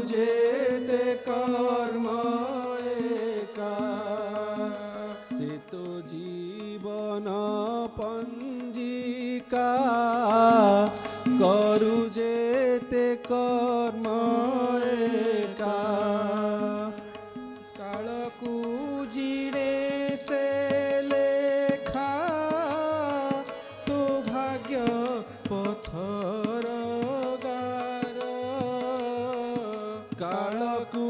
যেতে কর্ম একা, সে তো জীবন পঞ্জিকা, করু যেতে কর্ম একা। কালকু জিণে সে লেখা, তো ভাগ্য পথর গার। কালকু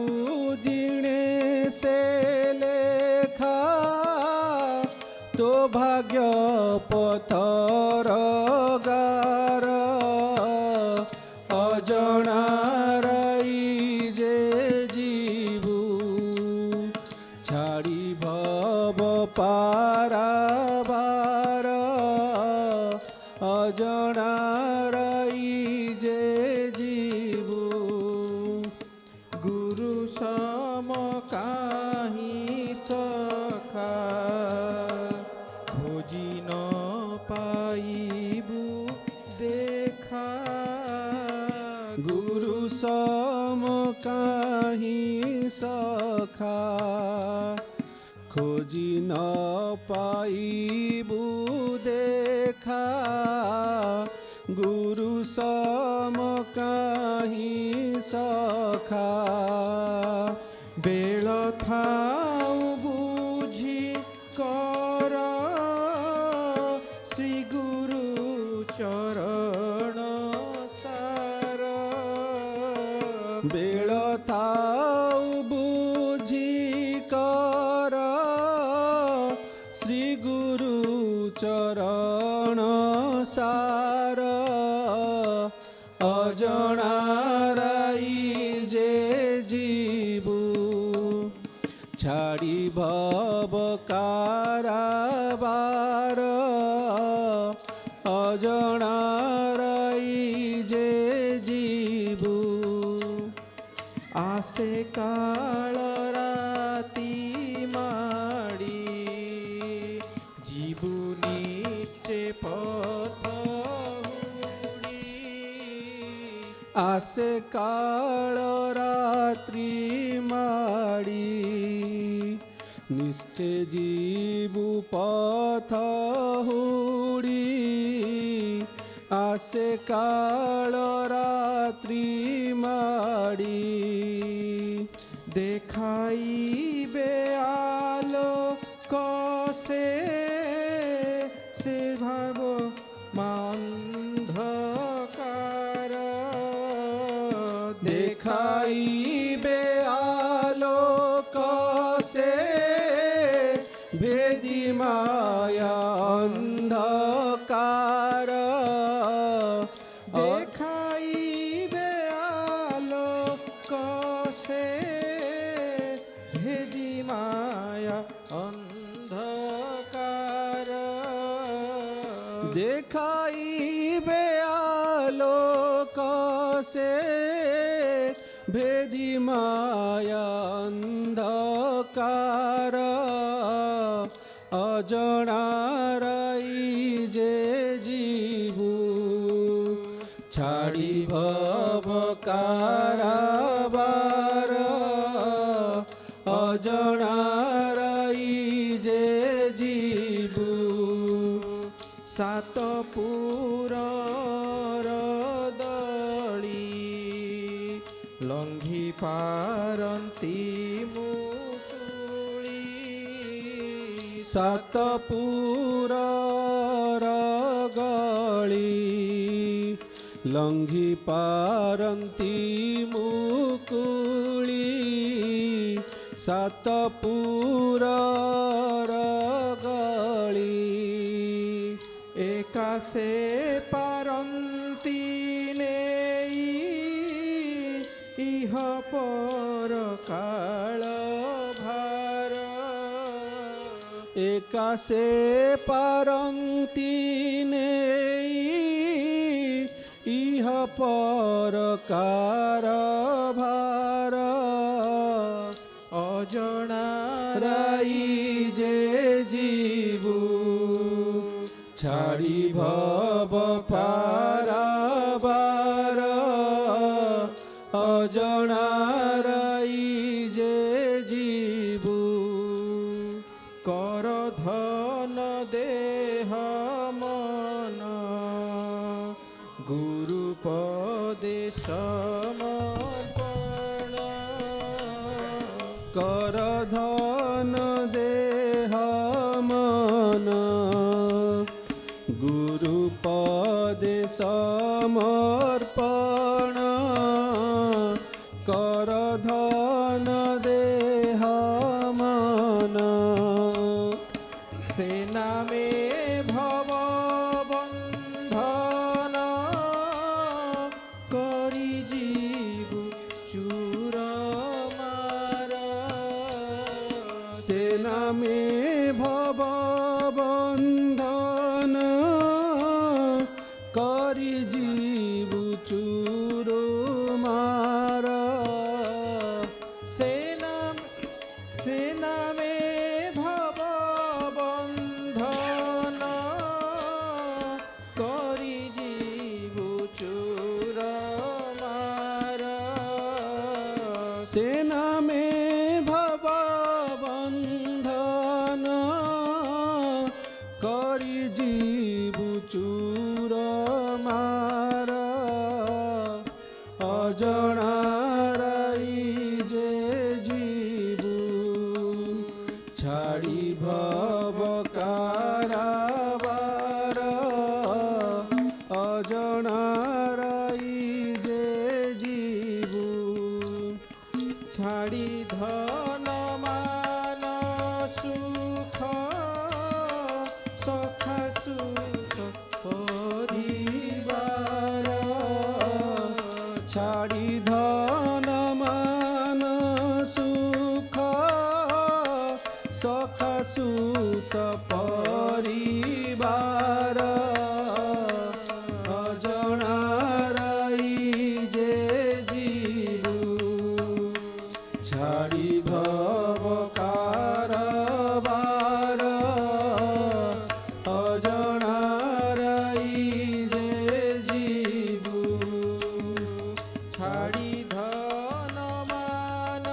জিণে সে লেখা, তো ভাগ্য পথর গার। অজনার যে জীবু, ছাড়ি ভব পারাবার। অজনার যে জীবু, গুরু সম কাহি সখা, খোঁজি ন পাইবু দেখা। গুরু সম কাহি সখা, খোঁজি ন পাইবু দেখা। গুরু সম কাহি সখা, বেল থাউ বুঝি কর, শ্রী গুরু চরণ সার। বেল থাউ বুঝি কর, শ্রী গুরু চরণ সার। অজনার যে জীবু, ছাড়ি ভব কারাবার। অজনার যে জীবু, আসে কাল রাতি মাড়ি, জীবু নিশ্চে পথ হুড়ি। আসে কাল রাত্রি মাড়ি, নিশ্চে জীবু পথ হুড়ি। আসে কাল রাত্রি মাড়ি, দেখাইবে আলো কসে, সে ভাব মান্ধকার। দেখাইবে আলো কসে, ভেদি মায়া অন্ধকার। দেখাইবে আলো কসে, ভেদি মায়া অন্ধকার। দেখাইবে আলো কসে, ভেদি মায়া অন্ধকার। অজনার যে জীবু, ছাড়ি ভব কারাবার। অজনার যে জীবু, সাত পুরর দଳି, লঙ্ঘি পারନ୍ତି মুকুଳି। সাত পুরর গଳି, লঙ্ঘি পারନ୍ତି মুকুଳି। সাত পুরর গଳି, একাশে পারନ୍ତି নেই, ইহ পর কাল ভার। একাশে পারନ୍ତି নেই, ইহ পর কাল ভার। অজনার যে জীবু, ছাড়ি ভব পারাবার। অজনার ଅଜଣାରାଇ ଯେ ଯିବୁ କର ଧନ ଦେହ ମନ ଗୁରୁ ପଦେ ସମର୍ପଣ କର ଧନ ଦେହ ମନ ଗୁରୁ ପଦେ ସମର୍ପଣ कर धन देह मन सेना में भव बंधन करी जीव चूर मार सेना में भव बंधन करी जीव चूर मार सेना में भव बंधन करी जीव चूर मार सेना में भव बंधन करी जीव चूर मार अजणाराई जे जीवु छाड़ी भव कारावार अजणाराई जे जीवु छाड़ी धन मान सुख सखा सुख परिवार छाड़ी धन मान सुख सखा सुत परिवार अजणाराई जे जीवु छाड़ी भव कारबार अजणाराई जे जीवु छाड़ी धन मान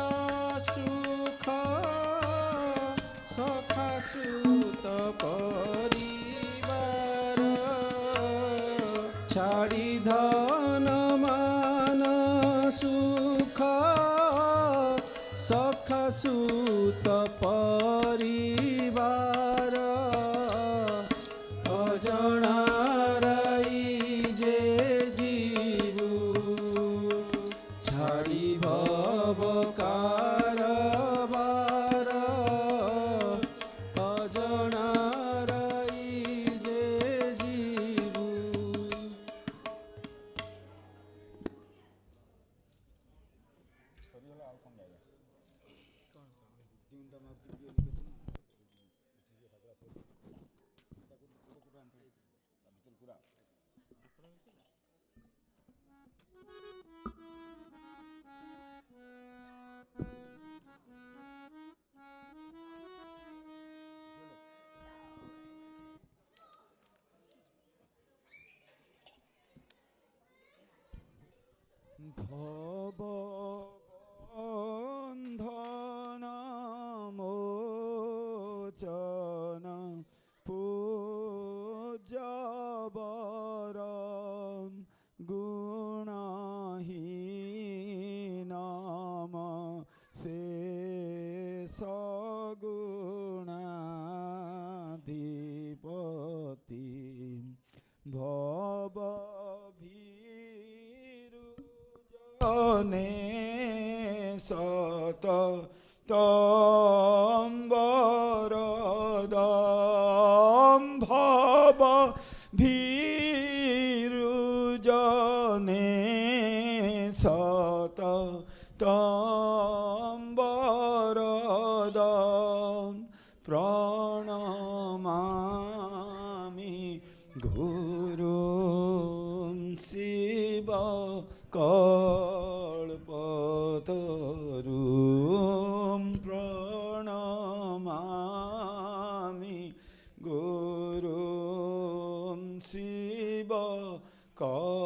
सुख सखा सुत परिवार छाड़ी धन मान सुख सखा सुत परिवार अजणाराई जे जीवु छाड़ी भव कारबार अजणाराई जे जीवु भव बन्धन मोचन पूज्यवर गुणहीनम शेष गुणाधिपति भव ने सत तम्बरदम भव भीरुजने सत तम्बरदम प्रणमामि गुरुं शिव कल्पतरुं प्रणमामि गुरुं Shiv कल्पतरुं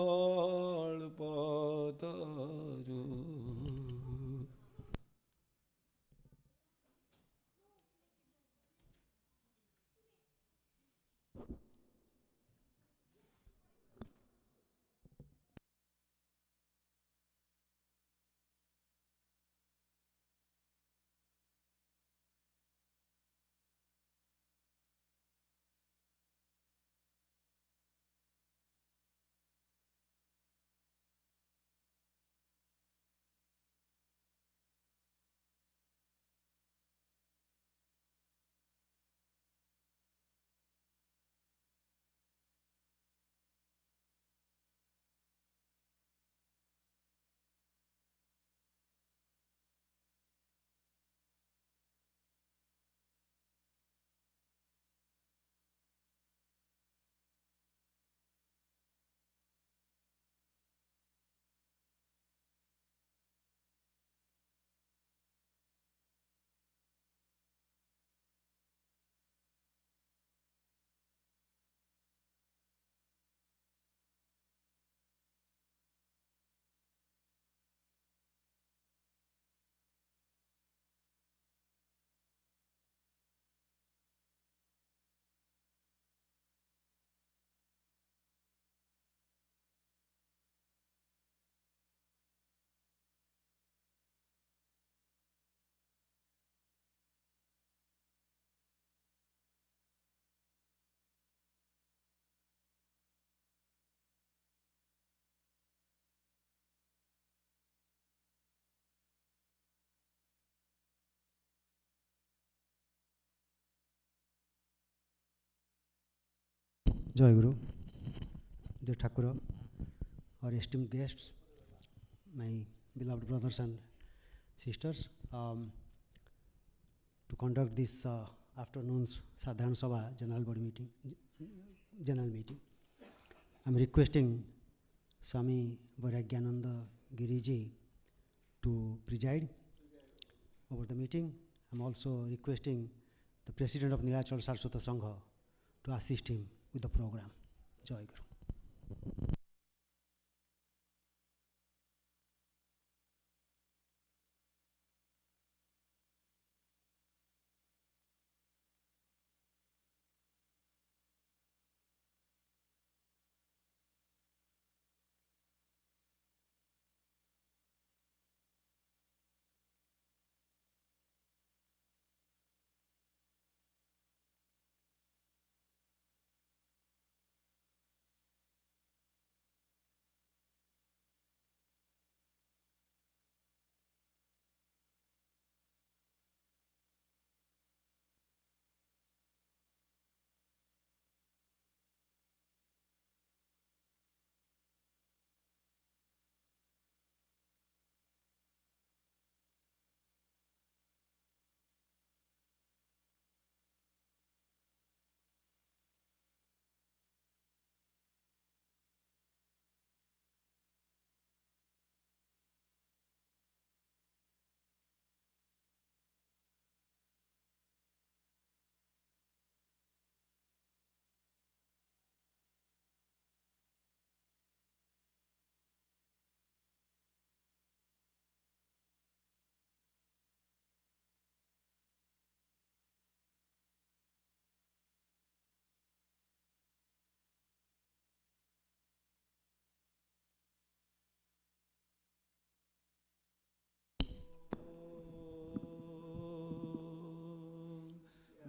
Jai Guru, dear Thakura, our esteemed guests, my beloved brothers and sisters, to conduct this afternoon's Sadharan Sabha general meeting, I'm requesting Swami Vairagyananda Giriji to preside over the meeting. I'm also requesting the President of Nilachal Saraswata Sangha to assist him with the program. Jai Guru.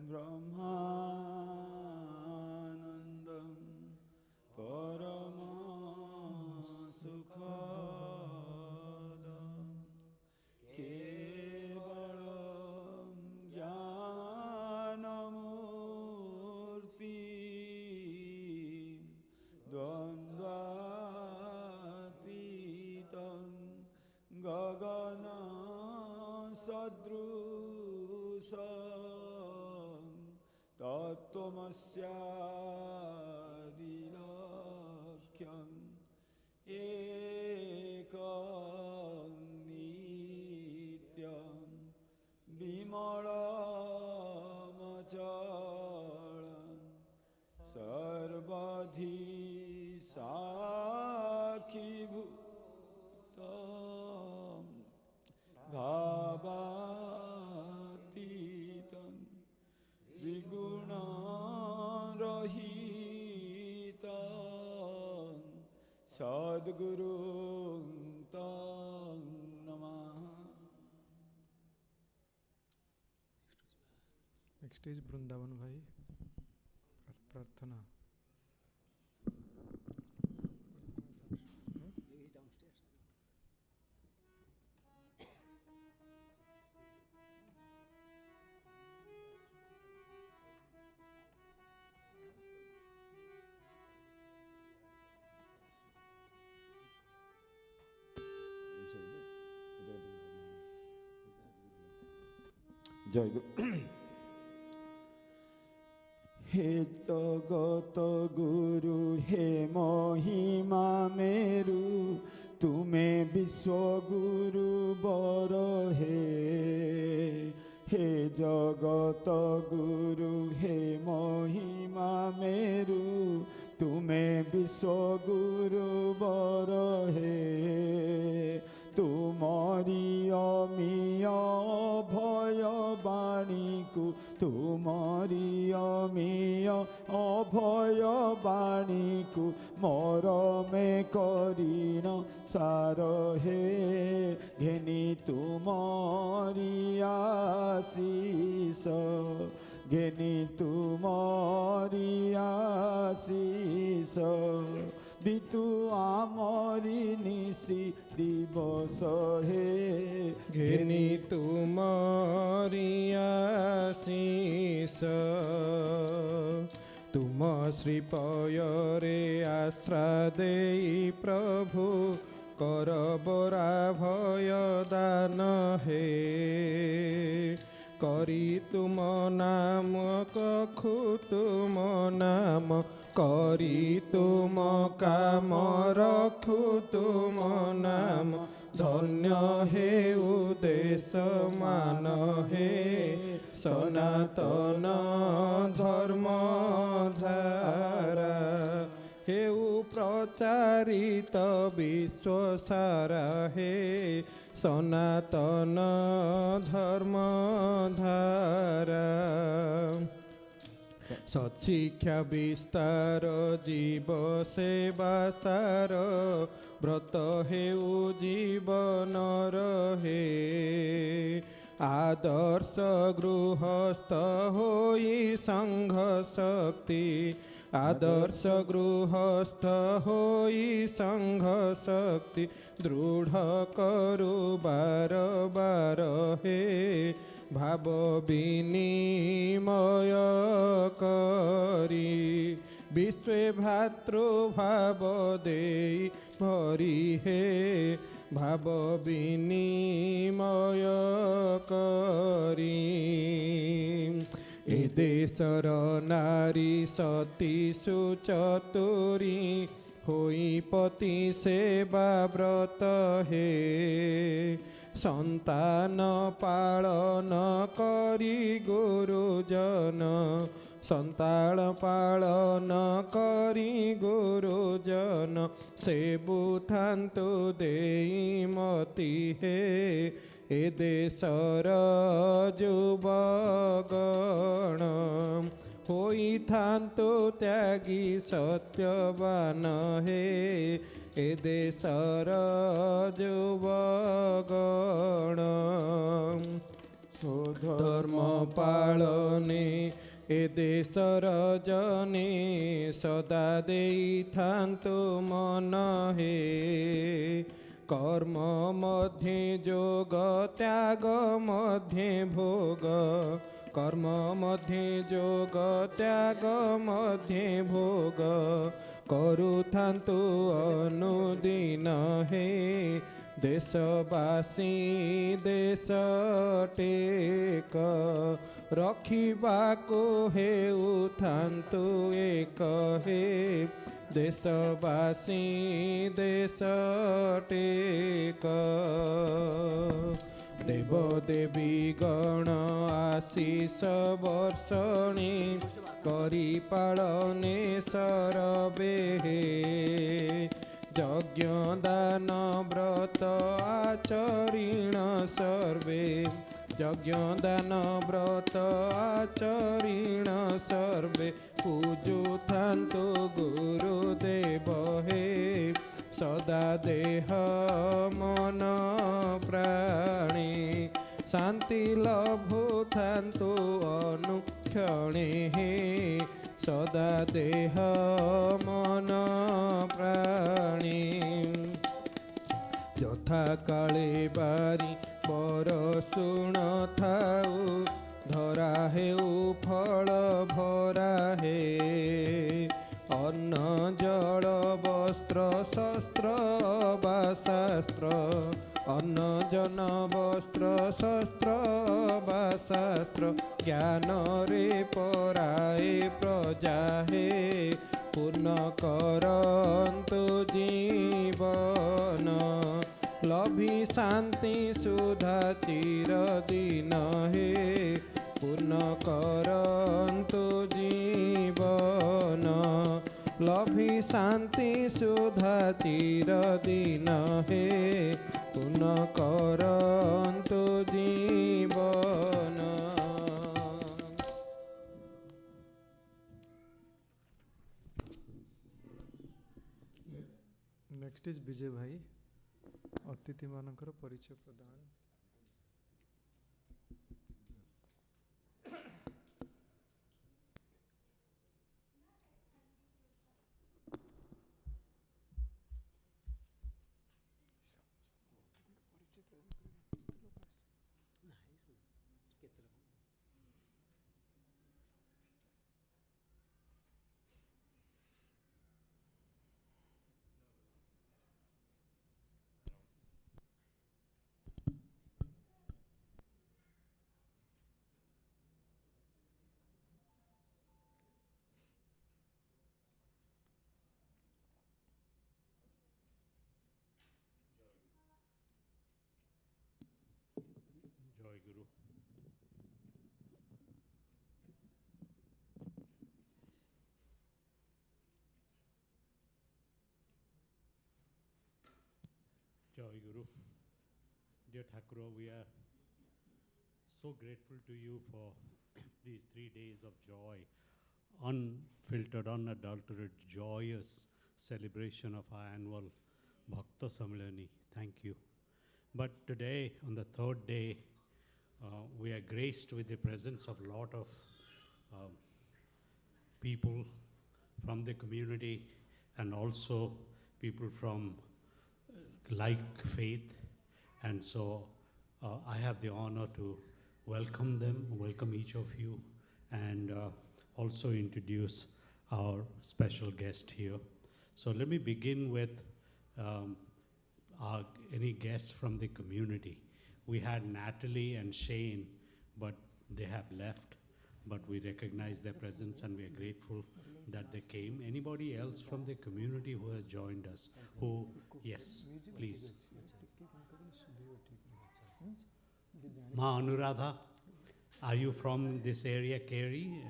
Brahmanandam Parama Sukhadam Kevalam Jnanamurti Dvandvatitam Gagana Sadrusam Tattvamasyadilakhyam Ekam Nityam Vimalamachalam Sarvadhi Sakhibhutam Bhabatitam Trigunaраhitam Sadguru Tam Namaha. Next is Brindavan Bhai. Prarthana. Jai Guru. हे जगत गुरु हे महिमा मेरु तुमे विश्व गुरु बर हे जगत गुरु हे महिमा मेरु तुमे विश्व गुरु बर तुमरी अमीय भय बाणी को तुमरी अमीय अभय बाणी को मरमे करीण सार घेनी तुमरी आशीष घेनी तुमरी आशीष बितु आमरी निशी दिवस घेनी तुमरी आशीष तुम ଶ୍ରୀପୟରେ ଆଶ୍ରା ଦେଇ ପ୍ରଭୁ କରବରା ଭୟ ଦାନ ହେ। କରି ତୁମ ନାମ କଖୁ ତୁମ ନାମ କରି ତୁମ କାମ ରଖୁ ତୁମ ନାମ। ଧନ୍ୟ ହେଉ ଦେଶ ମାନ ହେ ସନାତନ ଧର୍ମ ଧାରା। ହେଉ ପ୍ରଚାରିତ ବିଶ୍ୱ ସାରା ହେ ସନାତନ ଧର୍ମ ଧାରା। ସତ୍ଶିକ୍ଷା ବିସ୍ତାର ଜୀବ ସେବା ସାର ବ୍ରତ ହେଉ ଜୀବନର ହେ। ଆଦର୍ଶ ଗୃହସ୍ଥ ହୋଇ ସଂଘ ଶକ୍ତି ଆଦର୍ଶ ଗୃହସ୍ଥ ହୋଇ ସଂଘ ଶକ୍ତି ଦୃଢ଼ କରୁ ବାର ବାର ହେ। ଭାବ ବିନିମୟ କରି ବିଶ୍ୱେ ଭାତୃଭାବ ଦେଇ ଭରି ହେ। ଭାବ ବିନିମୟ କରି ଏ ଦେଶର ନାରୀ ସତୀ ସୁଚତୁରୀ ହୋଇ ପତି ସେବା ବ୍ରତ ହେ। ସନ୍ତାନ ପାଳନ କରି ଗୁରୁଜନ ସନ୍ତାନ ପାଳନ କରି ଗୁରୁଜନ ସେବୁଥାନ୍ତୁ ଦେଇ ମତି ହେ। ଏ ଦେଶର ଯୁବଗଣ ହୋଇଥାନ୍ତୁ ତ୍ୟାଗୀ ସତ୍ୟବାନ ହେ। ଏ ଦେଶର ଯୁବଗଣ ଧର୍ମ ପାଳନେ ଏ ଦେଶର ଜନେ ସଦା ଦେଇଥାନ୍ତୁ ମନ ହେ। କର୍ମ ମଧ୍ୟେ ଯୋଗ ତ୍ୟାଗ ମଧ୍ୟେ ଭୋଗ କର୍ମ ମଧ୍ୟେ ଯୋଗ ତ୍ୟାଗ ମଧ୍ୟେ ଭୋଗ କରୁଥାନ୍ତୁ ଅନୁଦିନ ହେ। ଦେଶବାସୀ ଦେଶ ଟେକ ରଖିବାକୁ ହେଉଥାନ୍ତୁ ଏକ ହେ। ଦେଶବାସୀ ଦେଶ ଟେକ ଦେବ ଦେବୀ ଗଣ ଆଶିଷ ବର୍ଷଣୀ କରି ପାଳନେ ସରବେ ହେ। ଯଜ୍ଞ ଦାନ ବ୍ରତ ଆଚରିଣ ସର୍ବେ ଯଜ୍ଞ ଦାନ ବ୍ରତ ଆଚରିଣ ସର୍ବେ ପୂଜୁଥାନ୍ତୁ ଗୁରୁଦେବ ହେ। ସଦା ଦେହ ମନ ପ୍ରାଣୀ ଶାନ୍ତି ଲଭୁଥାନ୍ତୁ ଅନୁକ୍ଷଣେ ହେ। ସଦା ଦେହ ମନ ପ୍ରାଣୀ ଯଥା କାଳେ ବାରି ବର ଶୁଣ ଥାଉ ଧରା ହେଉ ଫଳ ଭରା ହେ। ଅନ୍ନ ଜଳ ବସ୍ତ୍ର ଶସ୍ତ୍ର ବା ଶାସ୍ତ୍ର ଅନ୍ନ ଜନ ବସ୍ତ୍ର ଶସ୍ତ୍ର ବା ଶାସ୍ତ୍ର ଜ୍ଞାନରେ ପରାଏ ପ୍ରଜା ହେ। ପୂର୍ଣ୍ଣ କରନ୍ତୁ ଜୀବନ ଲଭି ଶାନ୍ତି ସୁଧା ଚିରଦିନ ହେ। ପୂର୍ଣ୍ଣ କରନ୍ତୁ ଜୀବନ ଲଭି ଶାନ୍ତି ସୁଧା ଚିରଦିନ ହେ। ପୂର୍ଣ୍ଣ କରନ୍ତୁ ଜୀବନ। ନେକ୍ସଟ ଇଜ୍ ବିଜୟ ଭାଇ ଅତିଥିମାନଙ୍କର ପରିଚୟ ପ୍ରଦାନ। Joy Guru. Dear Thakura, we are so grateful to you for these 3 days of joy, unfiltered, unadulterated, joyous celebration of our annual Bhakta Samlani. Thank you. But today, on the third day, we are graced with the presence of a lot of people from the community and also people from like faith. And so I have the honor to welcome them, welcome each of you, and also introduce our special guest here. So let me begin with any guests from the community. We had Natalie and Shane, but they have left. But we recognize their presence and we are grateful that they came. Anybody else from the community who has joined us? Who, yes, please. Ma Anuradha, are you from this area, Kerry?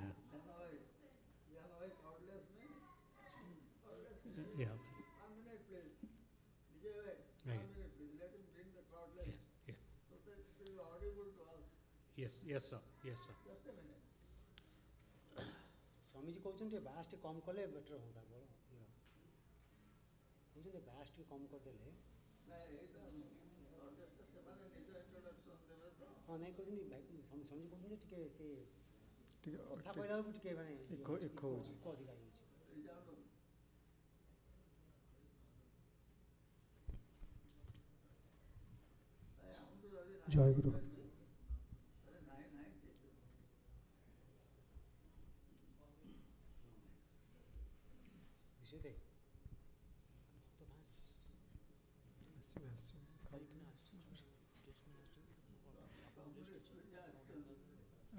Yeah. Right. Yes, yes, sir. Yes, sir. Swami ji कहते बास T कम कले better होता बोलो कहते बास T कम कर देले हाँ नहीं कहते भाई स्वामी जी कहते टिके से कथा कहला टिके माने एक हो अधिकार होची जय गुरु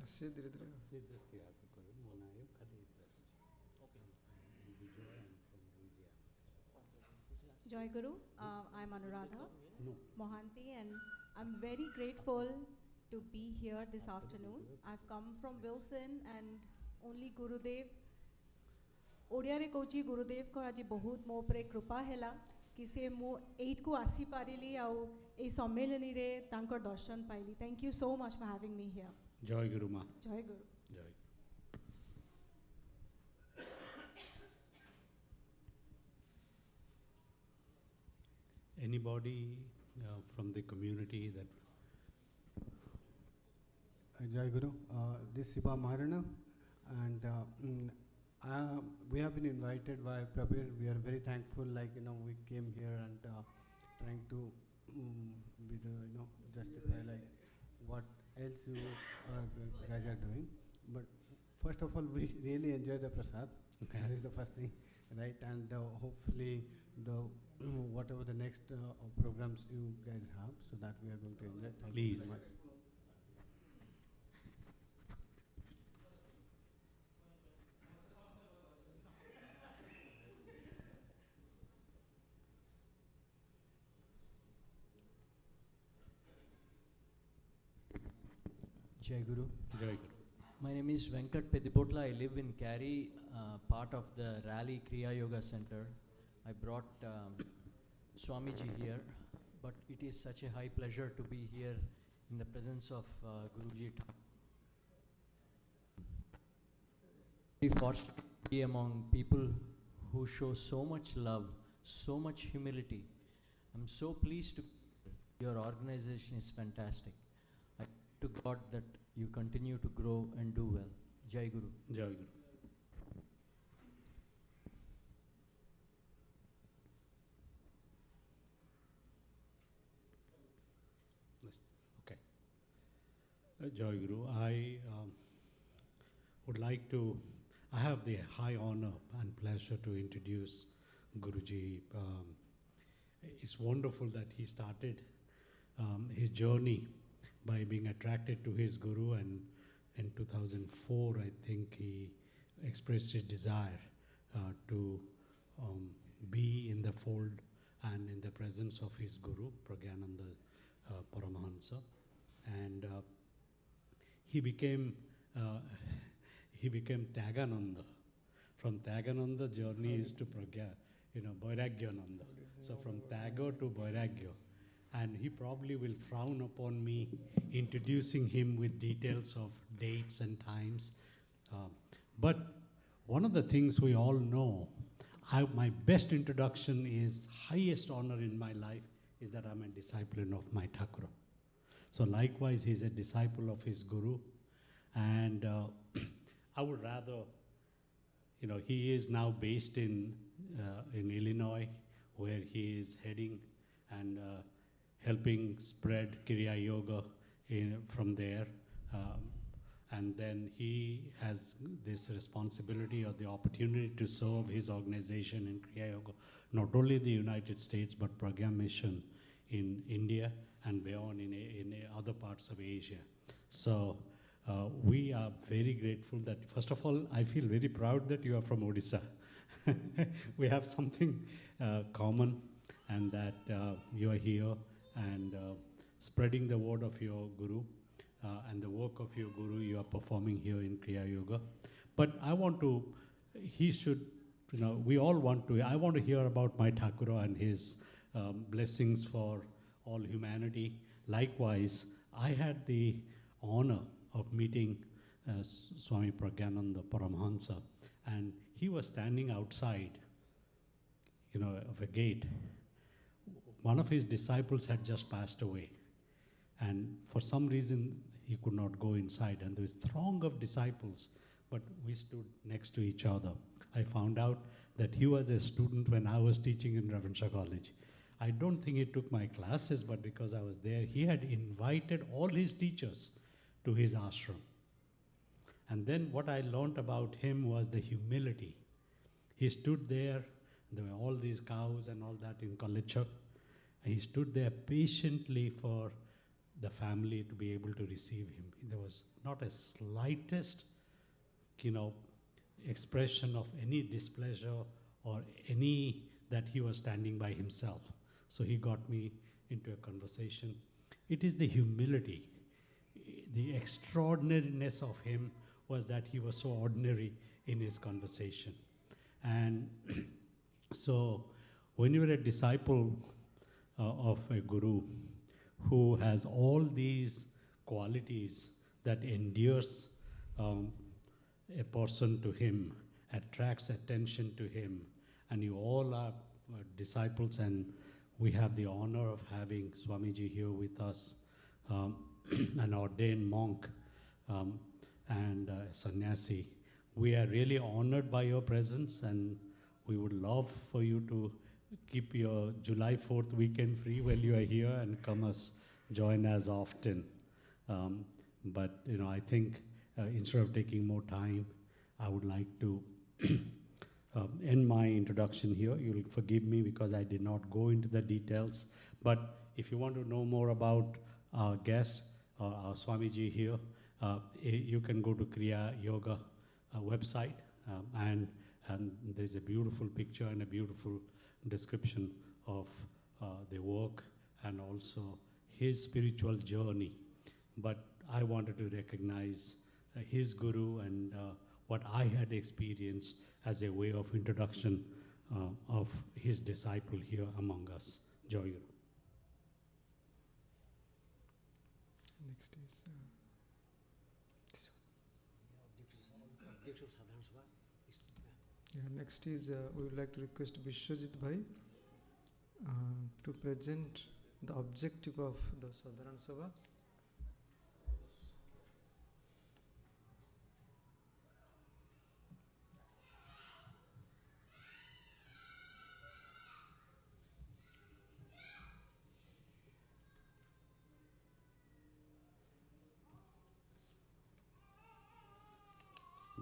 आसिए धीरे धीरे Joy Guru, I'm Anuradha Mohanty, and I'm very grateful to be here this afternoon. I've come from Wilson, and only Gurudev Odia Cauchy गुरुदेव को आज बहुत मो पर कृपा है कि से मु 8 को आसी पारिली आउ ए सम्मेलनी रे तांकर दर्शन पाइली. Thank you so much for having me here. Joy Guru Ma. Joy Guru. Joy. Anybody from the community that? Jai Guru, this is Sabha Maharana, and we have been invited by Prabir. We are very thankful, we came here and trying to be justify what else you guys are doing. But first of all, we really enjoy the prasad. Okay. That is the first thing, right? And hopefully whatever the next programs you guys have, so that we are going to enjoy. Thank you very much. Jai Guru. Jai Guru. My name is Venkat Pedipotla. I live in Cary, part of the Rally Kriya Yoga Center. I brought Swamiji here, but it is such a high pleasure to be here in the presence of Guruji. Very fortunate to be among people who show so much love, so much humility. I'm so pleased to your organization is fantastic. I pray to God that you continue to grow and do well. Jai Guru. Jai Guru. Okay. Jai Guru, I would like to, I have the high honor and pleasure to introduce Guruji. It's wonderful that he started his journey by being attracted to his Guru, and in 2004, I think he expressed his desire to be in the fold and in the presence of his Guru, Pragyananda Paramahansa, and he became Tyagananda. From Tyagananda, journey is to Vairagyananda. So from Tyaga to Vairagya, and he probably will frown upon me introducing him with details of dates and times. But one of the things we all know, my best introduction is highest honor in my life is that I'm a disciple of my Thakura. So likewise, he's a disciple of his guru, and I would rather, he is now based in Illinois, where he is heading and helping spread Kriya Yoga from there. And then he has this responsibility or the opportunity to serve his organization in Kriya Yoga, not only the United States, but Pragya Mission in India and beyond in other parts of Asia. So we are very grateful that, first of all, I feel very proud that you are from Odisha. We have something common, and that you are here and spreading the word of your guru. And the work of your guru you are performing here in Kriya Yoga. But I want to, we all want to, I want to hear about my Thakura and his blessings for all humanity. Likewise, I had the honor of meeting Swami Pragyananda Paramahansa, and he was standing outside, of a gate. One of his disciples had just passed away, and for some reason, he could not go inside, and there was a throng of disciples, but we stood next to each other. I found out that he was a student when I was teaching in Ravenshaw College. I don't think he took my classes, but because I was there, he had invited all his teachers to his ashram. And then what I learned about him was the humility. He stood there, there were all these cows and all that in Kalichak, and he stood there patiently for the family to be able to receive him. There was not a slightest, expression of any displeasure or any that he was standing by himself. So he got me into a conversation. It is the humility. The extraordinariness of him was that he was so ordinary in his conversation. And so when you're a disciple of a guru, who has all these qualities that endears a person to him, attracts attention to him, and you all are disciples, and we have the honor of having Swamiji here with us, an ordained monk and sannyasi. We are really honored by your presence, and we would love for you to keep your July 4th weekend free while you are here and come join as often. But I think instead of taking more time, I would like to end my introduction here. You'll forgive me because I did not go into the details. But if you want to know more about our guest, our Swamiji here, you can go to Kriya Yoga website, and there's a beautiful picture and a beautiful description of the work and also his spiritual journey. But I wanted to recognize his guru and what I had experienced as a way of introduction of his disciple here among us. Joy Guru. Next is this one. Yeah, next is we would like to request Vishwajit Bhai to present the objective of the Sadharan Sabha.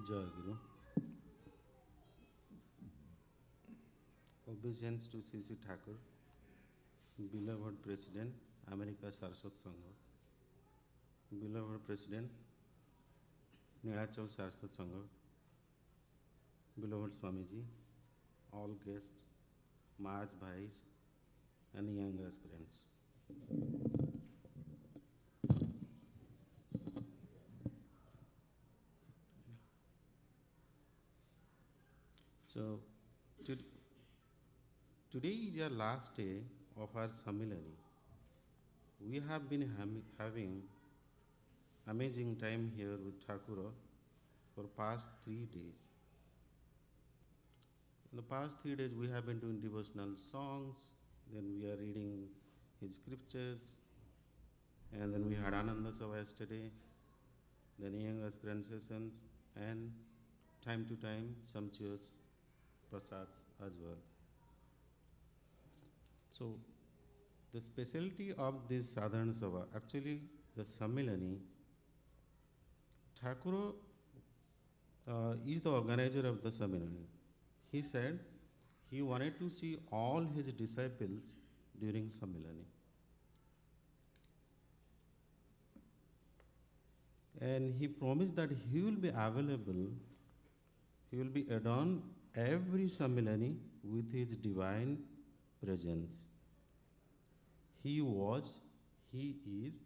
Joy Guru. Obeisance to C.C. Thakur, beloved President, America Saraswat Sangha, beloved President, Nilachal Saraswat Sangha, beloved Swamiji, all guests, Maharaj Bhais, and young aspirants. So, today is our last day of our Samilani. we have been having amazing time here with Thakura for past 3 days. In the past 3 days, we have been doing devotional songs, then we are reading his scriptures, and then we had Ananda Sabha yesterday, then young aspirant sessions, and time to time sumptuous prasads as well. So, the specialty of this Sadharan Sabha, actually the Sammilani, Thakur is the organizer of the Sammilani. He said he wanted to see all his disciples during Sammilani. And he promised that he will be available, he will be adorned every Sammilani with his divine presence. He was, he is,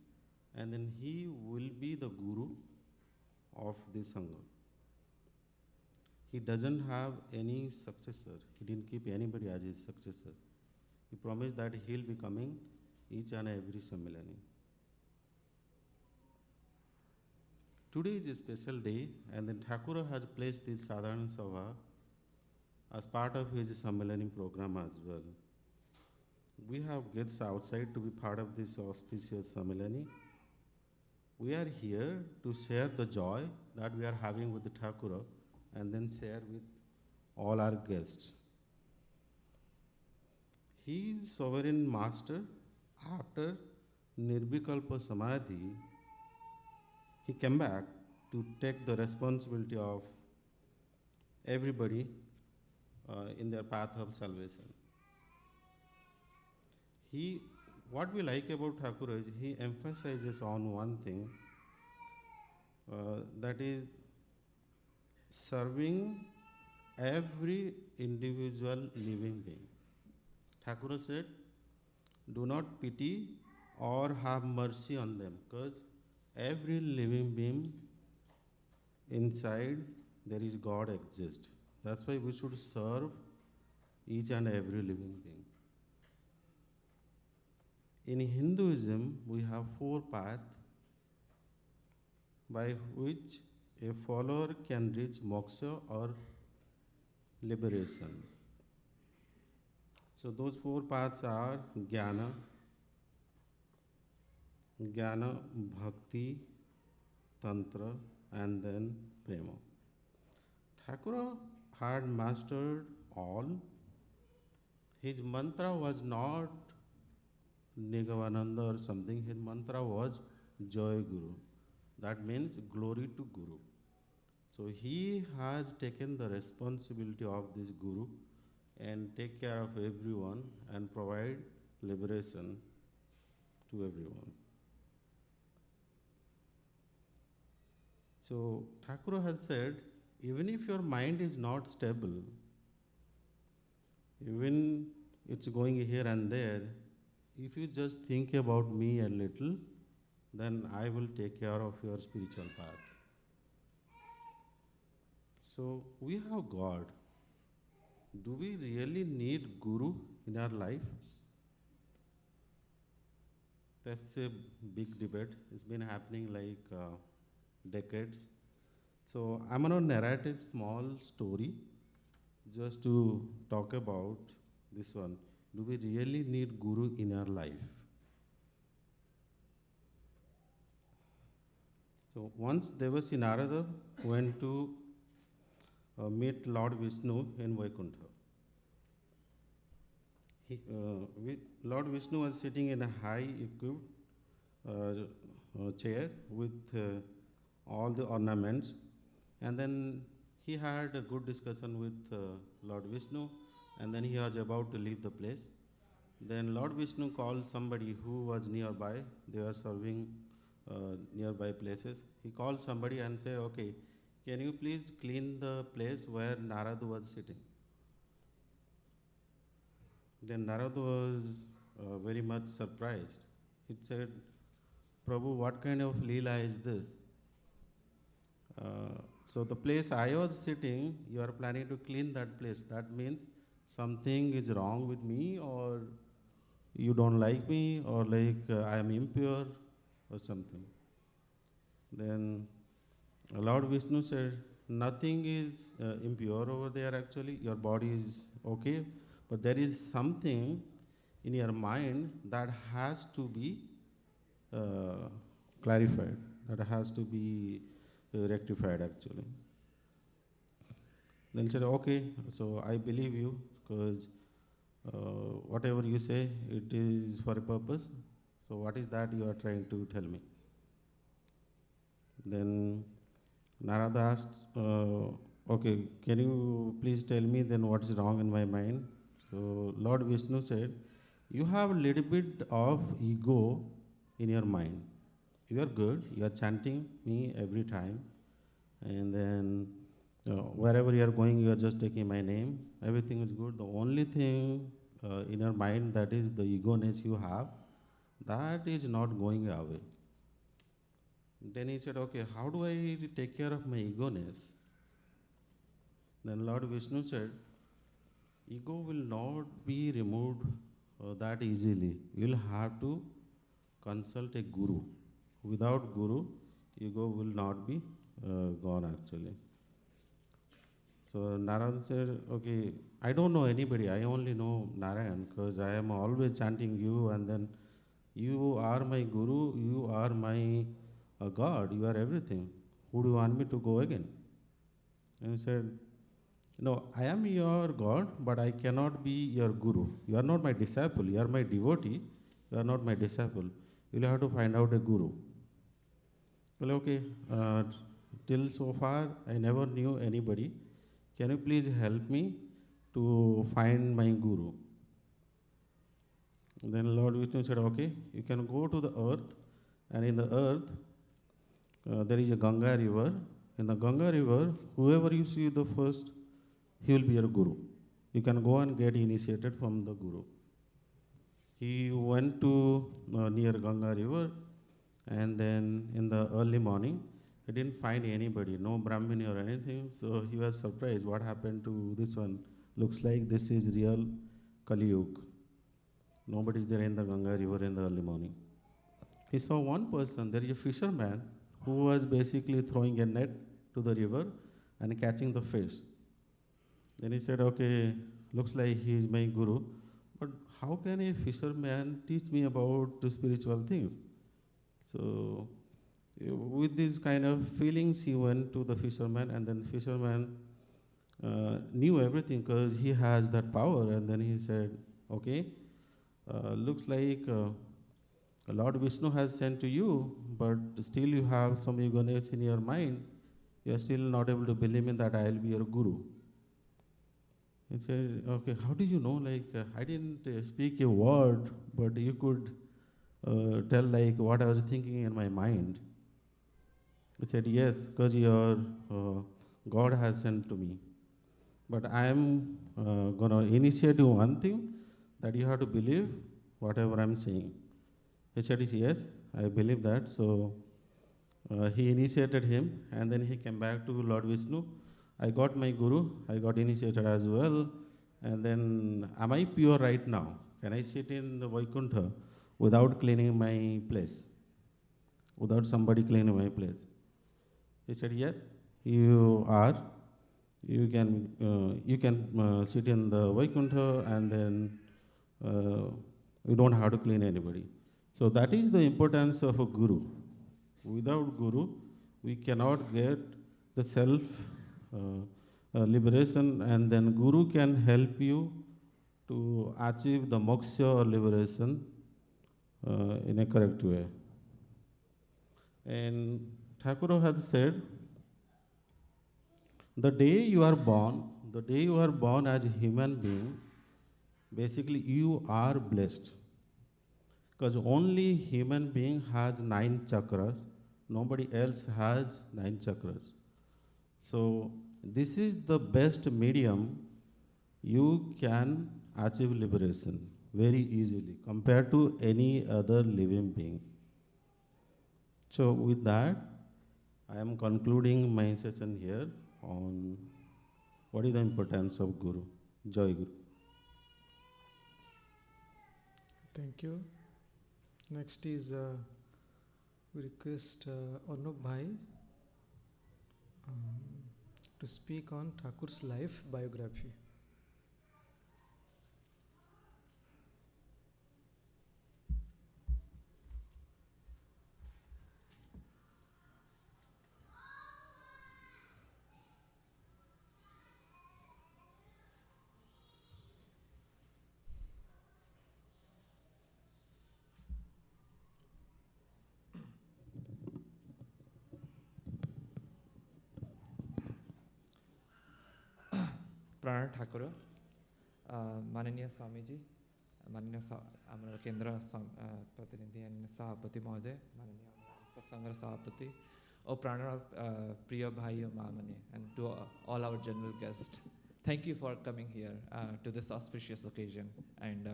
and then he will be the guru of this Sangha. He doesn't have any successor. He didn't keep anybody as his successor. He promised that he'll be coming each and every Sammilani. Today is a special day, and then Thakura has placed this Sadharan Sabha as part of his Sammilani program as well. We have guests outside to be part of this auspicious Sammilani. We are here to share the joy that we are having with the Thakura and then share with all our guests. He is sovereign master. After Nirvikalpa Samadhi, he came back to take the responsibility of everybody in their path of salvation. What we like about Thakur is he emphasizes on one thing, that is serving every individual living being. Thakur said, do not pity or have mercy on them, because every living being inside there is God exists. That's why we should serve each and every living being. In Hinduism, we have 4 paths by which a follower can reach moksha or liberation. So those 4 paths are Jnana, Bhakti, Tantra, and then Prema. Thakur had mastered all. His mantra was not Nigavananda or something. His mantra was Joy Guru. That means glory to Guru. So he has taken the responsibility of this Guru and take care of everyone and provide liberation to everyone. So Thakur has said, even if your mind is not stable, even it's going here and there, if you just think about me a little, then I will take care of your spiritual path. So we have God. Do we really need Guru in our life? That's a big debate. It's been happening like decades. So I'm going to narrate a small story just to talk about this one. Do we really need Guru in our life? So once Devasi Narada went to meet Lord Vishnu in Vaikuntha. Lord Vishnu was sitting in a high equipped chair with all the ornaments, and then he had a good discussion with Lord Vishnu, and then he was about to leave the place. Then Lord Vishnu called somebody who was nearby. They were serving nearby places. He called somebody and said, okay, can you please clean the place where Narada was sitting? Then Narada was very much surprised. He said, Prabhu, what kind of leela is this? So the place I was sitting, you are planning to clean that place. That means something is wrong with me, or you don't like me, or like I am impure or something. Then Lord Vishnu said, nothing is impure over there actually, your body is okay, but there is something in your mind that has to be clarified, that has to be rectified actually. Then he said, okay, so I believe you, because whatever you say, it is for a purpose. So what is that you are trying to tell me? Then Narada asked, okay, can you please tell me then what is wrong in my mind? So Lord Vishnu said, you have a little bit of ego in your mind. You are good, you are chanting me every time, and then wherever you are going, you are just taking my name. Everything is good. The only thing in your mind, that is the ego-ness you have, that is not going away. Then he said, okay, how do I take care of my ego-ness? Then Lord Vishnu said, ego will not be removed that easily. You will have to consult a guru. Without guru, ego will not be gone actually. So Narada said, okay, I don't know anybody, I only know Narayan, because I am always chanting you, and then you are my guru, you are my God, you are everything. Who do you want me to go again? And he said, no, I am your God, but I cannot be your guru. You are not my disciple, you are my devotee, you are not my disciple. You will have to find out a guru. Well, okay, till so far I never knew anybody. Can you please help me to find my guru? And then Lord Vishnu said, okay, you can go to the earth, and in the earth there is a Ganga river. In the Ganga river, whoever you see the first, he will be your guru. You can go and get initiated from the guru. He went to near Ganga river, and then in the early morning, he didn't find anybody, no Brahmini or anything. So he was surprised, what happened to this one? Looks like this is real Kali Yuga. Nobody is there in the Ganga river in the early morning. He saw one person, there is a fisherman who was basically throwing a net to the river and catching the fish. Then he said, okay, looks like he is my guru, but how can a fisherman teach me about the spiritual things? So with these kind of feelings, he went to the fisherman, and then fisherman knew everything because he has that power. And then he said, okay, looks like Lord Vishnu has sent to you, but still you have some ego-ness in your mind. You are still not able to believe in that I will be your guru. He said, okay, how did you know? Like, I didn't speak a word, but you could tell like what I was thinking in my mind. He said, yes, because your God has sent to me. But I am going to initiate you one thing, that you have to believe whatever I am saying. He said, yes, I believe that. So he initiated him, and then he came back to Lord Vishnu. I got my guru, I got initiated as well. And then, am I pure right now? Can I sit in the Vaikuntha without cleaning my place? Without somebody cleaning my place? He said, yes, you are. You can sit in the Vaikuntha, and then you don't have to clean anybody. So that is the importance of a guru. Without guru, we cannot get the self liberation, and then guru can help you to achieve the moksha or liberation in a correct way. And Thakur had said, the day you are born as a human being, basically you are blessed. Because only human being has 9 chakras, nobody else has 9 chakras. So this is the best medium you can achieve liberation very easily compared to any other living being. So with that, I am concluding my session here on what is the importance of Guru. Joy Guru. Thank you. Next is we request Arnab Bhai to speak on Thakur's life biography. प्राण ठाकुर माननीय स्वामीजी माननीय आम केन्द्र प्रतिनिधि and सभापति महोदय माननीय सत्संग सभापति और प्राण प्रिय भाई और माँ मने and to all our general guest, thank you for coming here to this auspicious occasion. And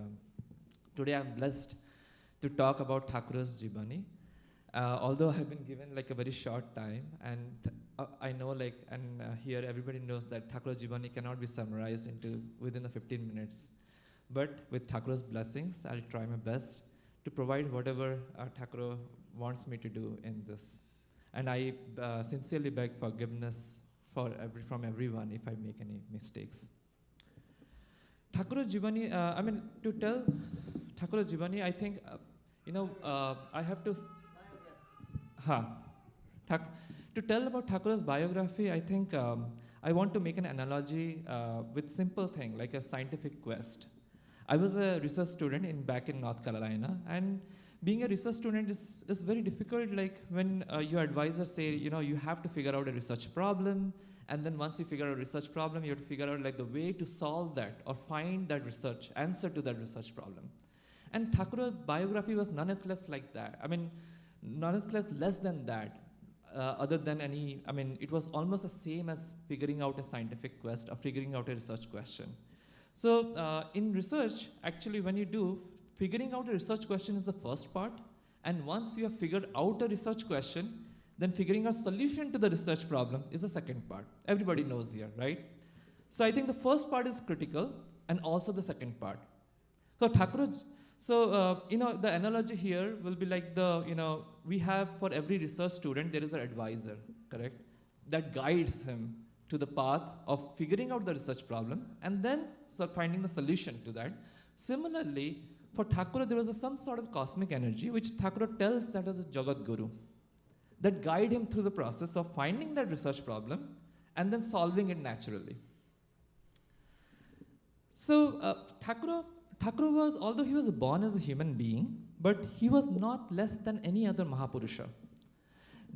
today I'm blessed to talk about Thakur's Jibani. Although I've been given like a very short time, and I know here everybody knows that Thakur's Jibani cannot be summarized into within the 15 minutes. But with Thakur's blessings, I'll try my best to provide whatever Thakur wants me to do in this. And I sincerely beg forgiveness from everyone if I make any mistakes. Thakur's Jibani, to tell Thakur's Jibani, I think, I have to... To tell about Thakur's biography, I think I want to make an analogy with simple thing, like a scientific quest. I was a research student back in North Carolina, and being a research student is very difficult. Like when your advisor say, you have to figure out a research problem, and then once you figure out a research problem, you have to figure out like the way to solve that or find that research answer to that research problem. And Thakur's biography was none less like that. None less than that. Other than it was almost the same as figuring out a scientific quest or figuring out a research question. So in research, actually when you do, figuring out a research question is the first part. And once you have figured out a research question, then figuring out solution to the research problem is the second part. Everybody knows here, right? So I think the first part is critical and also the second part. So the analogy here will be like we have for every research student, there is an advisor, correct? That guides him to the path of figuring out the research problem and then finding the solution to that. Similarly, for Thakur, there was some sort of cosmic energy which Thakur tells that as a Jagat Guru that guide him through the process of finding that research problem and then solving it naturally. So Thakur was, although he was born as a human being, but he was not less than any other Mahapurusha.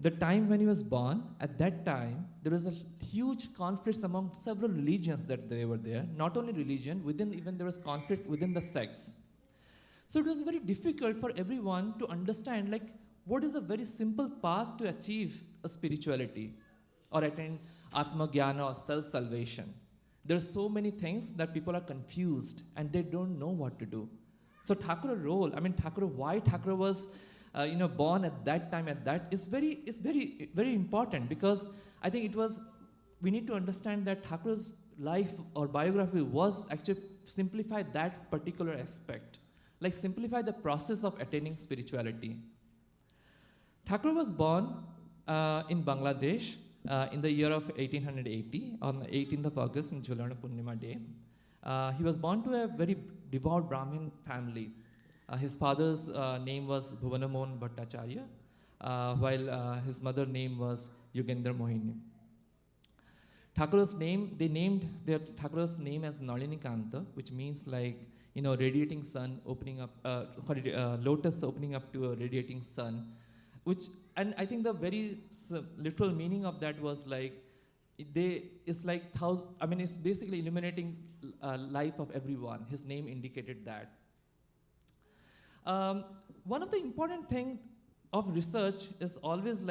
The time when he was born, at that time, there was a huge conflict among several religions that they were there. Not only religion, even there was conflict within the sects. So it was very difficult for everyone to understand what is a very simple path to achieve a spirituality or attain Atma Jnana or self-salvation. There are so many things that people are confused and they don't know what to do. So why Thakur was born at that time, is very important, because I think we need to understand that Thakur's life or biography was actually simplify that particular aspect, like simplify the process of attaining spirituality. Thakur was born in Bangladesh in the year of 1880 on the 18th of August in Jhulan Purnima Day. He was born to a very devout Brahmin family. His father's name was Bhuvanamon Bhattacharya, while his mother's name was Yogendra Mohini. Thakur's name, they named Thakur's name as Nalinikanta, which means radiating sun opening up, lotus opening up to a radiating sun. And I think the very literal meaning of that was it's basically illuminating life of everyone. His name indicated that. One of the important things of research is always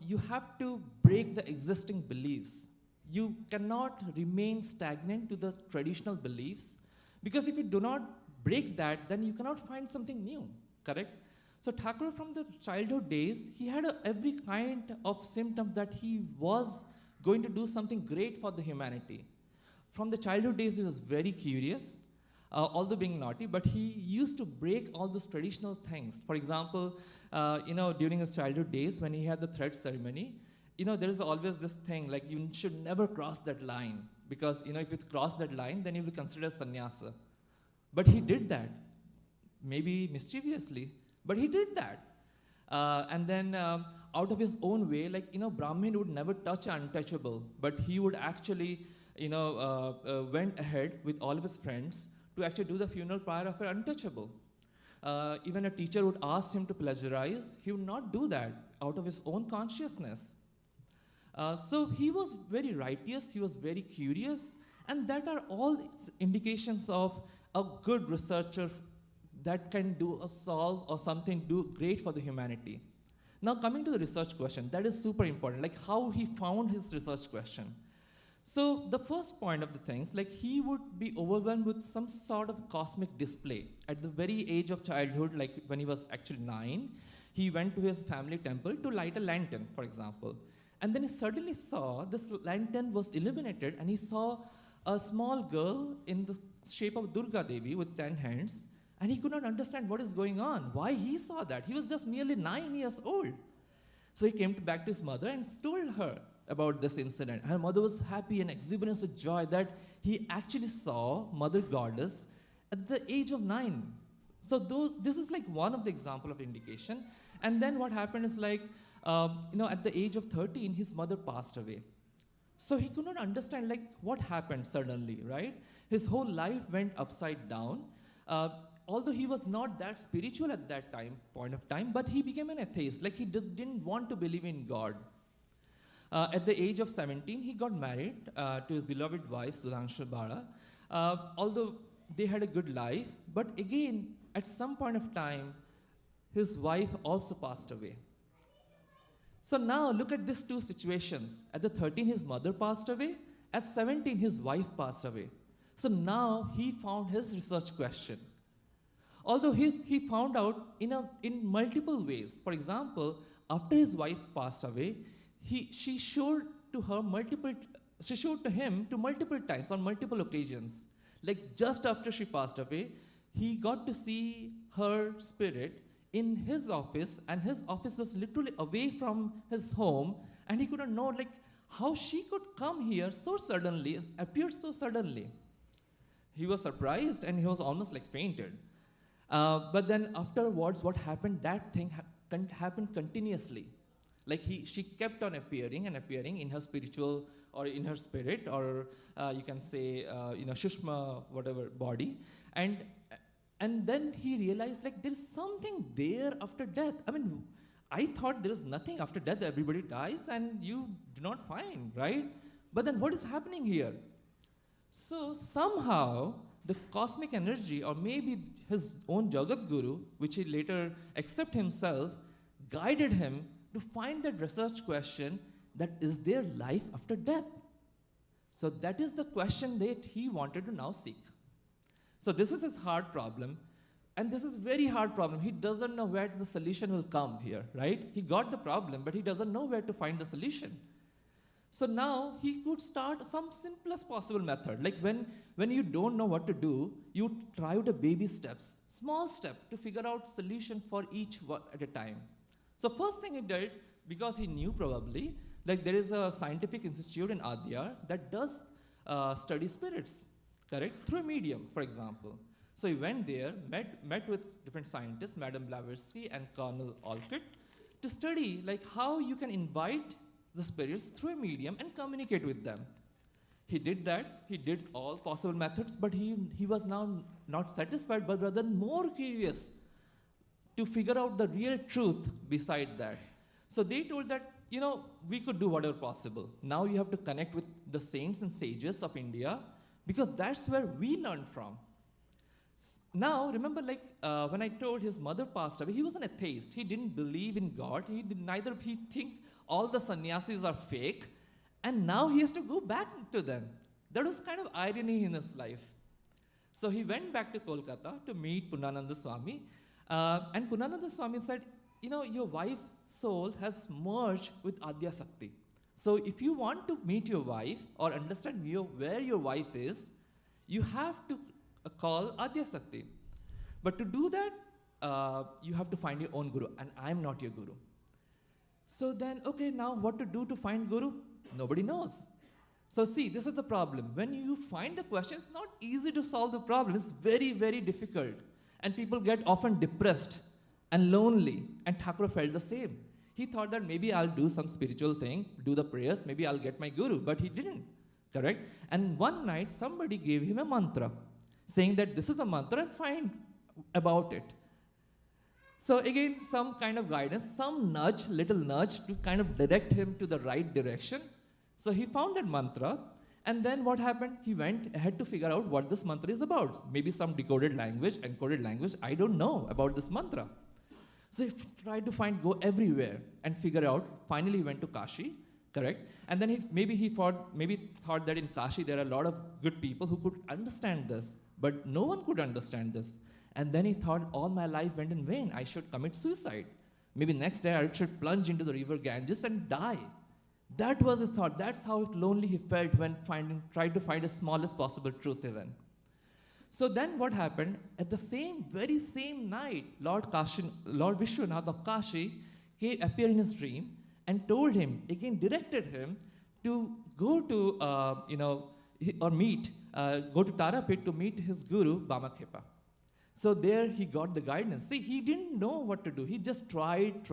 you have to break the existing beliefs. You cannot remain stagnant to the traditional beliefs, because if you do not break that, then you cannot find something new, correct? So Thakur, from the childhood days, he had every kind of symptom that he was going to do something great for the humanity. From the childhood days, he was very curious. although being naughty, but he used to break all those traditional things. For example, during his childhood days when he had the thread ceremony, there is always this thing, like you should never cross that line, because, if you cross that line, then you will be considered sannyasa. But he did that, maybe mischievously, but he did that. And then out of his own way, Brahmin would never touch an untouchable, but he would actually, went ahead with all of his friends to actually do the funeral pyre of an untouchable. Even a teacher would ask him to plagiarize, he would not do that out of his own consciousness. So he was very righteous, he was very curious, and that are all indications of a good researcher that can do a solve or something do great for the humanity. Now coming to the research question, that is super important, like how he found his research question. So the first point of the things, like he would be overwhelmed with some sort of cosmic display. At the very age of childhood, like when he was actually 9, he went to his family temple to light a lantern, for example. And then he suddenly saw this lantern was illuminated, and he saw a small girl in the shape of Durga Devi with 10 hands, and he could not understand what is going on, why he saw that. He was just merely 9 years old. So he came back to his mother and told her about this incident. Her mother was happy and exuberant with joy that he actually saw Mother Goddess at the age of 9. So this is like one of the example of indication. And then what happened is like, at the age of 13, his mother passed away. So he could not understand like what happened suddenly, right? His whole life went upside down. Although he was not that spiritual at that point of time, but he became an atheist. Like he didn't want to believe in God. At the age of 17, he got married to his beloved wife, Sudhanshu Bala. Although they had a good life, but again, at some point of time, his wife also passed away. So now look at these two situations. At the 13, his mother passed away. At 17, his wife passed away. So now he found his research question. Although he found out in multiple ways. For example, after his wife passed away, she showed to him to multiple times on multiple occasions. Like just after she passed away, he got to see her spirit in his office, and his office was literally away from his home, and he could not know like how she could come here so suddenly, appeared so suddenly. He was surprised and he was almost like fainted. But then afterwards, what happened? That thing happened continuously. Like she kept on appearing and appearing in her spiritual or in her spirit, or you can say Shushma whatever body, and then he realized like there is something there after death. I mean, I thought there is nothing after death. Everybody dies and you do not find, right? But then what is happening here? So somehow the cosmic energy, or maybe his own Jagat Guru, which he later accepted himself, guided him to find that research question, that is there life after death? So that is the question that he wanted to now seek. So this is his hard problem, and this is very hard problem. He doesn't know where the solution will come here, right? He got the problem, but he doesn't know where to find the solution. So now he could start some simplest possible method. Like when you don't know what to do, you try out a baby steps, small step to figure out solution for each one at a time. So first thing he did, because he knew probably, like there is a scientific institute in Adyar that does study spirits, correct? Through a medium, for example. So he went there, met with different scientists, Madam Blavatsky and Colonel Olcott, to study like how you can invite the spirits through a medium and communicate with them. He did that. He did all possible methods, but he was now not satisfied, but rather more curious to figure out the real truth beside that. So they told that, we could do whatever possible. Now you have to connect with the saints and sages of India, because that's where we learned from. Now, remember, like when I told his mother passed away, he was an atheist. He didn't believe in God. He think all the sannyasis are fake, and now he has to go back to them. That was kind of irony in his life. So he went back to Kolkata to meet Punananda Swami, and Punananda Swami said, your wife's soul has merged with Adya Sakti. So if you want to meet your wife or understand where your wife is, you have to call Adya Sakti. But to do that, you have to find your own guru, and I'm not your guru. So then, okay, now what to do to find guru? Nobody knows. So see, this is the problem. When you find the question, it's not easy to solve the problem. It's very, very difficult. And people get often depressed and lonely. And Thakur felt the same. He thought that maybe I'll do some spiritual thing, do the prayers, maybe I'll get my guru. But he didn't, correct? And one night, somebody gave him a mantra, saying that this is a mantra and find about it. So again, some kind of guidance, some nudge, little nudge to kind of direct him to the right direction. So he found that mantra, and then what happened? He went ahead to figure out what this mantra is about. Maybe some decoded language, encoded language, I don't know about this mantra. So he tried to go everywhere and figure out. Finally, he went to Kashi, correct? And then he thought that in Kashi there are a lot of good people who could understand this, but no one could understand this. And then he thought, all my life went in vain. I should commit suicide. Maybe next day I should plunge into the river Ganges and die. That was his thought. That's how lonely he felt when tried to find the smallest possible truth even. So then what happened? At the very same night, Lord Vishwanath of Kashi appeared in his dream and told him, again directed him to go to, go to Tarapet to meet his guru, Bamakhepa. So there he got the guidance. See, he didn't know what to do. He just tried,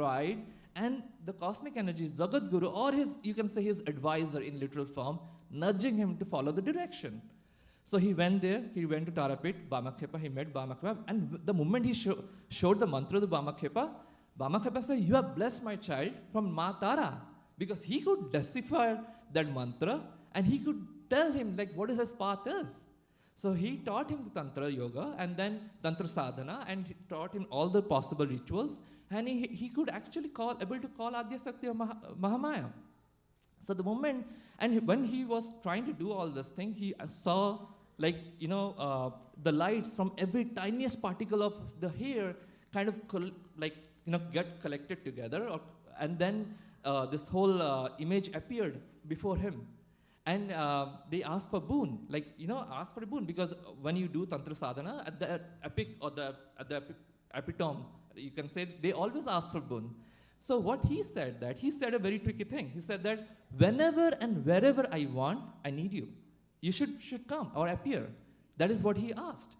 and the cosmic energies, Jagat Guru, or you can say his advisor in literal form, nudging him to follow the direction. So he went there, he went to Tarapet, Bamakhepa, he met Bamakhepa, and the moment he showed the mantra to Bamakhepa, Bamakhepa said, "You have blessed my child from Ma Tara," because he could decipher that mantra, and he could tell him what his path is. So he taught him the Tantra Yoga and then Tantra Sadhana, and he taught him all the possible rituals, and he could actually able to call Adya Sakti or Mahamaya. So the moment, and when he was trying to do all this thing, he saw the lights from every tiniest particle of the hair kind of get collected together, and then this whole image appeared before him. And they asked for boon, ask for a boon, because when you do Tantra Sadhana, at the epic or at the epitome, you can say they always ask for boon. So what he said a very tricky thing. He said that whenever and wherever I want, I need you. You should come or appear. That is what he asked.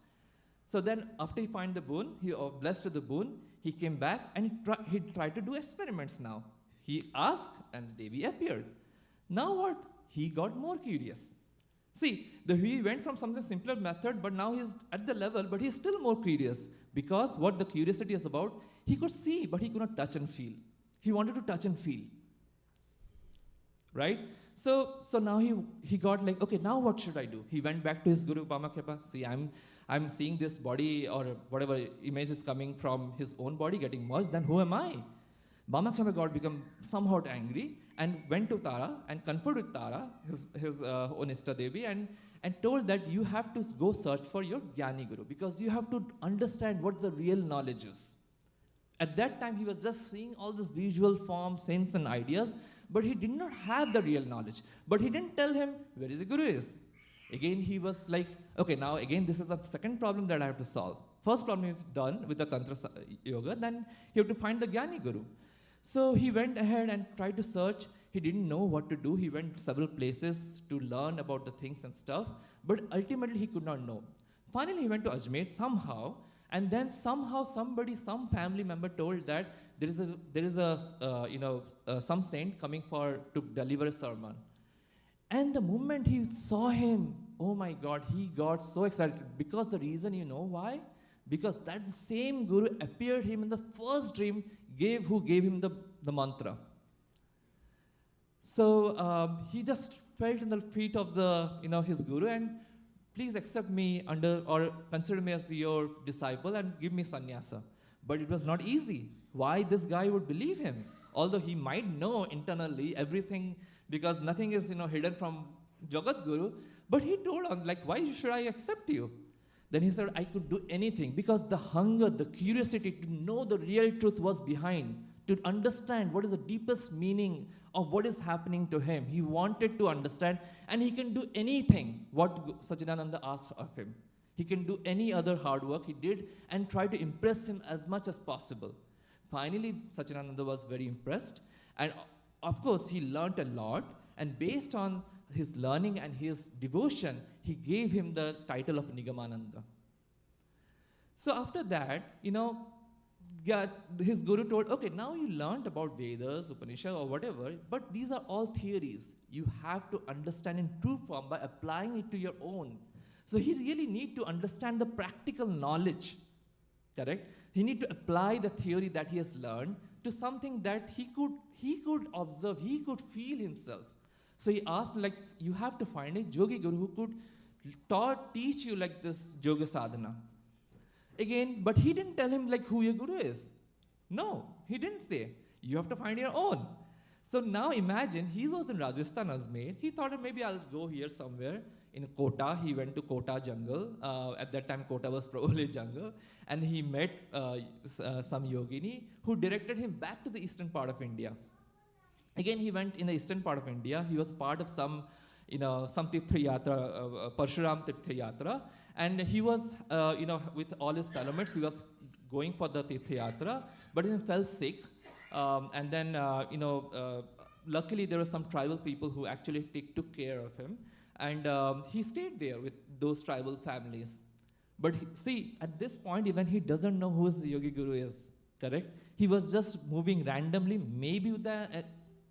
So then after he found the boon, he blessed with the boon, he came back and he tried to do experiments now. He asked and Devi appeared. Now what? He got more curious. See, he went from something simpler method, but now he's at the level, but he's still more curious, because what the curiosity is about, he could see, but he could not touch and feel. He wanted to touch and feel. Right? So now he got okay, now what should I do? He went back to his guru, Bamakhepa. See, I'm seeing this body or whatever image is coming from his own body getting merged, then who am I? Bamakhepa become somehow angry and went to Tara and conferred with Tara, his own Ishta Devi, and told that you have to go search for your Jnani Guru, because you have to understand what the real knowledge is. At that time, he was just seeing all this visual form, sense and ideas, but he did not have the real knowledge. But he didn't tell him where his guru is. Again, he was okay, now again, this is the second problem that I have to solve. First problem is done with the Tantra Yoga, then you have to find the Jnani Guru. So he went ahead and tried to search. He didn't know what to do. He went several places to learn about the things and stuff, but ultimately he could not know. Finally, he went to Ajmer somehow, and then somehow some family member told that there is some saint coming to deliver a sermon. And the moment he saw him, oh my God, he got so excited, because the reason, you know why? Because that same guru appeared him in the first dream, who gave him the mantra. So he just felt in the feet of his guru, and please accept me or consider me as your disciple and give me sannyasa. But it was not easy. Why this guy would believe him? Although he might know internally everything, because nothing is hidden from Jagat Guru, but he told him, why should I accept you? Then he said, I could do anything, because the hunger, the curiosity to know the real truth was behind, to understand what is the deepest meaning of what is happening to him. He wanted to understand, and he can do anything what Sachidananda asked of him. He can do any other hard work. He did and tried to impress him as much as possible. Finally, Satchidananda was very impressed. And of course, he learnt a lot. And based on his learning and his devotion, he gave him the title of Nigamananda. So after that, his guru told, okay, now you learned about Vedas, Upanishad, or whatever, but these are all theories. You have to understand in true form by applying it to your own. So he really need to understand the practical knowledge, correct? He need to apply the theory that he has learned to something that he could observe, he could feel himself. So he asked, like, you have to find a yogi guru who could teach you like this yoga sadhana. Again, but he didn't tell him like who your guru is. No, he didn't say. You have to find your own. So now imagine, he was in Rajasthan, Ajmer. He thought that maybe I'll go here somewhere in Kota. He went to Kota jungle. At that time, Kota was probably jungle. And he met some yogini who directed him back to the eastern part of India. Again, he went in the eastern part of India. He was part of some Tirtha Yatra, Parshuram Tirtha Yatra. And he was, with all his fellow mates, he was going for the Tirtha Yatra, but he fell sick. And then, luckily there were some tribal people who actually took care of him. And he stayed there with those tribal families. But see, at this point, even he doesn't know who his yogi guru is, correct? He was just moving randomly, maybe with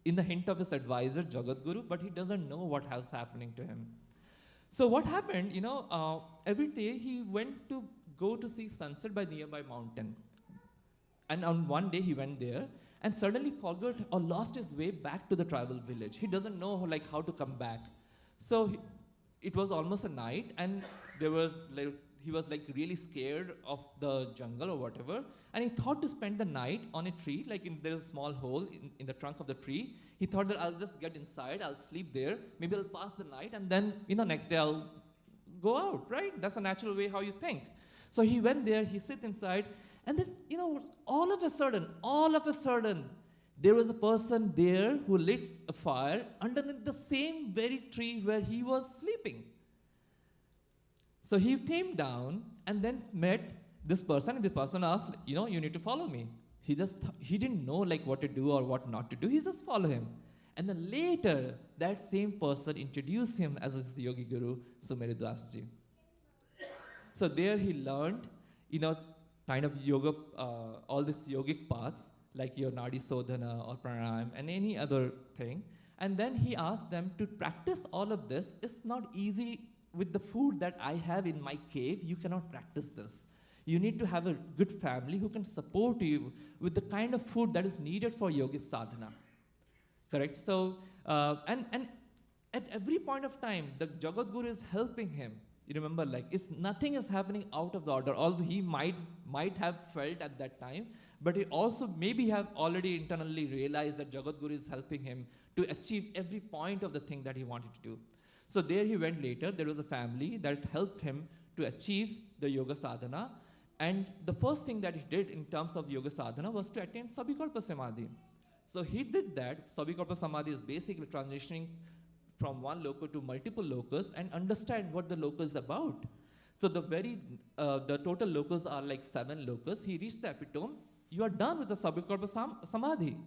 in the hint of his advisor, Jagat Guru, but he doesn't know what was happening to him. So what happened, every day he went to go to see sunset by nearby mountain. And on one day he went there and suddenly forgot or lost his way back to the tribal village. He doesn't know how to come back. So it was almost a night and he was really scared of the jungle or whatever. And he thought to spend the night on a tree, there's a small hole in the trunk of the tree. He thought that I'll just get inside, I'll sleep there, maybe I'll pass the night, and then, next day I'll go out, right? That's a natural way how you think. So he went there, he sit inside, and then, all of a sudden, there was a person there who lit a fire underneath the same very tree where he was sleeping. So he came down and then met this person, and the person asked, you need to follow me. He didn't know what to do or what not to do. He just followed him. And then later, that same person introduced him as his yogi guru, Sumeru Das Ji. So there he learned, kind of yoga, all these yogic paths, like your Nadi Sodhana or Pranayam and any other thing. And then he asked them to practice all of this. It's not easy with the food that I have in my cave. You cannot practice this. You need to have a good family who can support you with the kind of food that is needed for yogic sadhana. Correct? So, and at every point of time, the Jagat Guru is helping him. You remember, nothing is happening out of the order, although he might have felt at that time, but he also maybe have already internally realized that Jagat Guru is helping him to achieve every point of the thing that he wanted to do. So there he went later. There was a family that helped him to achieve the yoga sadhana. And the first thing that he did in terms of yoga sadhana was to attain Sabikalpa Samadhi. So he did that. Sabikalpa Samadhi is basically transitioning from one loka to multiple lokas and understand what the loka is about. So the total lokas are 7 lokas. He reached the epitome. You are done with the Sabikalpa Samadhi.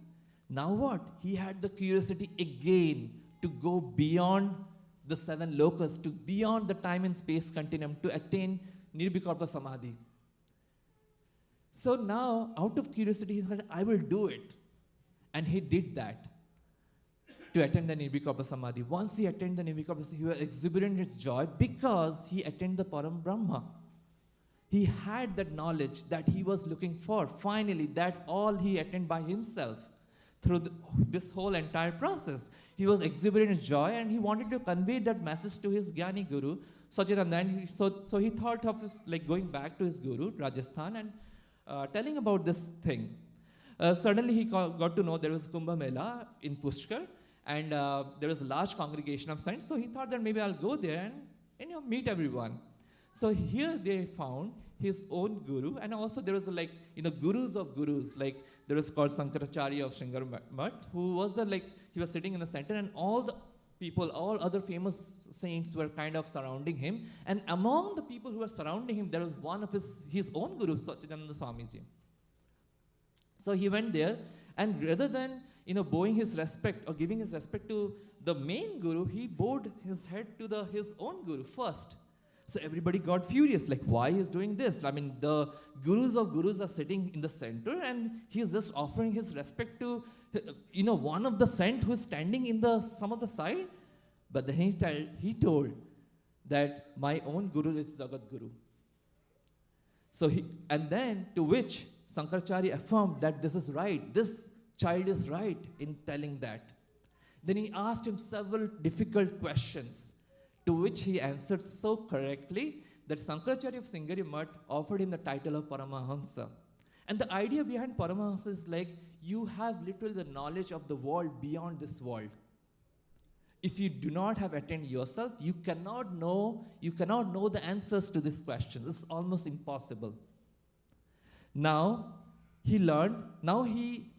Now what? He had the curiosity again to go beyond the 7 lokas, to beyond the time and space continuum to attain Nirvikalpa Samadhi. So now, out of curiosity, he said, I will do it. And he did that to attain the Nirvikalpa Samadhi. Once he attained the Nirvikalpa Samadhi, he was exuberant in his joy because he attained the Param Brahma. He had that knowledge that he was looking for. Finally, that all he attained by himself through this whole entire process. He was exuberant in joy and he wanted to convey that message to his Jnani Guru, Satchidananda. So he thought of going back to his Guru, Rajasthan, and telling about this thing. Suddenly he got to know there was Kumbh Mela in Pushkar, and there was a large congregation of saints. So he thought that maybe I'll go there and meet everyone. So here they found his own guru, and also there was gurus of gurus. There was called Sankaracharya of Shingar Mutt, who was he was sitting in the center, and all people, all other famous saints were kind of surrounding him. And among the people who were surrounding him, there was one of his own guru, Sachidananda Swamiji. So he went there, and rather than bowing his respect or giving his respect to the main guru, he bowed his head to his own guru first. So everybody got furious, like, why he's doing this? I mean, the gurus of gurus are sitting in the center, and he's just offering his respect to, one of the saint who's standing in some of the side. But then he told that my own guru is Jagat Guru. So and then to which Shankaracharya affirmed that this is right, this child is right in telling that. Then he asked him several difficult questions, to which he answered so correctly that Shankaracharya of Singari Mutt offered him the title of Paramahansa. And the idea behind Paramahansa is like, you have literally the knowledge of the world beyond this world. If you do not have attained yourself, you cannot know the answers to this question. It's almost impossible. Now, he learned, now he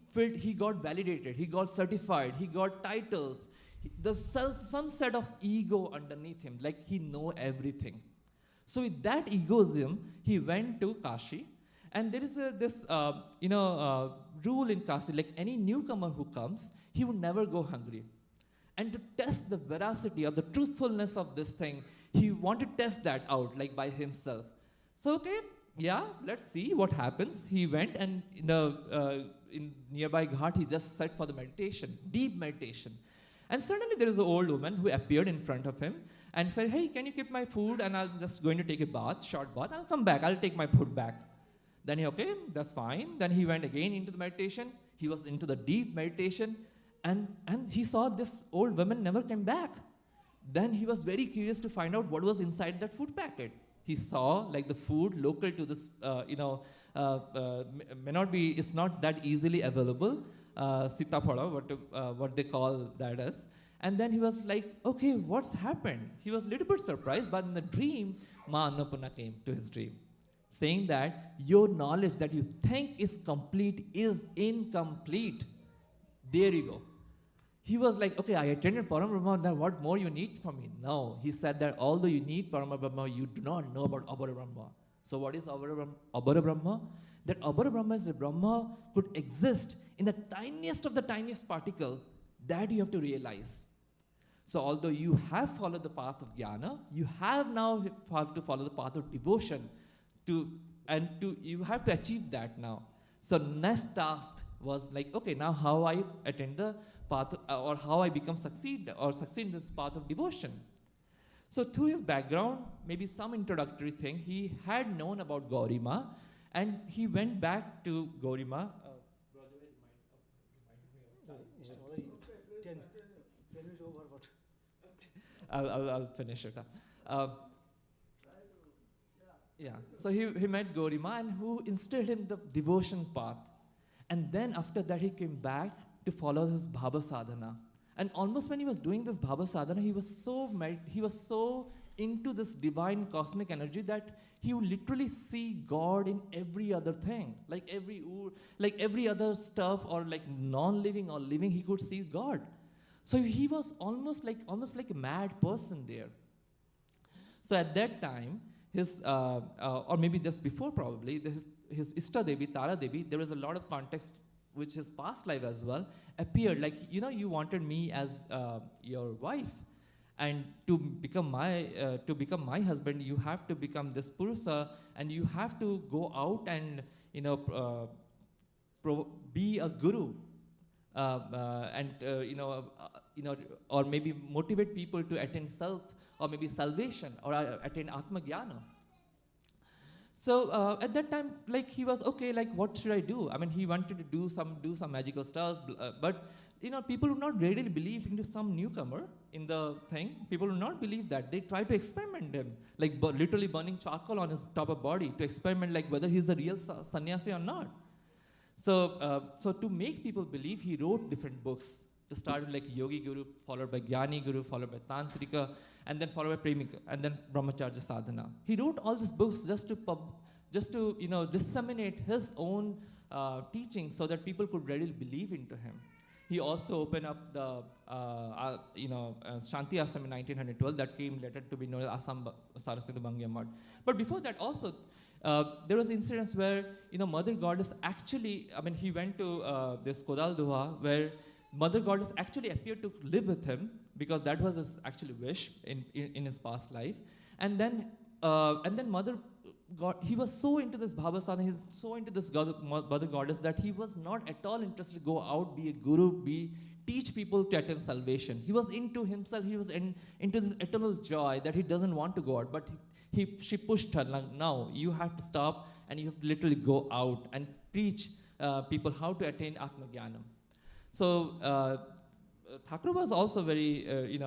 got validated, he got certified, he got titles. There's some set of ego underneath him, like he know everything. So with that egoism, he went to Kashi, and there is this rule in Kashi, like any newcomer who comes, he would never go hungry. And to test the veracity of the truthfulness of this thing, he wanted to test that out, like by himself. So okay, yeah, let's see what happens. He went, and in nearby ghat, he just sat for the meditation, deep meditation. And suddenly there is an old woman who appeared in front of him and said, hey, can you keep my food? And I'm just going to take a bath, short bath. I'll come back. I'll take my food back. Then okay, that's fine. Then he went again into the meditation. He was into the deep meditation. And he saw this old woman never came back. Then he was very curious to find out what was inside that food packet. He saw like the food local to this, may not be, it's not that easily available. Sitapada, what they call that as. And then he was like, okay, what's happened? He was a little bit surprised, but in the dream, Ma Annapurna came to his dream, saying that your knowledge that you think is complete is incomplete. There you go. He was like, okay, I attended Parabrahma, now what more you need from me? No, he said that although you need Parabrahma, you do not know about Abhara-Brahma. So what is Abhara-Brahma? That Abhara-Brahma is the Brahma could exist in the tiniest of the tiniest particle. That you have to realize. So although you have followed the path of jnana, you have now to follow the path of devotion you have to achieve that now. So next task was like, okay, now how I attend the path or how I succeed in this path of devotion. So through his background, maybe some introductory thing, he had known about Gaurima, and he went back to Gaurima. I'll finish it. Yeah. So he met Gaurima, and who instilled him the devotion path. And then after that, he came back to follow his Bhava Sadhana. And almost when he was doing this Bhava Sadhana, he was so into this divine cosmic energy that he would literally see God in every other thing, like every other stuff, or like non-living or living, he could see God. So he was almost like a mad person there. So at that time, his or maybe just before probably, his Ishta Devi, Tara Devi, there was a lot of context which his past life as well appeared, like, you wanted me as your wife, and to become my husband, you have to become this Purusa, and you have to go out and be a guru, or maybe motivate people to attain self, or maybe salvation, or attain Atma Jnana. So at that time, like, he was okay, like, what should I do? I mean, he wanted to do some magical stuff, but people would not really believe into some newcomer in the thing. People would not believe that. They try to experiment him, like literally burning charcoal on his top of body to experiment, like whether he's a real sannyasi or not. So to make people believe, he wrote different books. To start with, like, Yogi Guru, followed by Jnani Guru, followed by Tantrika, and then followed by Premika, and then Brahmacharya Sadhana. He wrote all these books just to disseminate his own teachings so that people could readily believe into him. He also opened up the Shanti Ashram in 1912 that came later to be known as Assam Saraswati Bangya Math. But before that also, there was incidents where Mother Goddess actually, he went to this Kodal Duha where Mother Goddess actually appeared to live with him because that was his actually wish in his past life. And then Mother God, he was so into this Bhava sadhana, he's so into this Mother Goddess that he was not at all interested to go out, be a guru, teach people to attain salvation. He was into himself, he was into this eternal joy that he doesn't want to go out. But she pushed her, like, no, you have to stop and you have to literally go out and preach people how to attain Atma Jnanam. So Thakur was also very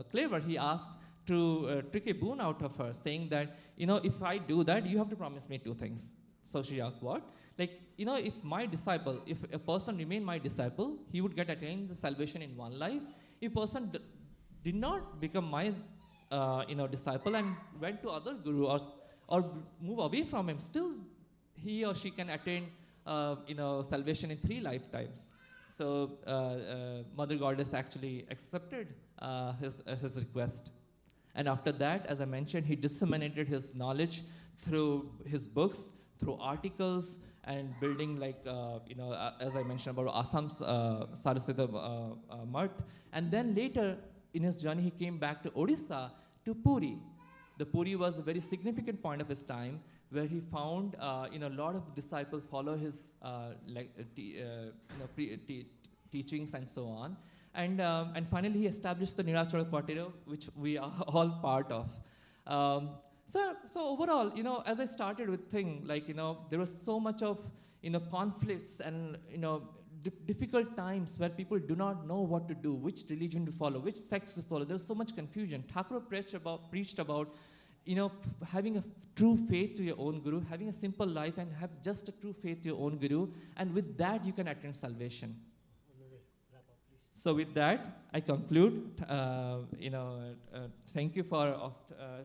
clever. He asked to trick a boon out of her, saying that, if I do that, you have to promise me two things. So she asked, what? Like, if a person remain my disciple, he would attain the salvation in one life. If a person did not become my disciple and went to other guru or move away from him, still he or she can attain salvation in 3 lifetimes. So Mother Goddess actually accepted his request. And after that, as I mentioned, he disseminated his knowledge through his books, through articles, and building as I mentioned about Assam's Saraswati Math. And then later in his journey, he came back to Odisha, to Puri. The Puri was a very significant point of his time where he found a lot of disciples follow his teachings and so on. And finally, he established the Nirachara Quartero, which we are all part of. So overall, as I started with thing, there was so much of, conflicts and, difficult times where people do not know what to do, which religion to follow, which sects to follow. There's so much confusion. Thakur preached about, having a true faith to your own guru, having a simple life and have just a true faith to your own guru. And with that, you can attain salvation. So with that, I conclude. Thank you to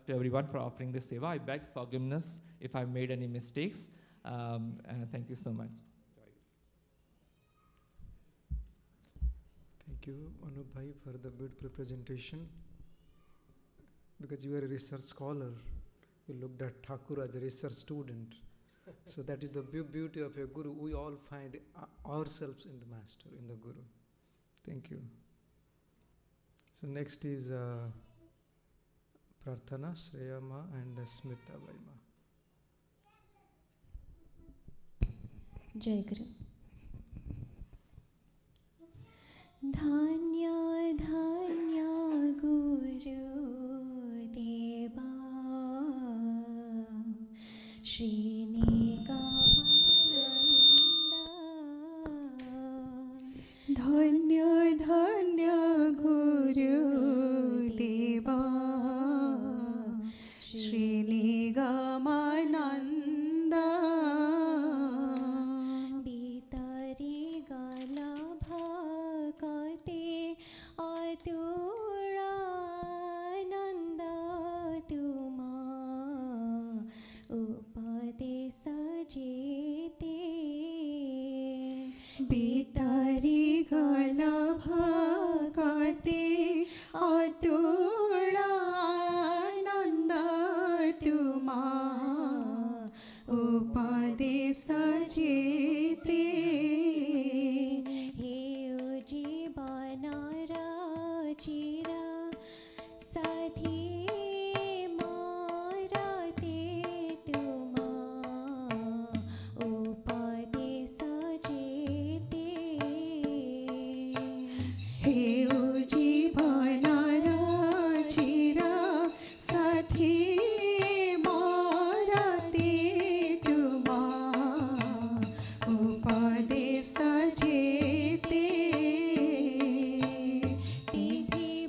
everyone for offering this seva. I beg forgiveness if I made any mistakes. Thank you so much. Thank you, Anup Bhai, for the beautiful presentation. Because you are a research scholar, you looked at Thakur as a research student. So that is the beauty of a guru. We all find ourselves in the master, in the guru. Thank you. So next is Prarthana, Shreya Ma and Smita Bhai Ma. Jai Guru. Dhanya Dhanya Guru Deva Srinigamananda. Dhanya Dhanya Guru Deva Srinigamananda. Bitari Gala Bhakate Atura Nanda Tuma Upade Sajete. Bitari Gala Bhakate Atura Nanda Tuma Upade Sajete. He uji banara chira sathi marate tuma upade sajete. He uji banara chira sathi marate tuma upade sajete. Tidhi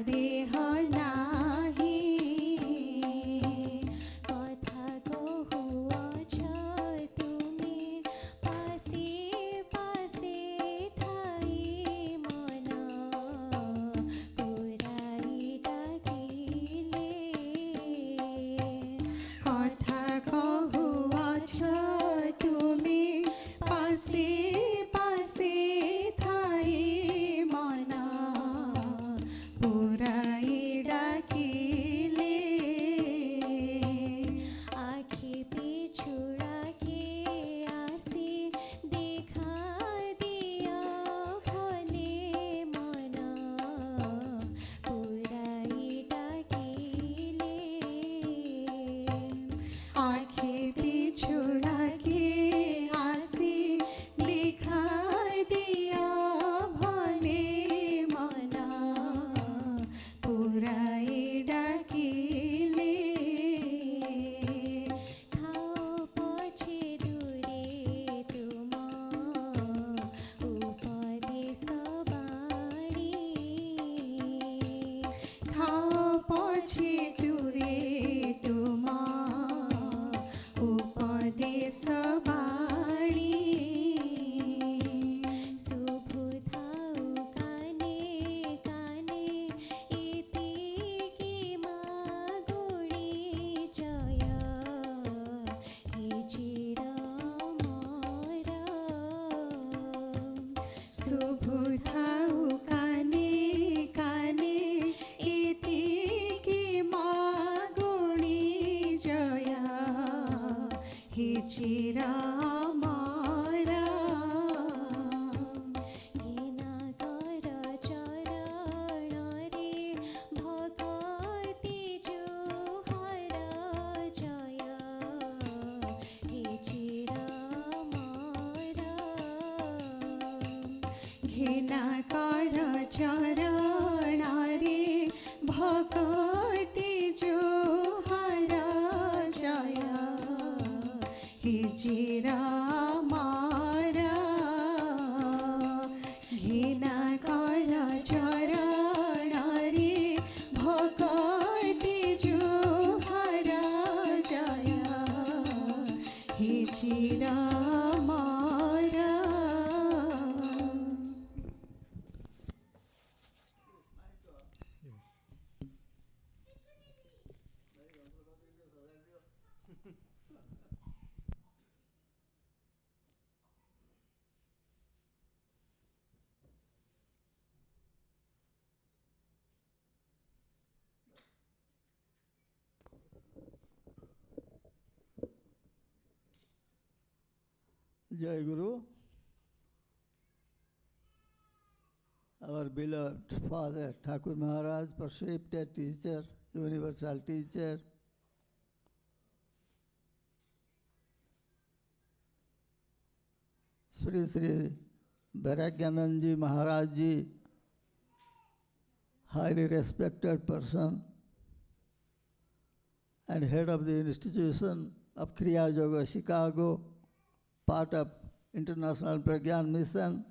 देह नाही कथा कहुअछ तुमे पासे पासे Thai मन पुराई डाकिले कथा कहुअछ तुमे पासे पासे थाई मन पुराई डाकिले आँखी पिछुड़ा के आसी देखा दिया भले मन पुराई डाकिले आँखी पिछुड़ा के आसी देखा दिया भले मन पुराई डाकिले थाओ पछि दूरे तुम उपदेश बाणी थाओ पछि दूरे तुम उपदेश बाणी शुभ थाउ काने काने इतिकी मागुणी जय हे चिर मोर शुभ थाउ काने काने इतिकी मागुणी जय हे चिर मोर घिना कर चरण रे भगति जुहर जय हे चिर मोर घिना कर चरण रे भगति जुहर जय हे चिर मोर घिना कर चरण रे भगति जुहर जय हे चिर मोर Jai Guru. Our beloved Father Thakur Maharaj, perceptive teacher, universal teacher, Sri Sri Vairagyananji Maharaj Ji, highly respected person and head of the institution of Kriya Yoga Chicago, part of International Pragyan Mission,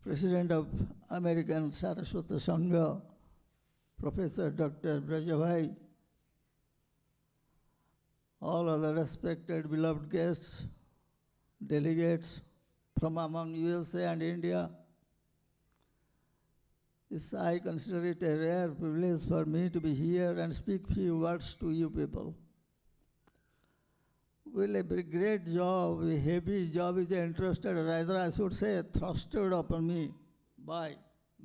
President of American Saraswata Sangha, Professor Dr. Brajabhai, all other respected beloved guests, delegates from among USA and India. I consider it a rare privilege for me to be here and speak few words to you people. Well, a very great job, a heavy job is entrusted, rather I should say thrusted upon me by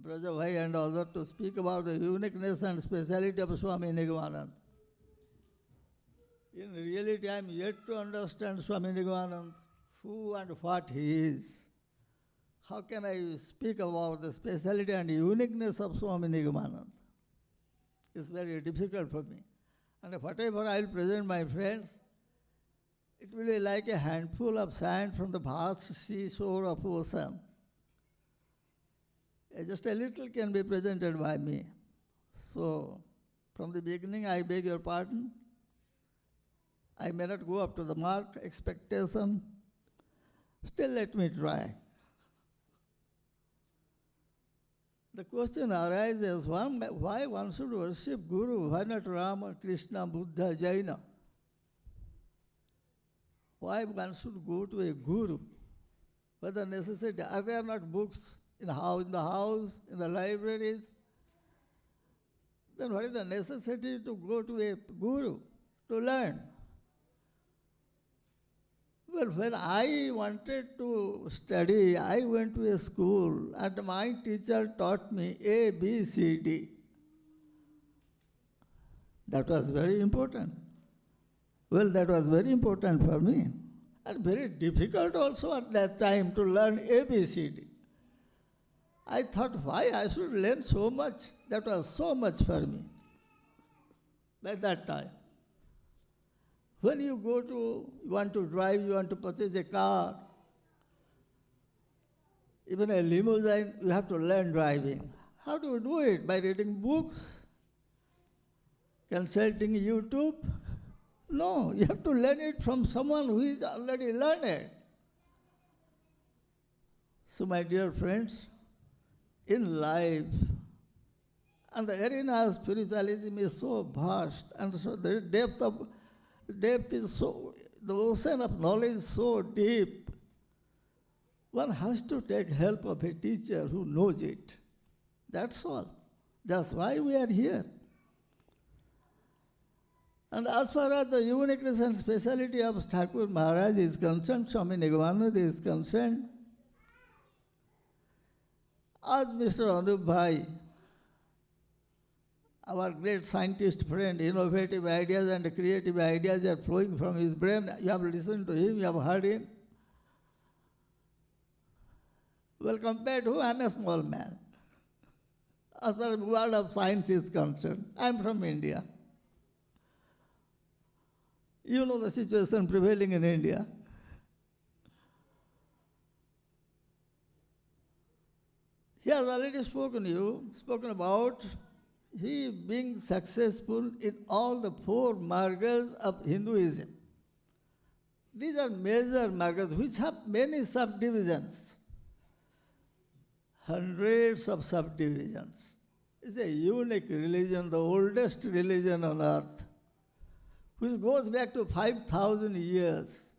Brajabhai and others to speak about the uniqueness and speciality of Swami Nigmanand. In reality, I am yet to understand Swami Nigmanand, who and what he is. How can I speak about the speciality and uniqueness of Swami Nigmanand? It's very difficult for me. And whatever I will present my friends, it will be like a handful of sand from the vast seashore of ocean. Just a little can be presented by me. So, from the beginning, I beg your pardon. I may not go up to the mark, expectation. Still, let me try. The question arises, why one should worship Guru? Why not Rama, Krishna, Buddha, Jaina? Why one should go to a Guru? What the necessity? Are there not books in the house, in the libraries? Then what is the necessity to go to a Guru to learn? Well, when I wanted to study, I went to a school and my teacher taught me A, B, C, D. That was very important. Well, that was very important for me and very difficult also at that time to learn A, B, C, D. I thought, why I should learn so much? That was so much for me at that time. When you want to drive, you want to purchase a car, even a limousine, you have to learn driving. How do you do it? By reading books? Consulting YouTube? No, you have to learn it from someone who is already learned. So my dear friends, in life, and the arena of spiritualism is so vast, and so the depth is so, the ocean of knowledge is so deep. One has to take help of a teacher who knows it. That's all. That's why we are here. And as far as the uniqueness and speciality of Thakur Maharaj is concerned, Swami Nigamaనంద is concerned, as Mr. Anup Bhai, our great scientist friend, innovative ideas and creative ideas are flowing from his brain. You have listened to him, you have heard him. Well, compared to, I am a small man. As far as the world of science is concerned, I am from India. You know the situation prevailing in India. He has already spoken about he being successful in all the 4 margas of Hinduism. These are major margas which have many subdivisions, hundreds of subdivisions. It's a unique religion, the oldest religion on earth, which goes back to 5,000 years.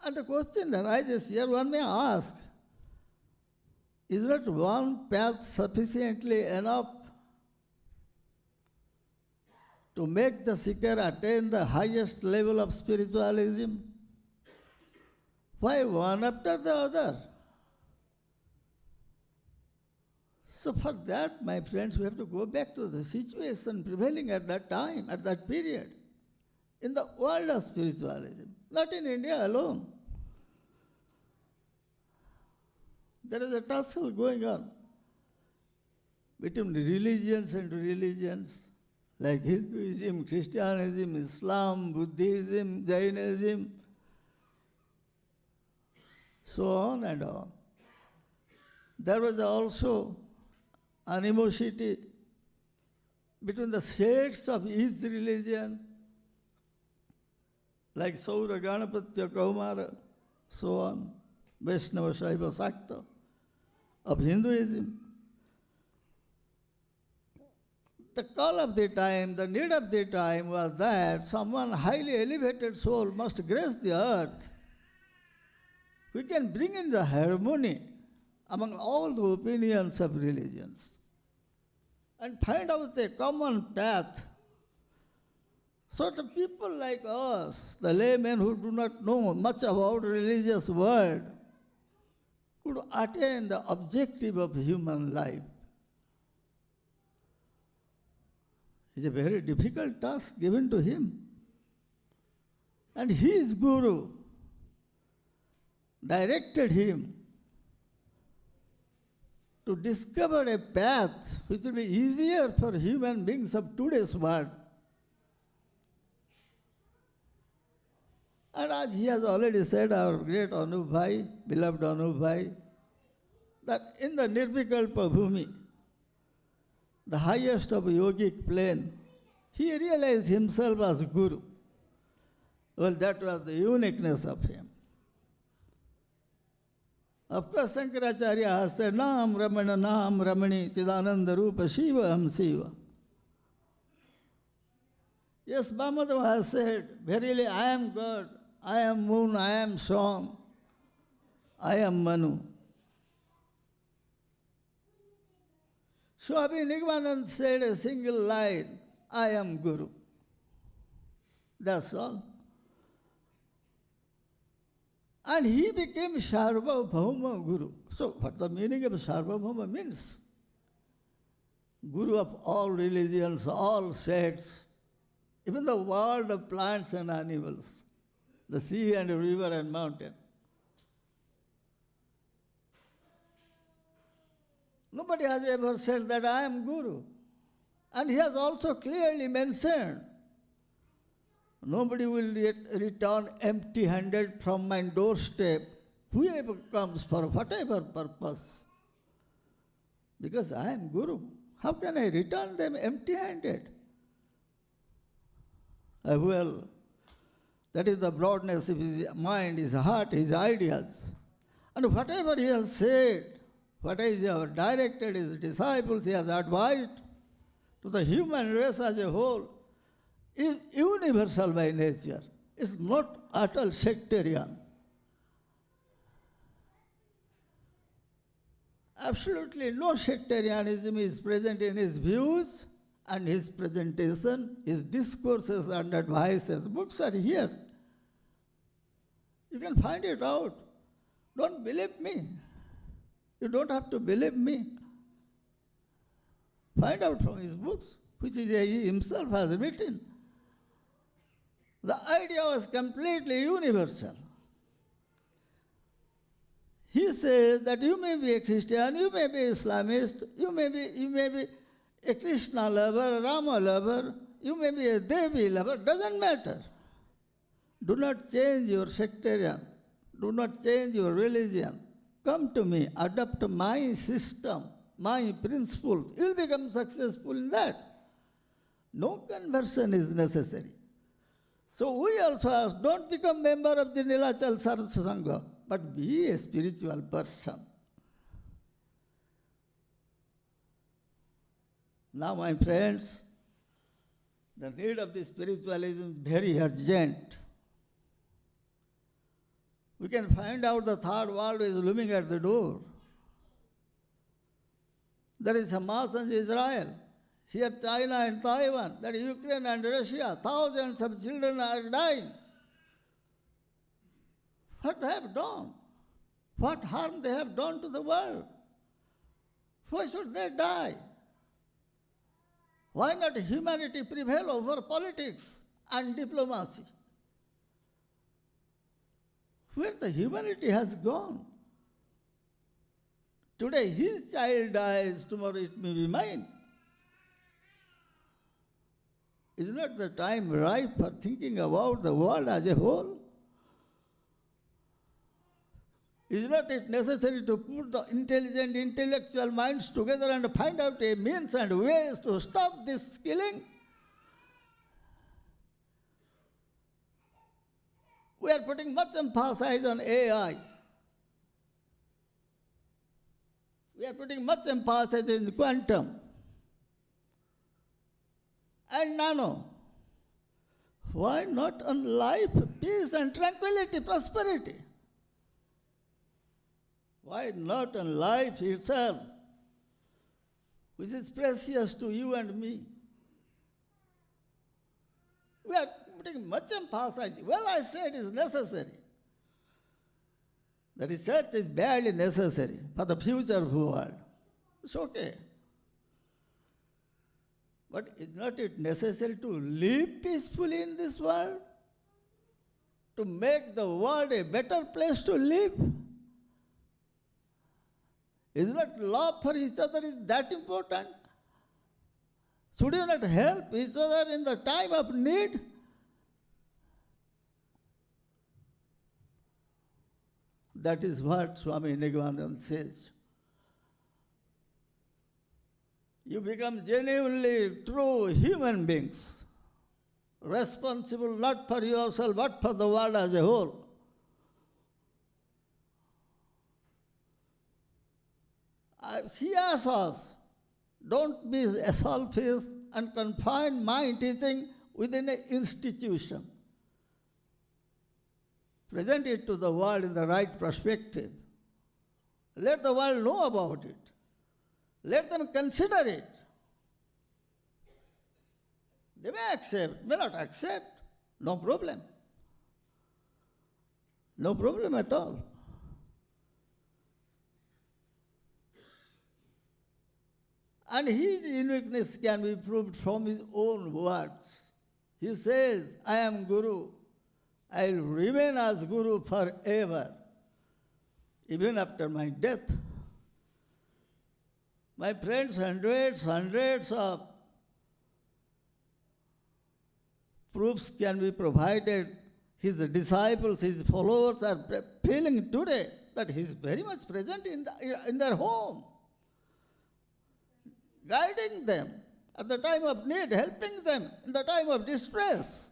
And the question arises here, one may ask, is not one path sufficiently enough to make the seeker attain the highest level of spiritualism? Why one after the other? So for that, my friends, we have to go back to the situation prevailing at that time, at that period, in the world of spiritualism, not in India alone. There is a tussle going on between religions and religions, like Hinduism, Christianism, Islam, Buddhism, Jainism, so on and on. There was also animosity between the sects of each religion, like Saura, Ganapatya, Kaumara, so on, Vaishnava, Shaiva, Sakta, of Hinduism. The call of the time, the need of the time was that someone highly elevated soul must grace the earth. We can bring in the harmony among all the opinions of religions and find out a common path. So the people like us, the laymen who do not know much about religious world, could attain the objective of human life. It's a very difficult task given to him. And his guru directed him to discover a path which will be easier for human beings of today's world. And as he has already said, our great Anup Bhai, beloved Anup Bhai, that in the Nirvikalpa Bhumi, the highest of yogic plane, he realized himself as Guru. Well, that was the uniqueness of him. Of course, Shankaracharya has said, Nam Ramana Nam Ramani Chidananda Rupa Shiva Ham Shiva. Yes, Bhamadeva has said, verily I am God, I am moon, I am sun, I am Manu. Swami Nigmanand said a single line, I am Guru. That's all. And he became Sarvabhauma Guru. So what the meaning of Sarvabhauma means? Guru of all religions, all sects, even the world of plants and animals, the sea and river and mountain. Nobody has ever said that I am Guru. And he has also clearly mentioned, nobody will return empty-handed from my doorstep, whoever comes for whatever purpose. Because I am Guru. How can I return them empty-handed? Well, that is the broadness of his mind, his heart, his ideas. And whatever he has said, what is he has directed his disciples, he has advised to the human race as a whole, is universal by nature. It's not utter sectarian. Absolutely no sectarianism is present in his views and his presentation, his discourses and advices. Books are here. You can find it out. Don't believe me. You don't have to believe me. Find out from his books, which he himself has written. The idea was completely universal. He says that you may be a Christian, you may be Islamist, you may be a Krishna lover, a Rama lover, you may be a Devi lover, doesn't matter. Do not change your sectarian, do not change your religion. Come to me, adopt my system, my principles. You will become successful in that. No conversion is necessary. So we also ask, don't become member of the Nilachal Sangha, but be a spiritual person. Now, my friends, the need of the spiritualism is very urgent. We can find out the third world is looming at the door. There is Hamas and Israel. Here China and Taiwan. There is Ukraine and Russia. Thousands of children are dying. What they have done? What harm they have done to the world? Why should they die? Why not humanity prevail over politics and diplomacy? Where the humanity has gone? Today his child dies, tomorrow it may be mine. Is not the time ripe for thinking about the world as a whole? Is not it necessary to put the intelligent, intellectual minds together and find out a means and ways to stop this killing? We are putting much emphasis on AI. We are putting much emphasis in quantum and nano. Why not on life, peace and tranquility, prosperity? Why not on life itself, which is precious to you and me? We are putting much emphasis. Well, I say it is necessary. The research is barely necessary for the future of the world. It's okay. But is not it necessary to live peacefully in this world? To make the world a better place to live? Is not love for each other is that important? Should you not help each other in the time of need? That is what Swami Nigmanand says. You become genuinely true human beings, responsible not for yourself but for the world as a whole. She asks us, don't be selfish and confine my teaching within an institution. Present it to the world in the right perspective. Let the world know about it. Let them consider it. They may accept, may not accept, no problem. No problem at all. And his uniqueness can be proved from his own words. He says, I am Guru. I will remain as Guru forever, even after my death. My friends, hundreds of proofs can be provided. His disciples, his followers are feeling today that he is very much present in their home, guiding them at the time of need, helping them in the time of distress.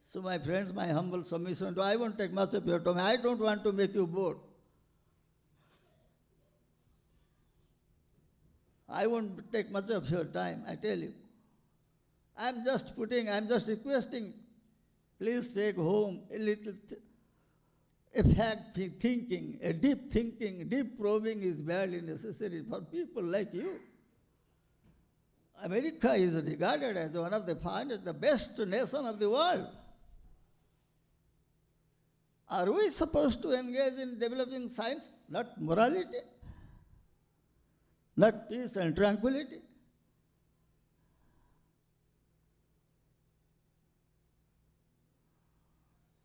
So my friends, my humble submission, I won't take much of your time. I don't want to make you bored. I won't take much of your time, I tell you. I'm just requesting, please take home a little fact thinking, a deep thinking, deep probing is badly necessary for people like you. America is regarded as one of the finest, the best nation of the world. Are we supposed to engage in developing science, not morality, not peace and tranquility?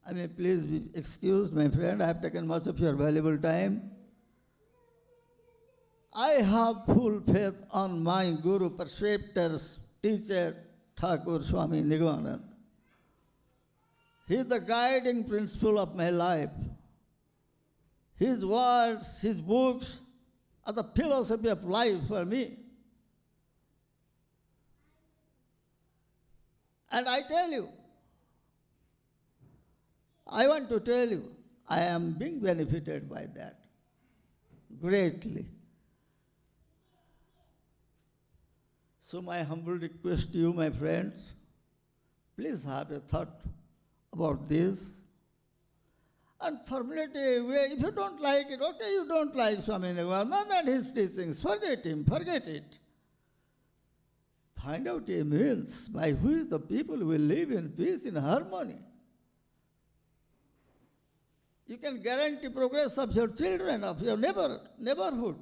I may please be excused, my friend, I have taken much of your valuable time. I have full faith on my Guru, preceptors, teacher, Thakur Swami Nigamanand. He is the guiding principle of my life. His words, his books are the philosophy of life for me. And I tell you, I want to tell you, I am being benefited by that greatly. So my humble request to you, my friends, please have a thought about this and formulate a way. If you don't like it, okay, you don't like Swami Nigamanand and his teachings, forget him, forget it. Find out a means by which the people will live in peace, in harmony. You can guarantee progress of your children, of your neighborhood.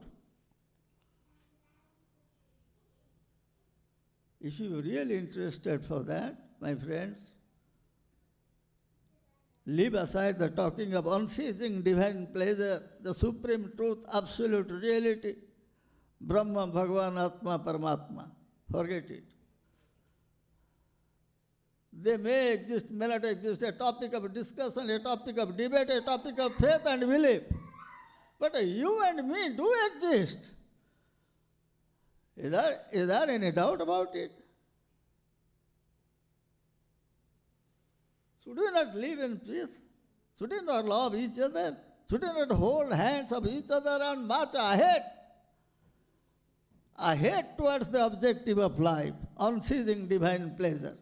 If you are really interested for that, my friends, leave aside the talking of unceasing divine pleasure, the supreme truth, absolute reality, Brahma, Bhagavan, Atma, Paramatma. Forget it. They may exist, may not exist, a topic of discussion, a topic of debate, a topic of faith and belief. But you and me do exist. Is there any doubt about it? Should we not live in peace? Should we not love each other? Should we not hold hands of each other and march ahead? Ahead towards the objective of life, unceasing divine pleasure.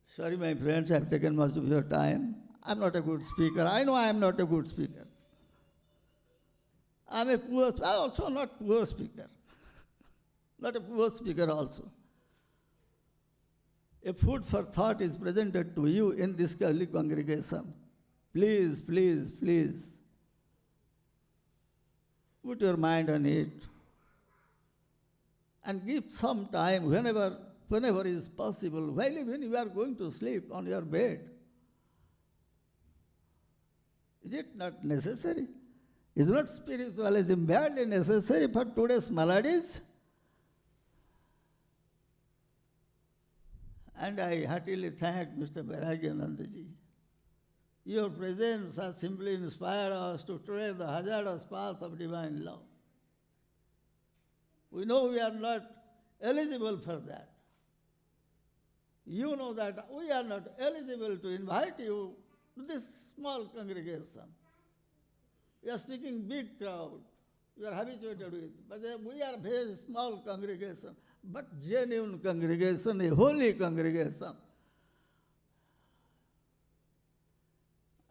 Sorry, my friends, I have taken much of your time. I'm not a good speaker. I know I am not a good speaker. I'm also not poor speaker. Not a poor speaker also. A food for thought is presented to you in this early congregation. Please, please, please, put your mind on it and give some time whenever is possible, while even you are going to sleep on your bed. Is it not necessary? Is not spiritualism badly necessary for today's maladies? And I heartily thank Mr. Vairagyanandaji. Your presence has simply inspired us to tread the hazardous path of divine love. We know we are not eligible for that. You know that we are not eligible to invite you to this small congregation. We are speaking big crowd. You are habituated with. But we are very small congregation, but genuine congregation, a holy congregation.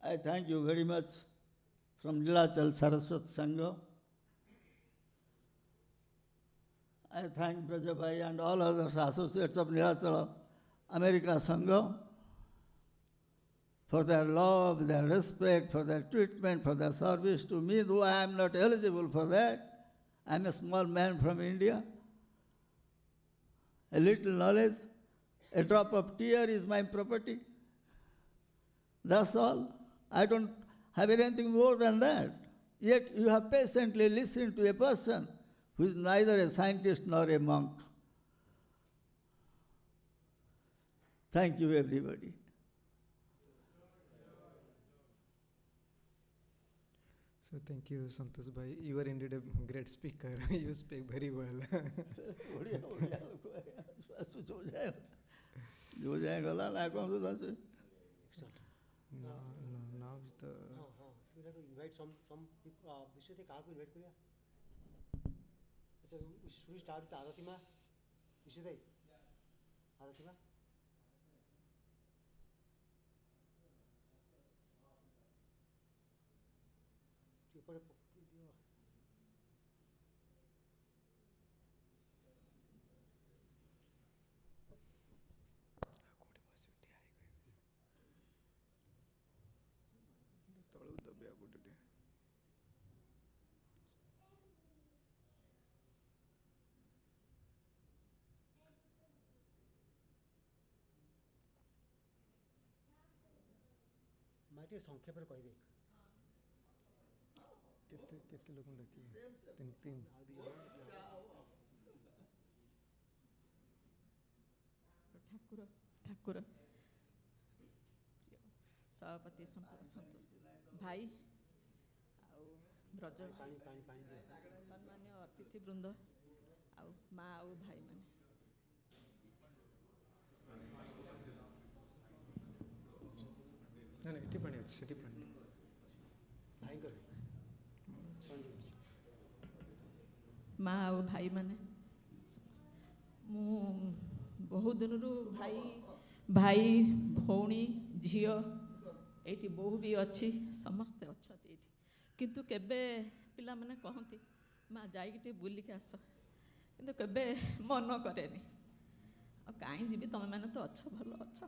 I thank you very much from Nilachal Saraswat Sangha. I thank Brajabhai and all other associates of Nilachal America Sangha for their love, their respect, for their treatment, for their service to me, though I am not eligible for that. I am a small man from India. A little knowledge, a drop of tear is my property. That's all. I don't have anything more than that. Yet you have patiently listened to a person who is neither a scientist nor a monk. Thank you, everybody. So thank you, Santosh Bhai. You are indeed a great speaker. You speak very well. Now is the. Invite some people. Vishwate kaha ko invite kariya? Acha, we start with Arati ma. Vishwate. Arati ma. माइटे संख्या पर कहबे केते लोग डाकिए तीन ठाकुर सभापति संतोष भाई आउ ब्रज सम्मान्य अतिथि वृंद आउ माँ आउ भाई माने ना एटी पानी अच्छी सेटी पानी भाई कर माँ आउ भाई माने मु बहुत दिन भाई भाई भौणी झियो एटी बहु भी अच्छी समस्ते अच्छा किंतु केबे पिला माने कहती माँ जाइए बुलिक आस किंतु केबे मन करेनि कहीं जीवी तुम मैंने तो अच्छ भल अच्छ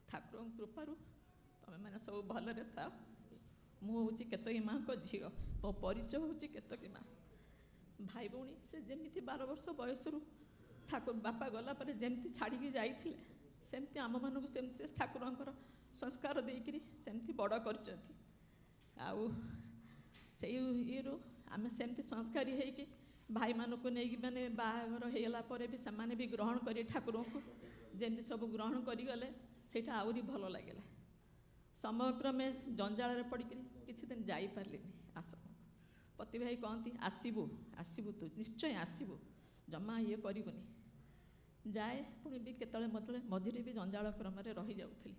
ठाकुर कृपारू तुम मैंने सब भलरे था मुझे केतकी माँ को झील मो परिचय हूँ केतकी माँ भाई भौणी से जमी 12 वर्ष बयस ठाकुर बापा गला पर जमती छाड़ी जाइए सेमती आम मानक सेमती ठाकुर संस्कार देकर सेमती बड़ कर आम सेमती संस्कारी होगी भाई मानक नहीं मैंने बाहागर होगला भी से भी ग्रहण कर ठाकुर को जमी सब ग्रहण करगले से आहरी भल लगे समय क्रमे जंजाल पड़ किसी दिन जापारे आस पति भाई कहती आसबू आसबू तू निश्चय आसबू जमा ये करनी जाए पुणी भी केतले मतले मझे भी जंजाल क्रम रही जाऊली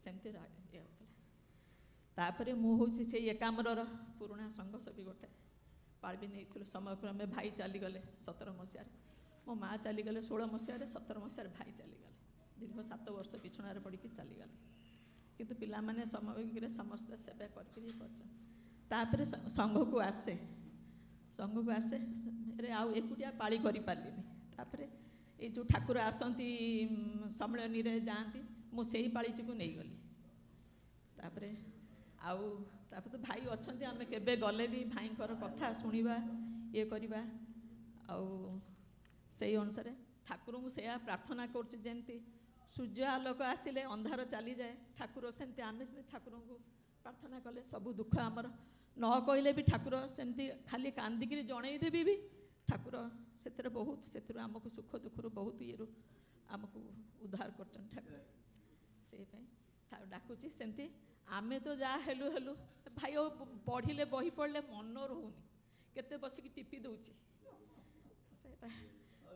सेमती ये होता मुझे से एकाम्र पुराणा संघ सभी गोटे पाल भी नहीं समय क्रमे भाई चलीगले 17 मसीह मो माँ चलीगले 16 मसीह 17 मसीह भाई चलीगले दीर्घ 7 वर्ष पिछणार पड़ी चलीगले किंतु पिला माने समय समस्त सेवा कर संघ को आसे आउ एकुटिया पाली कर पारे ये जो ठाकुर आसती सम्मेलन रे जाती मुझे पालीटी को नहीं गली आउ तो भाई अच्छा आम के गले भी भाई कथा शुणा ये करवा अनुसार ठाकुर को से प्रार्थना करमती सूर्य आलोक आसिले अंधार चली जाए ठाकुर सेमती आम ठाकुर को प्रार्थना कले सब दुख आमर न कहले भी ठाकुर सेमती खाली कांदिक जनईदेवी भी ठाकुर से बहुत से आमको सुख दुखर बहुत ये आमको उद्धार कर ठाकुर से डाकुची सेमती आमे तो जहाँ हेलु हेलु भाई पढ़ले बही पढ़ले मन रोनी केते बसिक टिपी दौची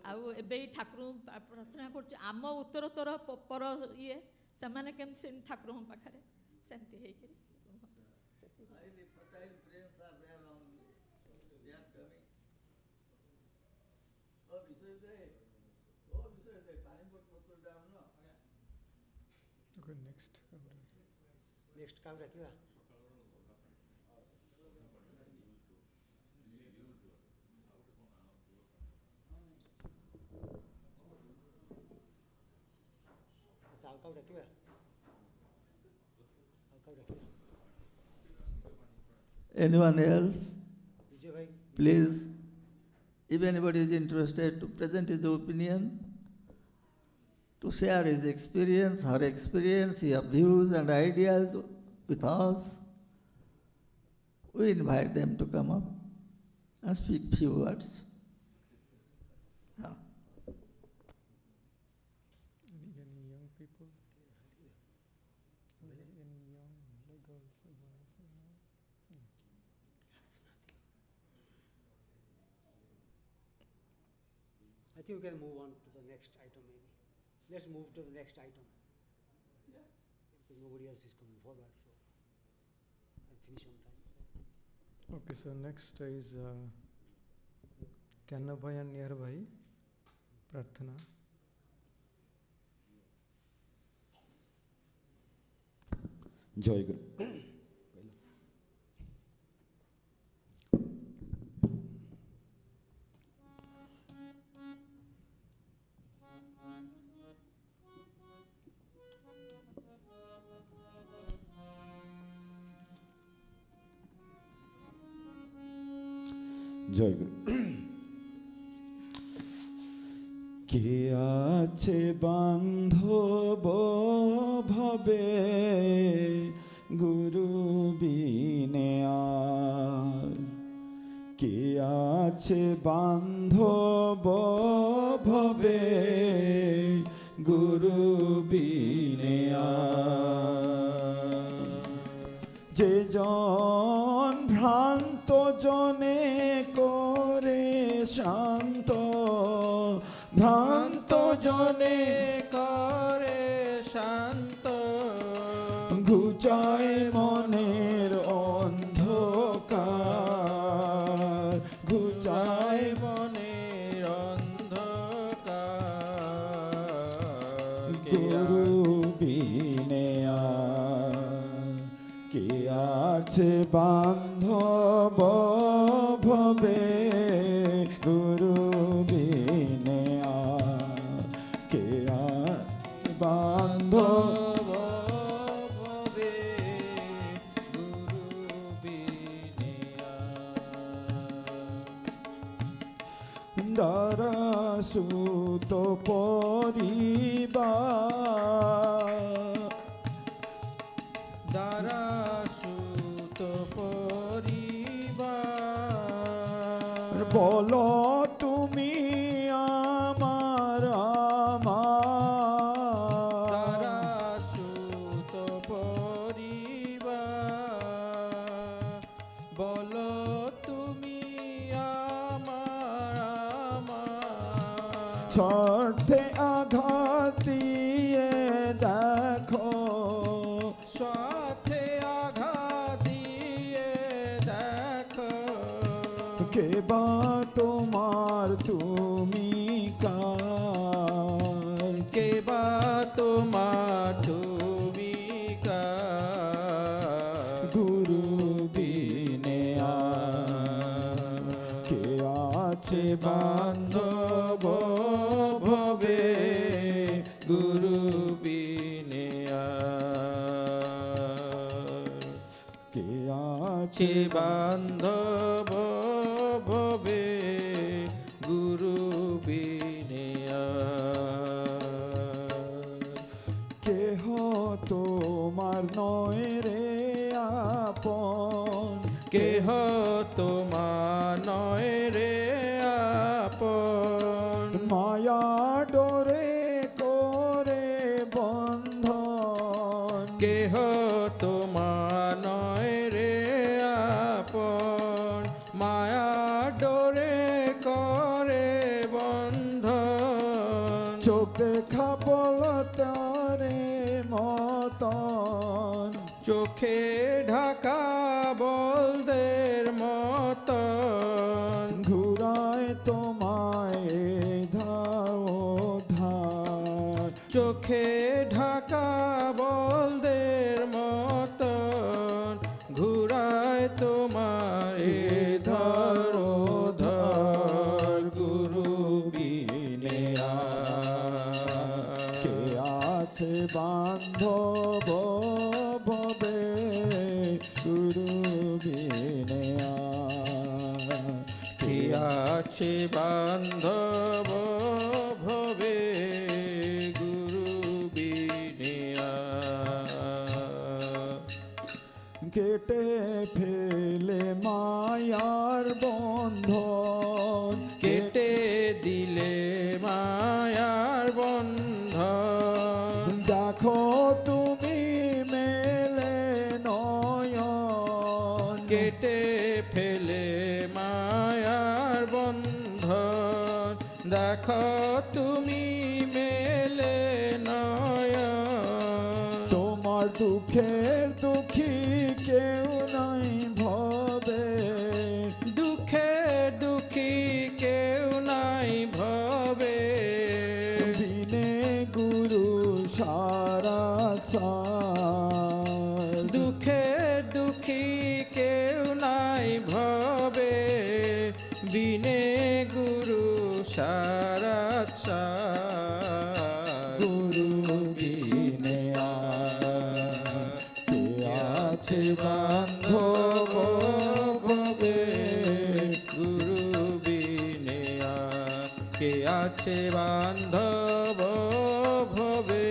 ଆଉ ଏବେ ଏଇ ଠାକୁରଙ୍କୁ ପ୍ରାର୍ଥନା କରୁଛି ଆମ ଉତ୍ତରୋତ୍ତର ପର ଇଏ ସେମାନେ କେମିତି ସେମିତି ଠାକୁରଙ୍କ ପାଖରେ ସେମିତି ହେଇକିରି Highly fertile brains are there only. They are coming. Oh, Viswajay, ପାଣି ବୋତଲ down, no? Okay, next. Next କାହାକୁ ଡାକିବା? ଆଚ୍ଛା, ଆଉ କାହାକୁ ଡାକିବା? Anyone else? ବିଜୟ ଭାଇ, Please, if anybody is interested to present his opinion, to share his experience, her experience, his views and ideas with us, we invite them to come up and speak few words. Yeah. Any young people? Any young girls or boys? I think we can move on to the next item maybe. Let's move to the next item. Yeah. Because nobody else is coming forward, so I'll finish on time. Okay, so next is Kanna Bhai and Niyar Bhai, Prarthana. Joy Guru. জয় গুরু। কে আছে বান্ধব ভবে গুরু বিনে আর, কে আছে বান্ধব ভবে গুরু বিনে আর, যে জন ভ্রান্ত জনে করে শান্ত, ভ্রান্ত জনে করে শান্ত, ঘুচায় মনের অন্ধকার, ঘুচায় মনের অন্ধকার, গুরু বিনে আর, কে আছে বান্ধব ভবে গুরু বিনে আর, কে বান্ধব ভবে গুরু বিনে আর, দ্বারা সুত পরিবার, দ্বারা সুত পরিবার, বলো তুমি আমার আমার, দ্বারা সুত পরিবার, বলো তুমি আমার আমার, স্বার্থে আঘাত দিয়ে দেখো, স্বার্থে আঘাত দিয়ে দেখো, কে বা তোমার তুমি কার, কে বা তোমার তুমি কার, গুরু বিনে আর, কে আছে বান্ধব ভবে গুরু বিনে আর, কে আছে বান্ধব ভবে গুরু বিনে আর, কেহ তোমার নয় রে আপন, কেহ তোমার নয় রে আপন, মায়া ডোরে করে বন্ধন, কেহ তোমার নয় রে আপন, মায়া ডোরে করে বন্ধন, চোখ দেখা বলতারে মতন, চোখে ঢাকা বলদের মতন, ঘুরায় তোমায় ধাও ধার, চোখে ঢাকা বলদের মতন, ঘুরায় তোমার এ ধরো ধর গুরু বিনে কে আছে বান্ধব ভবে গুরু বিনে কে আছে বান্ধব ভবে গুরু বিনে কেটে ফেলে মায়ার বন্ধন, কেটে দিলে মায়ার বন্ধন, দেখো তুমি মেলে নয়ন, কেটে ফেলে মায়ার বন্ধন, দেখো তুমি মেলে নয়ন, তোমার দুঃখের দুঃখী কেউ নাই ভবে, দুঃখে দুঃখী কেউ নাই ভবে, বিনে গুরু সারা সার, দুঃখে দুঃখী কেউ নাই ভবে, বিনে গুরু সারা গুরু বিনে কে আছে বান্ধব ভবে গুরু বিনে কে আছে বান্ধব ভবে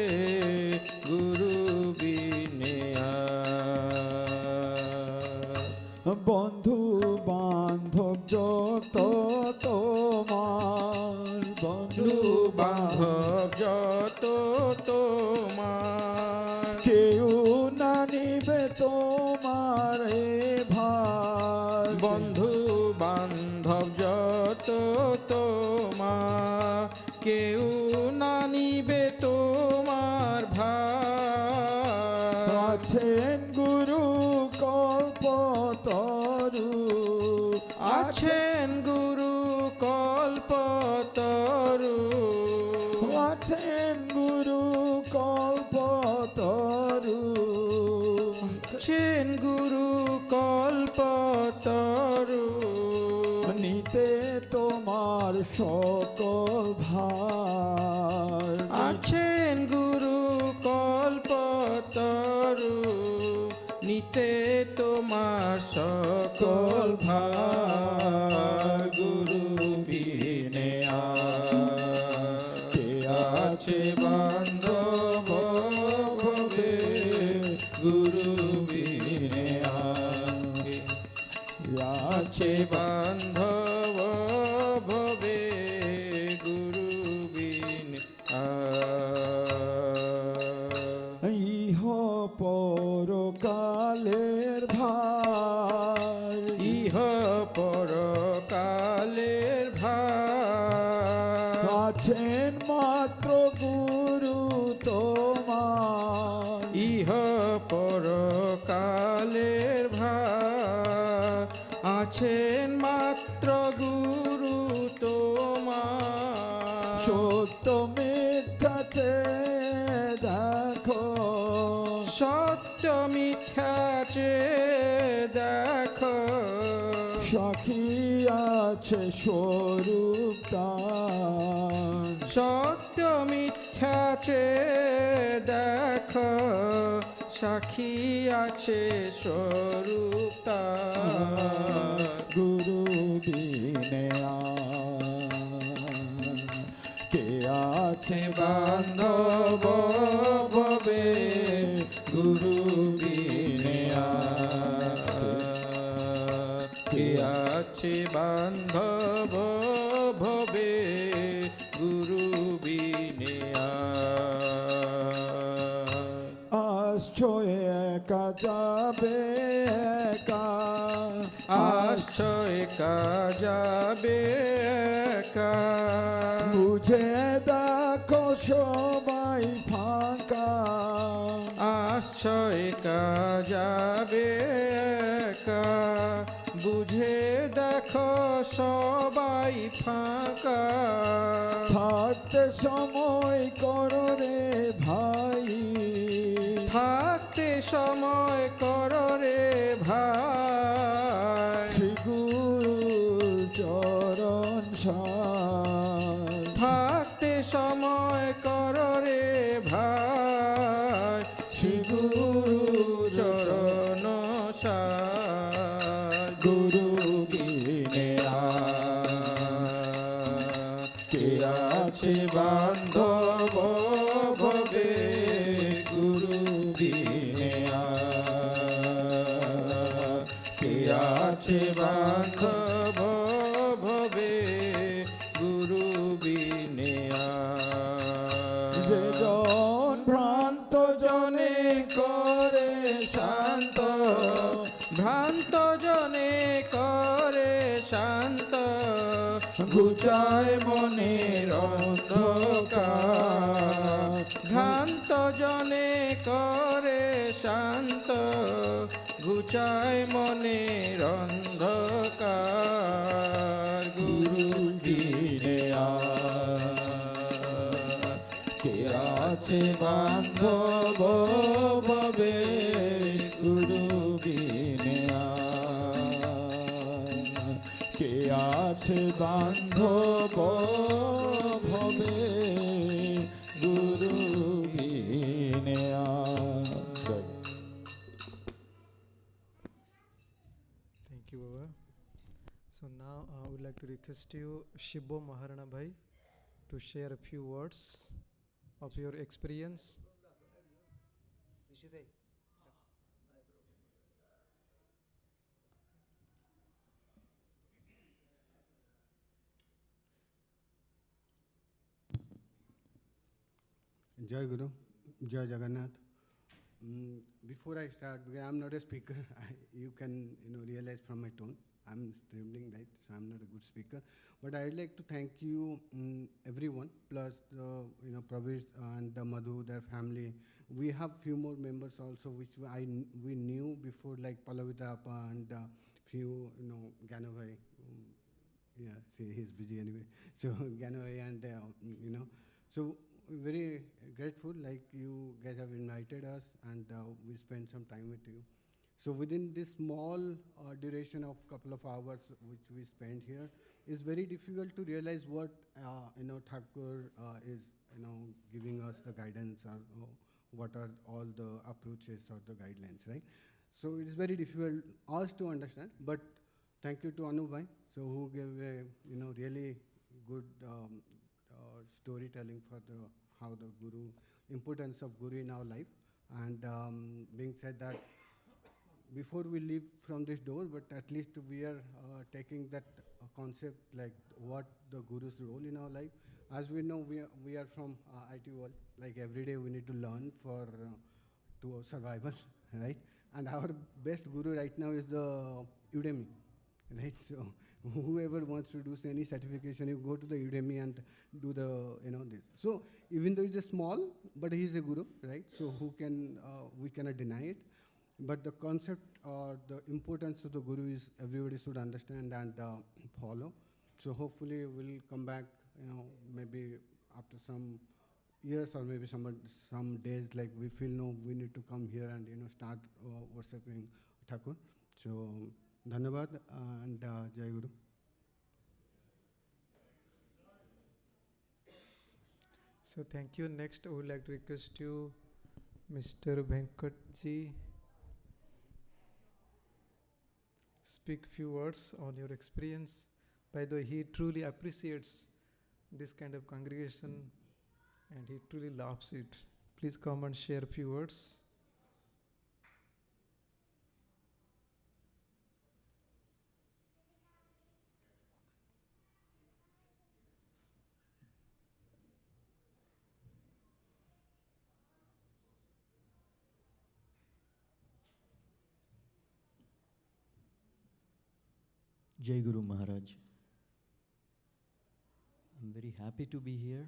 গুরু বিনে বন্ধু বান্ধব যত তোমার, বন্ধু বান্ধব যত তোমার, কেউ না নিবে তোমার এ ভার, বন্ধু বান্ধব যত তোমার, কেউ না নিবে তোমার ভার, আছেন গুরু কল্পতরু, আছেন গুরু কল্পতরু, আছেন গুরু কল্পতরু, আছেন গুরু কল্পতরু, নিতে তোমার সকল ভার, আছেন গুরু কল্পতরু, নিতে তোমার সকল ভার, গুরু বিনে কে আছে বান্ধব ভবে গুরু বিনে আছে বান্ধব ভবে গুরু বিনে ইহ পরকালের ভার, ইহ পরকালের ভার, আছেন মাত্র গুরু তোমার, ইহ পরকালের ভার, আছেন মাত্র গুরু তোমার, সত্য মিথ্যাতে দেখো, সত্য মিথ্যাচে দেখো, সাক্ষী আছে স্বরূপ তার, সত্য মিথ্যাচে দেখো, সাক্ষী আছে স্বরূপ তার, গুরু বিনে কে আছে বান্ধব ভবে গুরু বিনে কে আছে বান্ধব ভবে গুরু বিনে আসছো একা যাবে একা, আসছো একা যাবে একা, বুঝে দেখো সবাই ফাঁকা আসছো একা যাবে একা বুঝে দেখো সবাই ফাঁকা থাকতে সময় করো রে ভাই থাকতে সময় করো রে ভাই শ্রী গুরু চরণ সার থাকতে সময় করো রে ভাই শ্রী গুরু চরণ সার গুরু বিনে কে আছে বান্ধব ভবে গুরু বিনে কে আছে বান্ধব ভবে গুরু বিনে যেজন ভ্রান্ত জনে করে শান্ত ভ্রান্ত জনে করে শান্ত ঘুচায় মনের অন্ধকার ভ্রান্ত জনে করে শান্ত ঘুচায় মনের অন্ধকার গুরু দিনে কে আছে বান্ধব ভবে গুরু বিনে কে আছে বান্ধব ভবে গুরু বিনে Thank you, Baba. So now I would like to request you, Shibbo Maharana Bhai, to share a few words of your experience. Jai Guru, Jai Jagannath. Before I start, because I'm not a speaker, you can realize from my tone, I'm struggling, right? So I'm not a good speaker. But I'd like to thank you, everyone, plus the Pravesh and the Madhu, their family. We have few more members also, which we knew before, like Palavita Appa and few Ganavai. Yeah, see, he's busy anyway. So Ganavai and so very grateful, like you guys have invited us and we spent some time with you. So within this small duration of couple of hours which we spent here, it's very difficult to realize what Thakur is giving us the guidance or what are all the approaches or the guidelines, right? So it's very difficult us to understand. But thank you to Anubhai, so who gave a really good storytelling for how the Guru, importance of Guru in our life. And being said that, before we leave from this door, but at least we are taking that concept, like what the Guru's role in our life. As we know, we are from IT world. Like every day we need to learn for to survival, right? And our best Guru right now is the Udemy, right? So whoever wants to do any certification, you go to the Udemy and do the this. So even though he's a small, but he's a Guru, right? So who can we cannot deny it. But the concept or the importance of the Guru is everybody should understand and follow. So hopefully we'll come back, maybe after some years or maybe some days, like we feel no, we need to come here and start worshipping Thakur. So Dhanabad and Jai Guru. So thank you. Next, I would like to request you, Mr. Venkatji, speak few words on your experience. By the way, he truly appreciates this kind of congregation and he truly loves it. Please come and share a few words. Jai Guru Maharaj. I'm very happy to be here.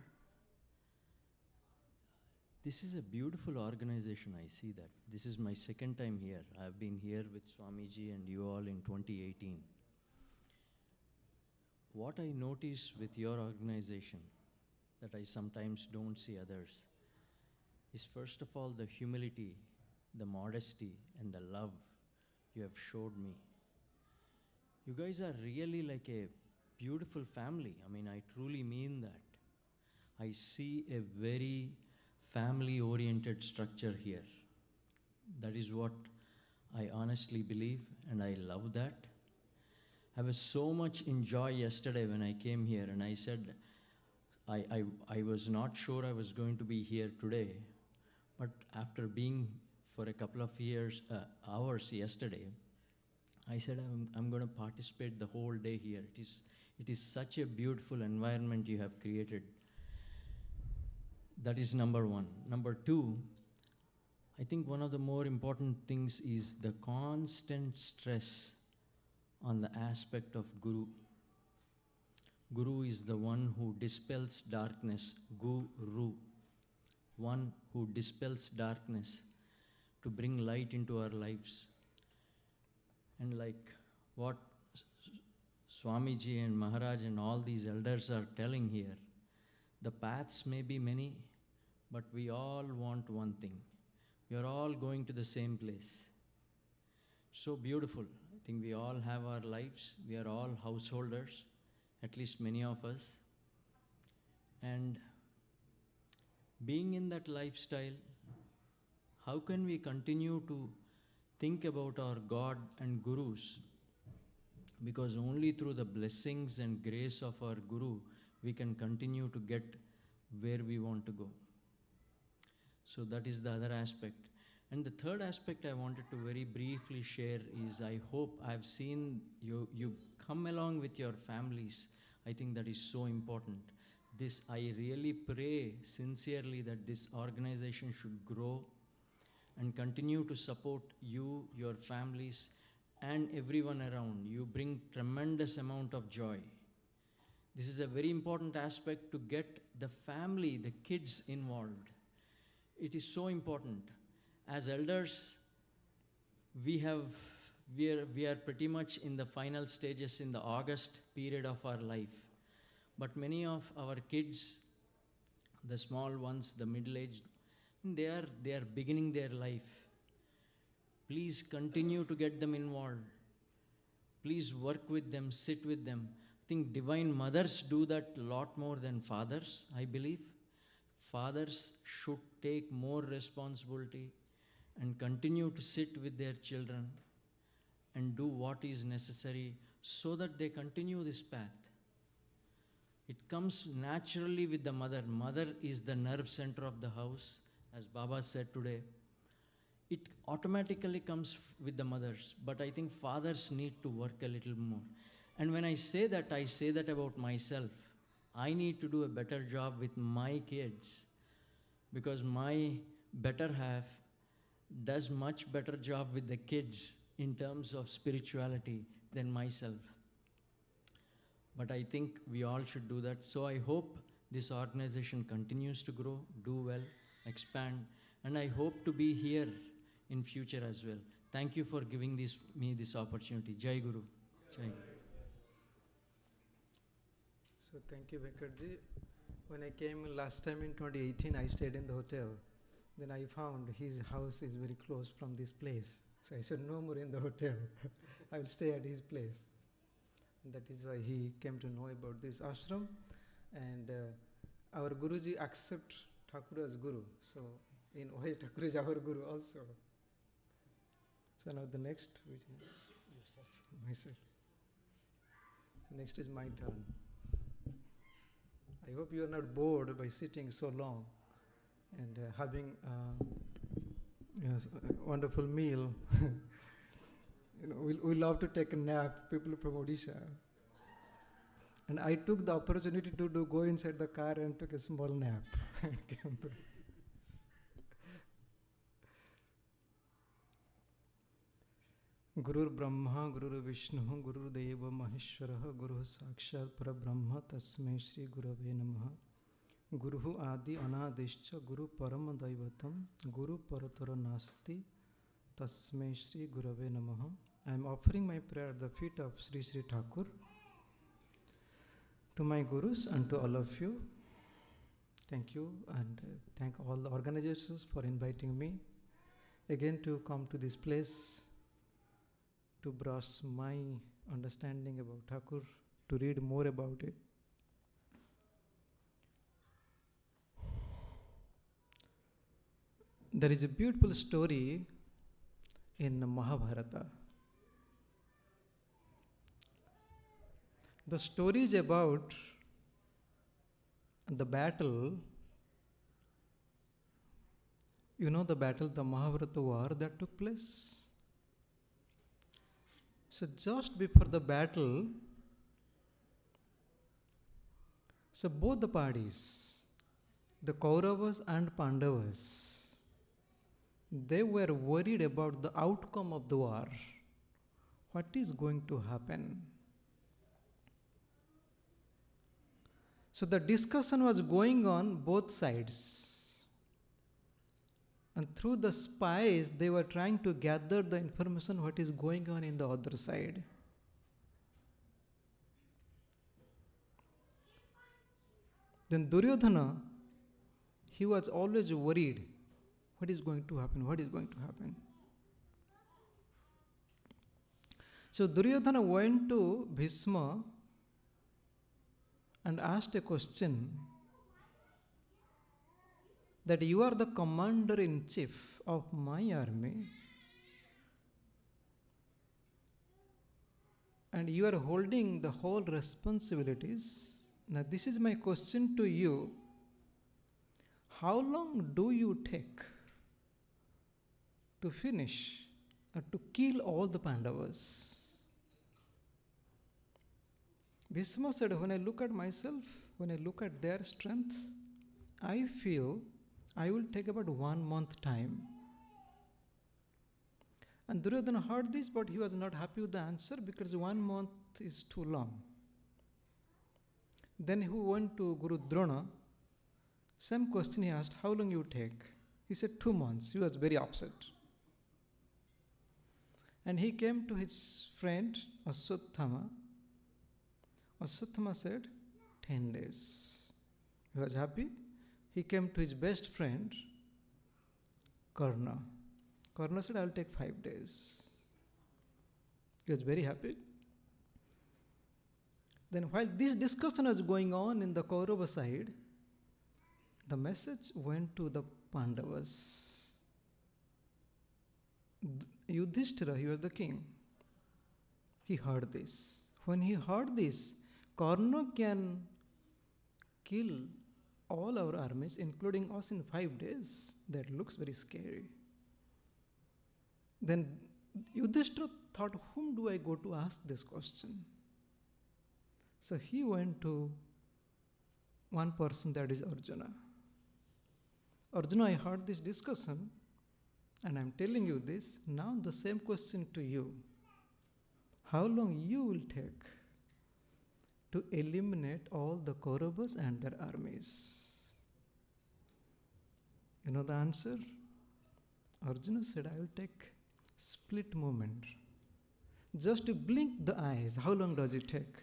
This is a beautiful organization, I see that. This is my second time here. I've been here with Swamiji and you all in 2018. What I notice with your organization that I sometimes don't see others is, first of all, the humility, the modesty, and the love you have showed me. You guys are really like a beautiful family. I mean, I truly mean that. I see a very family-oriented structure here. That is what I honestly believe, and I love that. I was so much in joy yesterday when I came here, and I said, I was not sure I was going to be here today, but after being for a couple of hours yesterday, I said, I'm going to participate the whole day here. It is such a beautiful environment you have created. That is number one. Number two, I think one of the more important things is the constant stress on the aspect of Guru. Guru is the one who dispels darkness. Guru, one who dispels darkness to bring light into our lives. And like what Swamiji and Maharaj and all these elders are telling here, the paths may be many, but we all want one thing. We are all going to the same place. So beautiful. I think we all have our lives. We are all householders, at least many of us. And being in that lifestyle, how can we continue to think about our God and Gurus? Because only through the blessings and grace of our Guru, we can continue to get where we want to go. So that is the other aspect. And the third aspect I wanted to very briefly share is, I hope I've seen you come along with your families. I think that is so important. I really pray sincerely that this organization should grow and continue to support you, your families, and everyone around. You bring tremendous amount of joy. This is a very important aspect to get the family, the kids involved. It is so important. As elders, we are pretty much in the final stages in the August period of our life. But many of our kids, the small ones, the middle-aged, they are beginning their life. Please continue to get them involved. Please work with them, sit with them. I think divine mothers do that a lot more than fathers, I believe. Fathers should take more responsibility and continue to sit with their children and do what is necessary so that they continue this path. It comes naturally with the mother. Mother is the nerve center of the house, as Baba said today. It automatically comes with the mothers, but I think fathers need to work a little more. And when I say that about myself. I need to do a better job with my kids, because my better half does much better job with the kids in terms of spirituality than myself. But I think we all should do that. So I hope this organization continues to grow, do well, expand, and I hope to be here in future as well. Thank you for giving me this opportunity. Jai Guru. Jai Guru. So thank you, Venkatji. When I came last time in 2018, I stayed in the hotel. Then I found his house is very close from this place. So I said, no more in the hotel. I will stay at his place. And that is why he came to know about this ashram. And our Guruji accept Thakur as Guru. So in a way, Thakur is our Guru also. So now the next, which is yourself. Myself. Next is my turn. I hope you are not bored by sitting so long and having a wonderful meal. We love to take a nap, people from Odisha. And I took the opportunity to go inside the car and took a small nap. Gurur Brahma, Gurur Vishnu, Gurur Deva Maheshwara, Guru Sakshat Parabrahma, Tasmai Shri Gurave Namaha. Guruhu adi anadischa Guru Param Daivatam Guru Paratara Nasti Tasmai Shri Gurave Namaha. I am offering my prayer at the feet of Sri Sri Thakur to my Gurus and to all of you. Thank you, and thank all the organizations for inviting me again to come to this place to brush my understanding about Thakur, to read more about it. There is a beautiful story in Mahabharata. The story is about the battle. You know the battle, the Mahabharata war that took place? So just before the battle, so both the parties, the Kauravas and Pandavas, they were worried about the outcome of the war. What is going to happen? So the discussion was going on both sides. And through the spies, they were trying to gather the information what is going on in the other side. Then Duryodhana, he was always worried. What is going to happen? What is going to happen? So Duryodhana went to Bhishma and asked a question that you are the commander-in-chief of my army and you are holding the whole responsibilities. Now this is my question to you. How long do you take to finish or to kill all the Pandavas? Bhishma said, when I look at myself, when I look at their strength, I feel I will take about 1 month time. And Duryodhana heard this, but he was not happy with the answer because 1 month is too long. Then he went to Guru Drona. Same question he asked, how long you take? He said 2 months. He was very upset. And he came to his friend Aswathama. Aswathama said 10 days. He was happy. He came to his best friend Karna. Karna said, I will take 5 days. He was very happy. Then while this discussion was going on in the Kaurava side, the message went to the Pandavas. Yudhishthira, he was the king. He heard this. When he heard this, Karna can kill all our armies, including us, in 5 days. That looks very scary. Then Yudhishthira thought, whom do I go to ask this question? So he went to one person, that is Arjuna. Arjuna, I heard this discussion and I'm telling you this. Now the same question to you. How long you will take to eliminate all the Kauravas and their armies? You know the answer? Arjuna said, I will take split moment. Just to blink the eyes, how long does it take?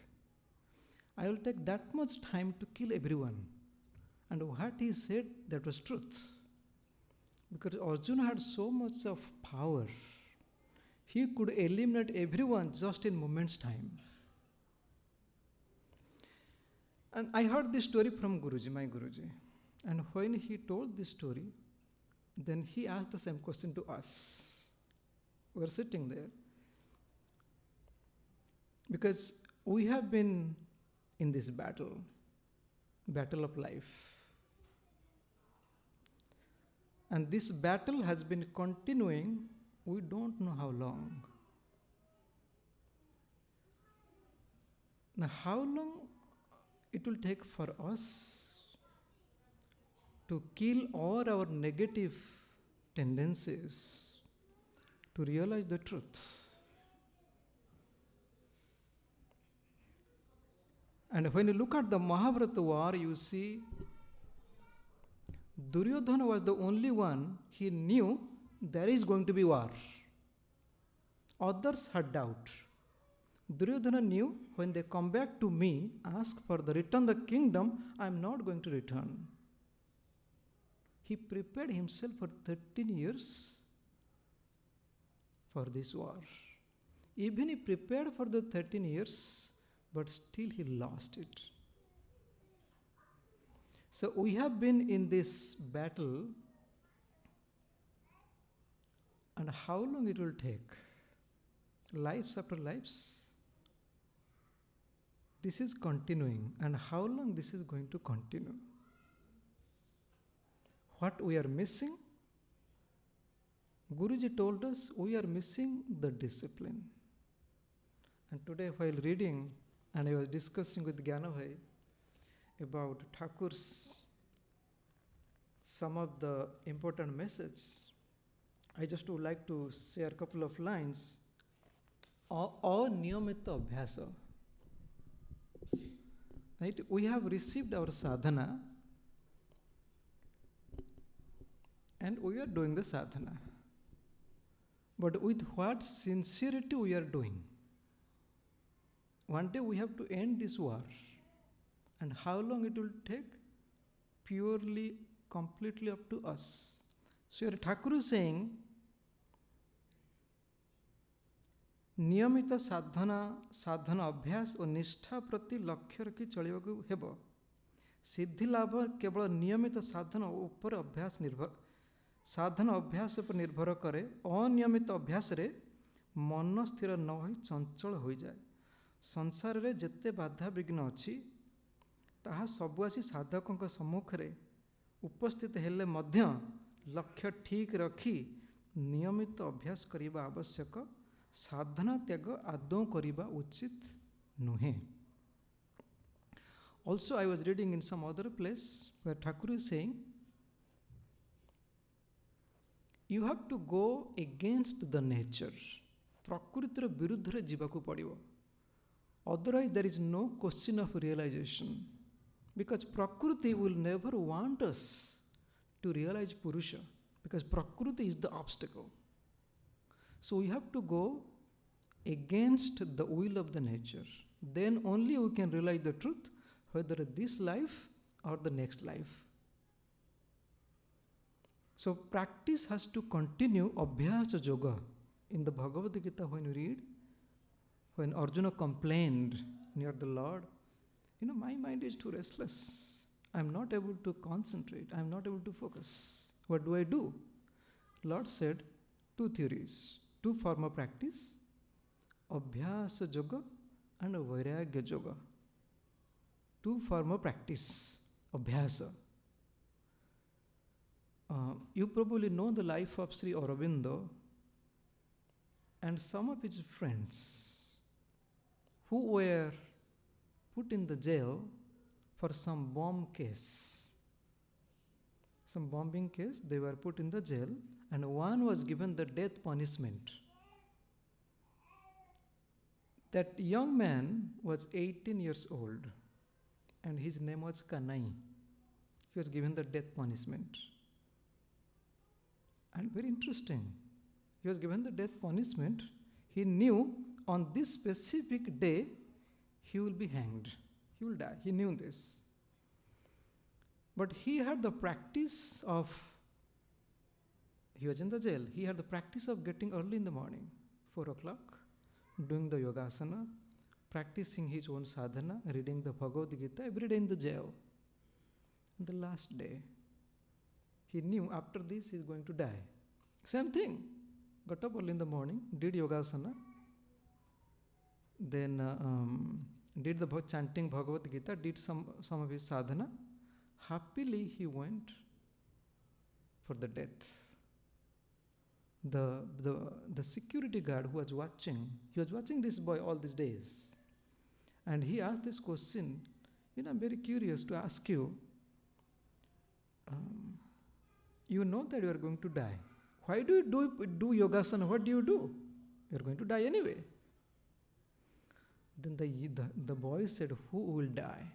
I will take that much time to kill everyone. And what he said, that was truth. Because Arjuna had so much of power. He could eliminate everyone just in moment's time. And I heard this story from Guruji, my Guruji. And when he told this story, then he asked the same question to us. We were sitting there. Because we have been in this battle of life. And this battle has been continuing, we don't know how long. Now, how long it will take for us to kill all our negative tendencies to realize the truth? And when you look at the Mahabharata war, you see Duryodhana was the only one he knew there is going to be war. Others had doubt. Duryodhana knew when they come back to me, ask for the return the kingdom, I am not going to return. He prepared himself for 13 years for this war. Even he prepared for the 13 years, but still he lost it. So we have been in this battle, and how long it will take? Lives after lives? This is continuing, and how long this is going to continue? What we are missing? Guruji told us we are missing the discipline. And today while reading, and I was discussing with Gyanabhai about Thakur's some of the important messages, I just would like to share a couple of lines. Aniyamita abhyasa. Right? We have received our sadhana and we are doing the sadhana. But with what sincerity we are doing? One day we have to end this war. And how long it will take? Purely, completely up to us. So here Thakur is saying, नियमित साधन अभ्यास और निष्ठा प्रति लक्ष्य रखी चलिବାକୁ ହେବ। सिद्धि लाभ केवल नियमित साधन उपर अभ्यास निर्भर साधन अभ्यास पर निर्भर करे। अनियमित अभ्यास रे मन स्थिर न होई चंचल हो जाए। संसार रे जेते बाधा विघ्न अछि ताहा सबु आसी साधकक सम्मुख रे उपस्थित हेले मध्य लक्ष्य ठीक रखी नियमित अभ्यास करिबा आवश्यक। साधना त्याग आदौ करिबा उचित नुहे। Also, I was reading in some other place where Thakur is saying, you have to go against the nature. प्रकृतिर विरुद्ध रे जीवाकू पड़िबो। Otherwise, there is no question of realization. Because Prakriti will never want us to realize Purusha. Because Prakriti is the obstacle. So we have to go against the will of the nature. Then only we can realize the truth, whether this life or the next life. So practice has to continue. Abhyasa yoga. In the Bhagavad Gita, when you read, when Arjuna complained near the Lord, my mind is too restless. I am not able to concentrate. I am not able to focus. What do? Lord said, two theories. Two form of practice, Abhyasa yoga and Vairagya yoga. Two form of practice, Abhyasa. You probably know the life of Sri Aurobindo and some of his friends who were put in the jail for some bomb case. Some bombing case, they were put in the jail. And one was given the death punishment. That young man was 18 years old and his name was Kanai. He was given the death punishment. And very interesting, he was given the death punishment. He knew on this specific day he will be hanged. He will die. He knew this. But he had the practice of he was in the jail. He had the practice of getting early in the morning, 4 o'clock, doing the yogasana, practicing his own sadhana, reading the Bhagavad Gita every day in the jail. And the last day, he knew after this he is going to die. Same thing. Got up early in the morning, did yogasana, then did the chanting Bhagavad Gita, did some of his sadhana. Happily he went for the death. The security guard who was watching, he was watching this boy all these days. And he asked this question, I'm very curious to ask you, you know that you are going to die. Why do you do yogasana? What do? You are going to die anyway. Then the boy said, who will die?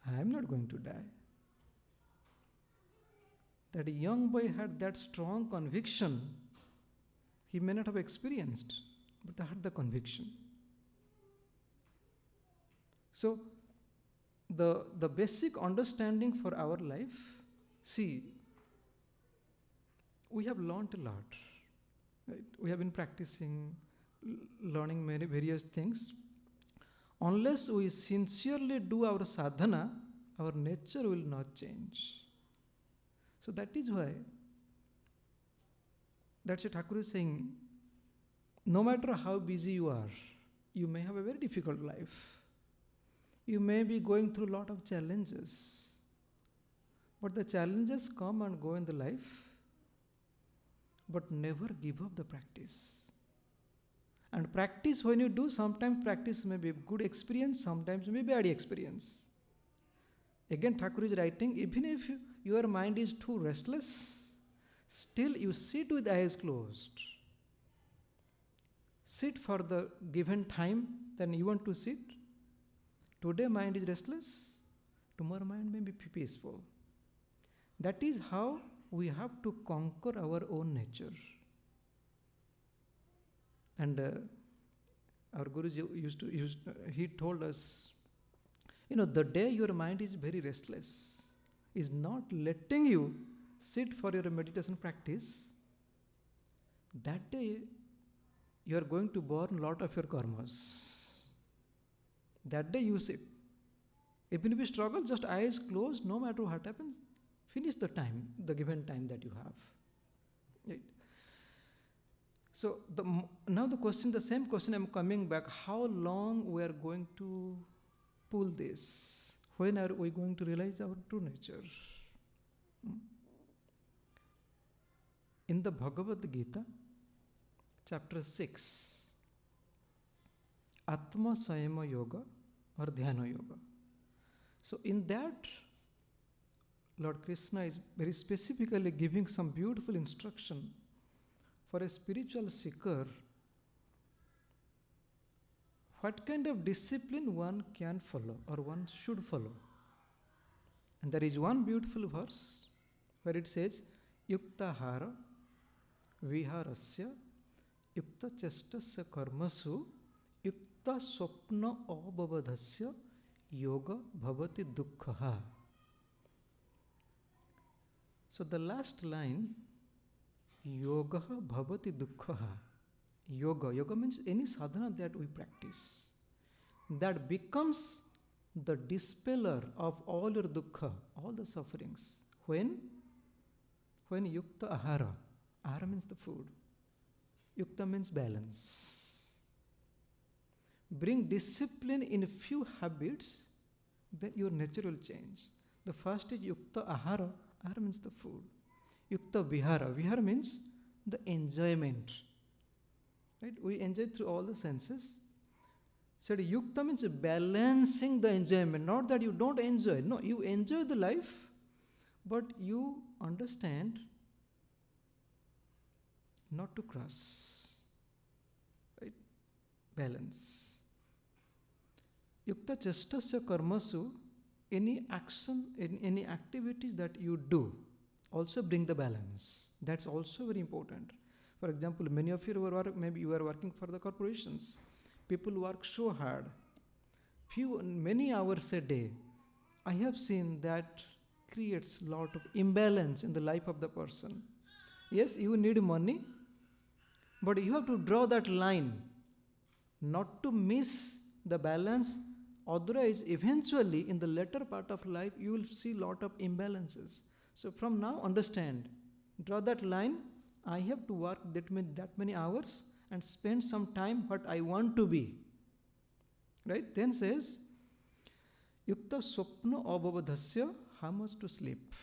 I am not going to die. that a young boy had that strong conviction. He may not have experienced, but they had the conviction. So, the basic understanding for our life, see, we have learned a lot. Right? We have been practicing, learning many various things. Unless we sincerely do our sadhana, our nature will not change. So that is why, that's what Thakur is saying, no matter how busy you are, you may have a very difficult life. You may be going through a lot of challenges. But the challenges come and go in the life, but never give up the practice. And practice, when you do, sometimes practice may be good experience, sometimes may be bad experience. Again, Thakur is writing, even if your mind is too restless, still you sit with eyes closed. Sit for the given time, then you want to sit. Today mind is restless, tomorrow mind may be peaceful. That is how we have to conquer our own nature. And our Guruji he told us, the day your mind is very restless, is not letting you sit for your meditation practice, that day you are going to burn a lot of your karmas. That day you sit. Even if you struggle, just eyes closed, no matter what happens, finish the time, the given time that you have. Right? So now the same question I'm coming back, how long we are going to pull this? When are we going to realize our true nature? In the Bhagavad Gita, chapter 6, Atma Sayama Yoga or Dhyana Yoga. So in that, Lord Krishna is very specifically giving some beautiful instruction for a spiritual seeker, what kind of discipline one can follow or one should follow. And there is one beautiful verse where it says, Yuktahara viharasya yukta chestasya karmasu yukta swapna abhavadhasya yoga bhavati dukkha. So the last line, yoga bhavati dukkha. Yoga means any sadhana that we practice, that becomes the dispeller of all your dukkha, all the sufferings. When yukta ahara. Ahara means the food. Yukta means balance. Bring discipline in a few habits, then your nature will change. The first is yukta ahara. Ahara means the food. Yukta vihara. Vihara means the enjoyment. Right? We enjoy through all the senses. So yukta means balancing the enjoyment. Not that you don't enjoy. No, you enjoy the life, but you understand not to cross. Right? Balance. Yukta chestasya karmasu, any action, any activities that you do, also bring the balance. That's also very important. For example, many of you maybe you are working for the corporations. People work so hard, many hours a day. I have seen that creates a lot of imbalance in the life of the person. Yes, you need money, but you have to draw that line, not to miss the balance. Otherwise, eventually, in the later part of life, you will see a lot of imbalances. So from now, understand, draw that line. I have to work that many hours and spend some time what I want to be. Right? Then says, Yukta swapna abhavadhasya, how much to sleep,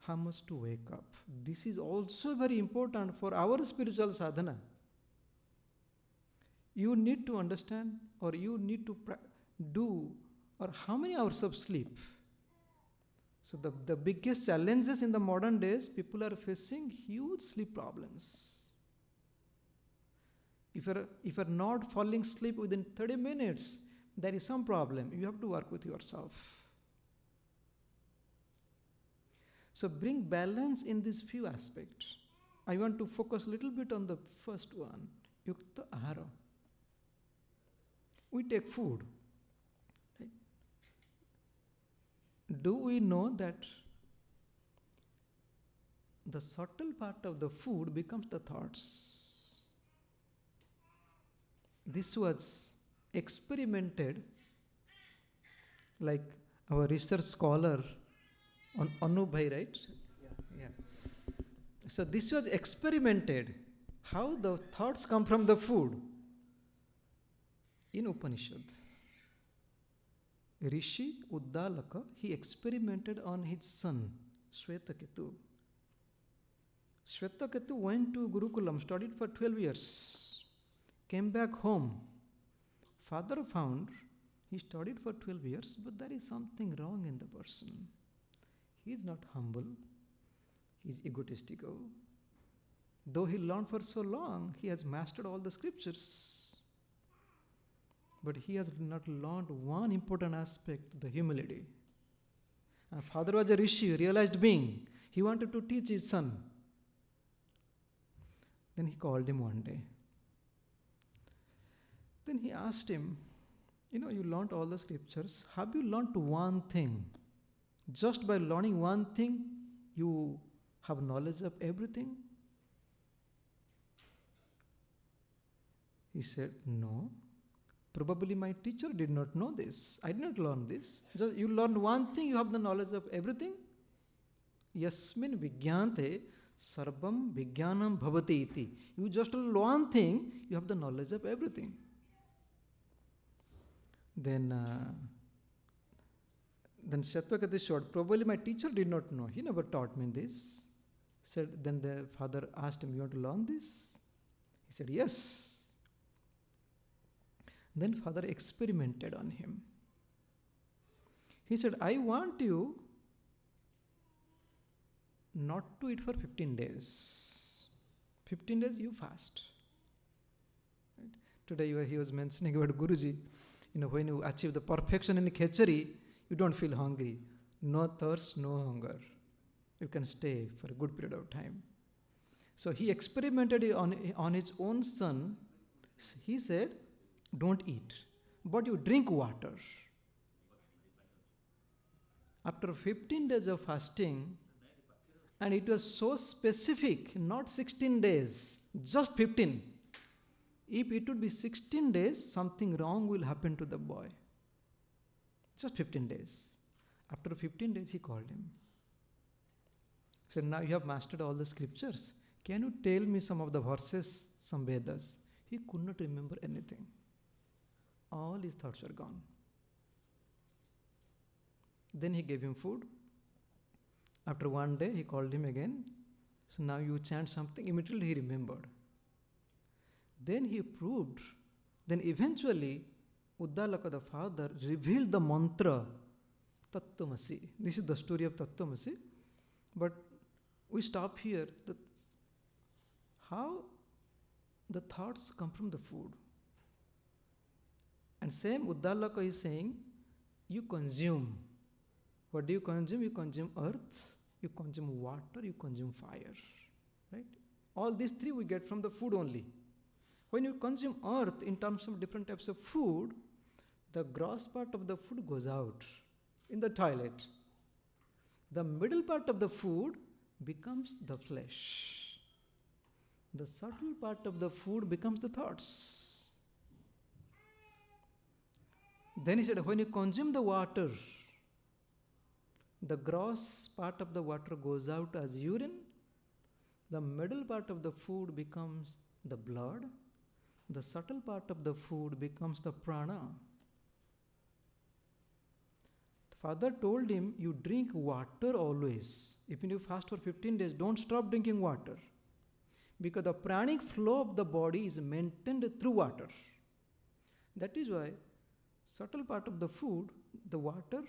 how much to wake up. This is also very important for our spiritual sadhana. You need to understand, or you need to do, or how many hours of sleep. So the biggest challenges in the modern days, people are facing huge sleep problems. If you're not falling asleep within 30 minutes, there is some problem. You have to work with yourself. So bring balance in these few aspects. I want to focus a little bit on the first one, Yukta Ahara. We take food. Right? Do we know that the subtle part of the food becomes the thoughts? This was experimented, like our research scholar on Anubhai, right? Yeah. So this was experimented, how the thoughts come from the food in Upanishad. Rishi Uddalaka, he experimented on his son, Shvetaketu. Shvetaketu went to Gurukulam, studied for 12 years, came back home. Father found he studied for 12 years, but there is something wrong in the person. He is not humble, he is egotistical. Though he learned for so long, he has mastered all the scriptures. But he has not learned one important aspect, the humility. And father was a rishi, realized being. He wanted to teach his son. Then he called him one day. Then he asked him, you learned all the scriptures. Have you learned one thing? Just by learning one thing, you have knowledge of everything? He said, no. Probably my teacher did not know this. I did not learn this. Just you learned one thing, you have the knowledge of everything. Yasmin vigyante sarvam vigyanam bhavati iti. You just learn one thing, you have the knowledge of everything. Then Shatvakati showed, probably my teacher did not know. He never taught me this. Then the father asked him, you want to learn this? He said, yes. Then father experimented on him. He said, I want you not to eat for 15 days. 15 days you fast. Right? Today he was mentioning about Guruji. When you achieve the perfection in khechari, you don't feel hungry. No thirst, no hunger. You can stay for a good period of time. So he experimented on his own son. He said, don't eat, but you drink water. After 15 days of fasting, and it was so specific, not 16 days, just 15. If it would be 16 days, something wrong will happen to the boy. Just 15 days. After 15 days, he called him. Said, now you have mastered all the scriptures. Can you tell me some of the verses, some Vedas? He could not remember anything. All his thoughts were gone. Then he gave him food. After one day, he called him again. So now you chant something. Immediately he remembered. Then he proved. Then eventually, Uddalaka the father revealed the mantra Tattvamasi. This is the story of Tattvamasi. But we stop here. How the thoughts come from the food. And same Uddalaka is saying, you consume. What do you consume? You consume earth, you consume water, you consume fire. Right? All these three we get from the food only. When you consume earth in terms of different types of food, the gross part of the food goes out in the toilet. The middle part of the food becomes the flesh. The subtle part of the food becomes the thoughts. Then he said, when you consume the water, the gross part of the water goes out as urine. The middle part of the food becomes the blood. The subtle part of the food becomes the prana. The father told him, you drink water always. Even if you fast for 15 days, don't stop drinking water. Because the pranic flow of the body is maintained through water. That is why subtle part of the food, the water,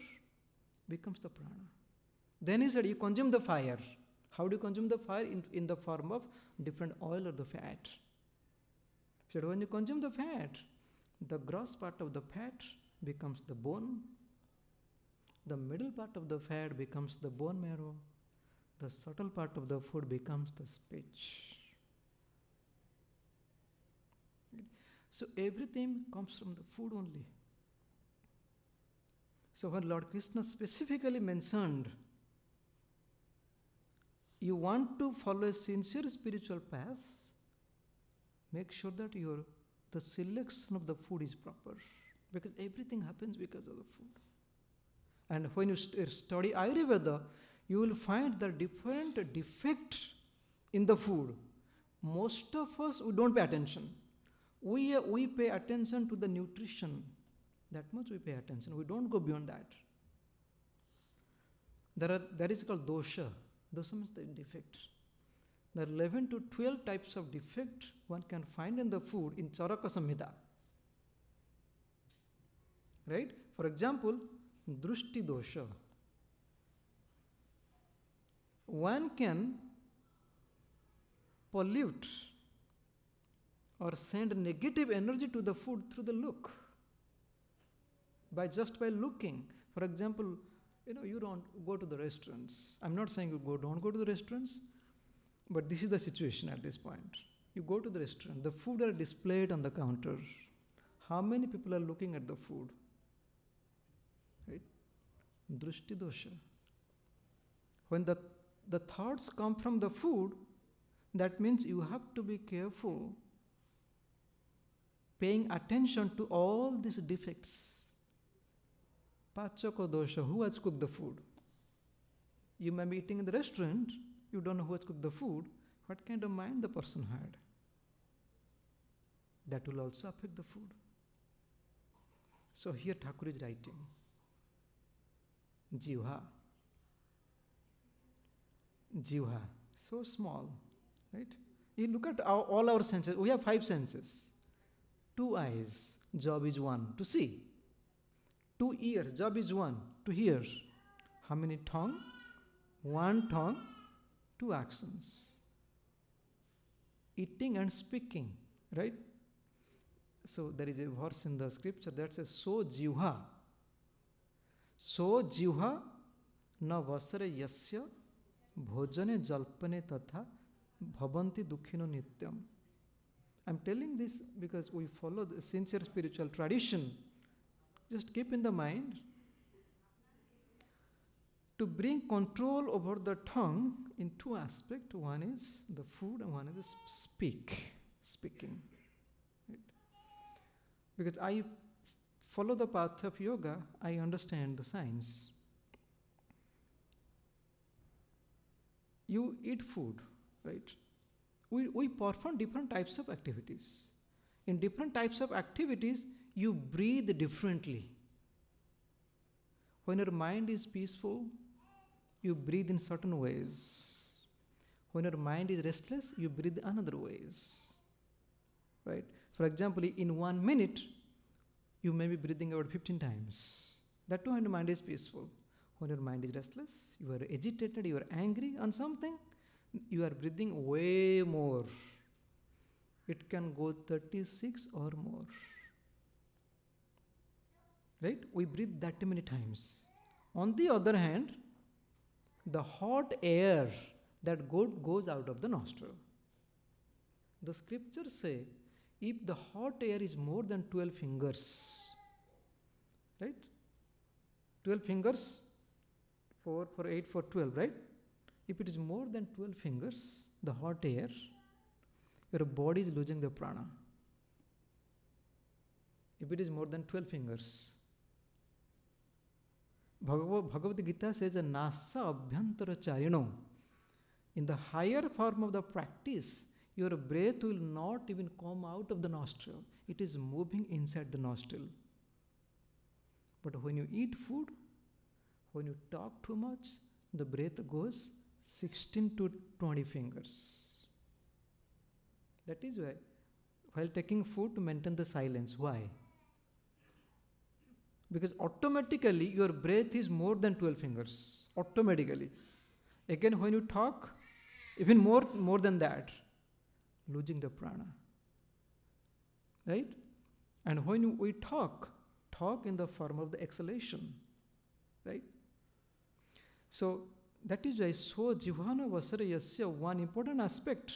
becomes the prana. Then he said, you consume the fire. How do you consume the fire? In the form of different oil or the fat. He said, when you consume the fat, the gross part of the fat becomes the bone. The middle part of the fat becomes the bone marrow. the subtle part of the food becomes the speech. So everything comes from the food only. So when Lord Krishna specifically mentioned, you want to follow a sincere spiritual path, make sure that the selection of the food is proper, because everything happens because of the food. And when you study Ayurveda, you will find the different defects in the food. Most of us, we don't pay attention. We pay attention to the nutrition. That much we pay attention. We don't go beyond that. That is called dosha. Dosha means the defect. There are 11 to 12 types of defect one can find in the food in Charaka Samhita. Right? For example, drushti dosha. One can pollute or send negative energy to the food through the look. By looking. For example, you don't go to the restaurants. I'm not saying don't go to the restaurants, but this is the situation at this point. You go to the restaurant, the food are displayed on the counter. How many people are looking at the food? Right? Drushti dosha. When the thoughts come from the food, that means you have to be careful, paying attention to all these defects. Pachaka dosha, who has cooked the food? You may be eating in the restaurant, you don't know who has cooked the food, what kind of mind the person had. That will also affect the food. So here Thakur is writing, Jivha. Jivha, so small, right? You look at all our senses, we have 5 senses. 2 eyes, job is 1, to see. 2 ears, job is 1, to hear. How many tongue? 1 tongue, 2 actions. Eating and speaking, right? So there is a verse in the scripture that says, So jivha na vasare yasya bhojane jalpane tatha bhavanti dukhino nityam. I'm telling this because we follow the sincere spiritual tradition. Just keep in the mind to bring control over the tongue in 2 aspects. One is the food and one is speaking. Right? Because I follow the path of yoga, I understand the science. You eat food, right? We perform different types of activities. In different types of activities, you breathe differently. When your mind is peaceful, you breathe in certain ways. When your mind is restless, you breathe another ways. Right? For example, in 1 minute, you may be breathing about 15 times. That too when your mind is peaceful. When your mind is restless, you are agitated, you are angry on something, you are breathing way more. It can go 36 or more. Right? We breathe that many times. On the other hand, the hot air that goes out of the nostril. The scriptures say, if the hot air is more than 12 fingers, right? 12 fingers, 4 for 8 for 12, right? If it is more than 12 fingers, the hot air, your body is losing the prana. If it is more than 12 fingers. Bhagavad Gita says, Nasa abhyantara charino. In the higher form of the practice, your breath will not even come out of the nostril. It is moving inside the nostril. But when you eat food, when you talk too much, the breath goes 16 to 20 fingers. That is why, while taking food, to maintain the silence. Why? Because automatically your breath is more than 12 fingers. Automatically. Again, when you talk, even more than that, losing the prana. Right? And when we talk in the form of the exhalation. Right? So That is why so jivana vasara yasya, one important aspect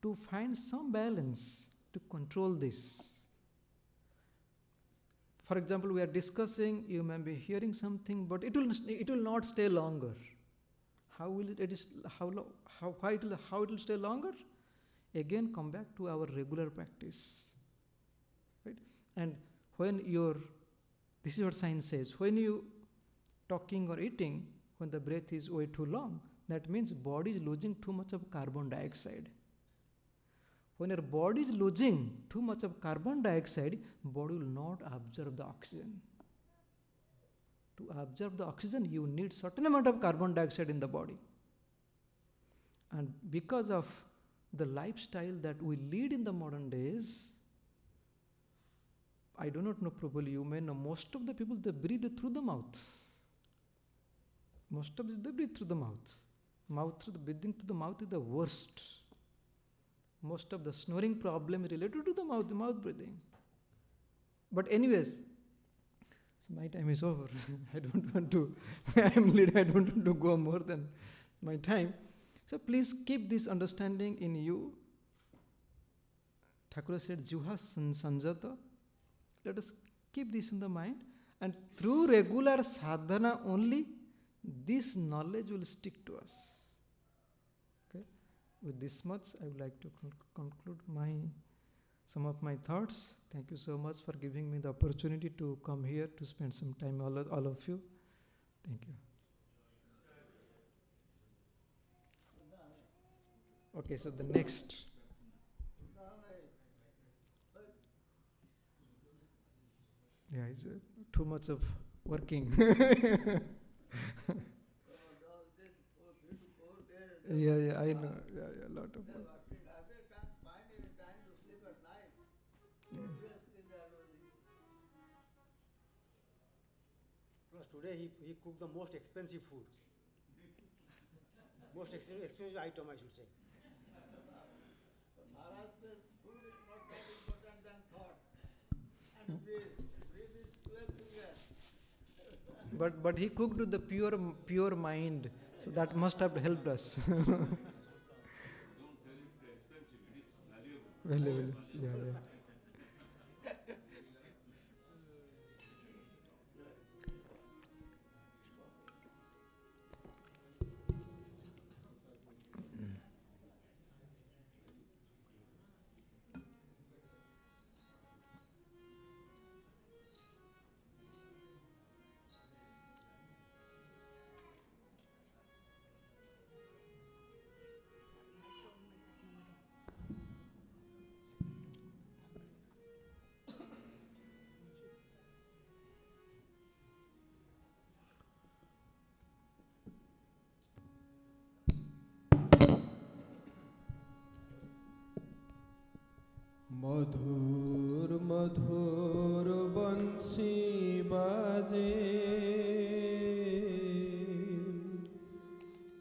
to find some balance to control this. For example, we are discussing, you may be hearing something, but it will not stay longer. How will how it will stay longer? Again, come back to our regular practice. Right? And when this is what science says, when you talking or eating, when the breath is way too long, that means body is losing too much of carbon dioxide. When your body is losing too much of carbon dioxide, body will not absorb the oxygen. To absorb the oxygen, you need certain amount of carbon dioxide in the body. And because of the lifestyle that we lead in the modern days, I do not know, probably you may know, most of the people, they breathe through the mouth. Most of them, they breathe through the mouth. Breathing through the mouth is the worst. Most of the snoring problem related to the mouth breathing. But anyways, so my time is over. I don't want to, I am leader, I don't want to go more than my time. So please keep this understanding in you. Thakur said, Juha sanjata. Let us keep this in the mind. And through regular sadhana only, this knowledge will stick to us. Okay. With this much, I would like to conclude some of my thoughts. Thank you so much for giving me the opportunity to come here to spend some time with all of you. Thank you. Okay, so the next. Yeah, it's too much of working. Yeah, I know. Yeah, a lot of work. Plus today he cooked the most expensive food. Most expensive item, I should say. Maharaj says food is not that important than thought. And breathe. Breathe is 12 fingers. But he cooked with the pure mind, so that must have helped us. Valuable. Yeah. मधुर मधुर बंसी बाजे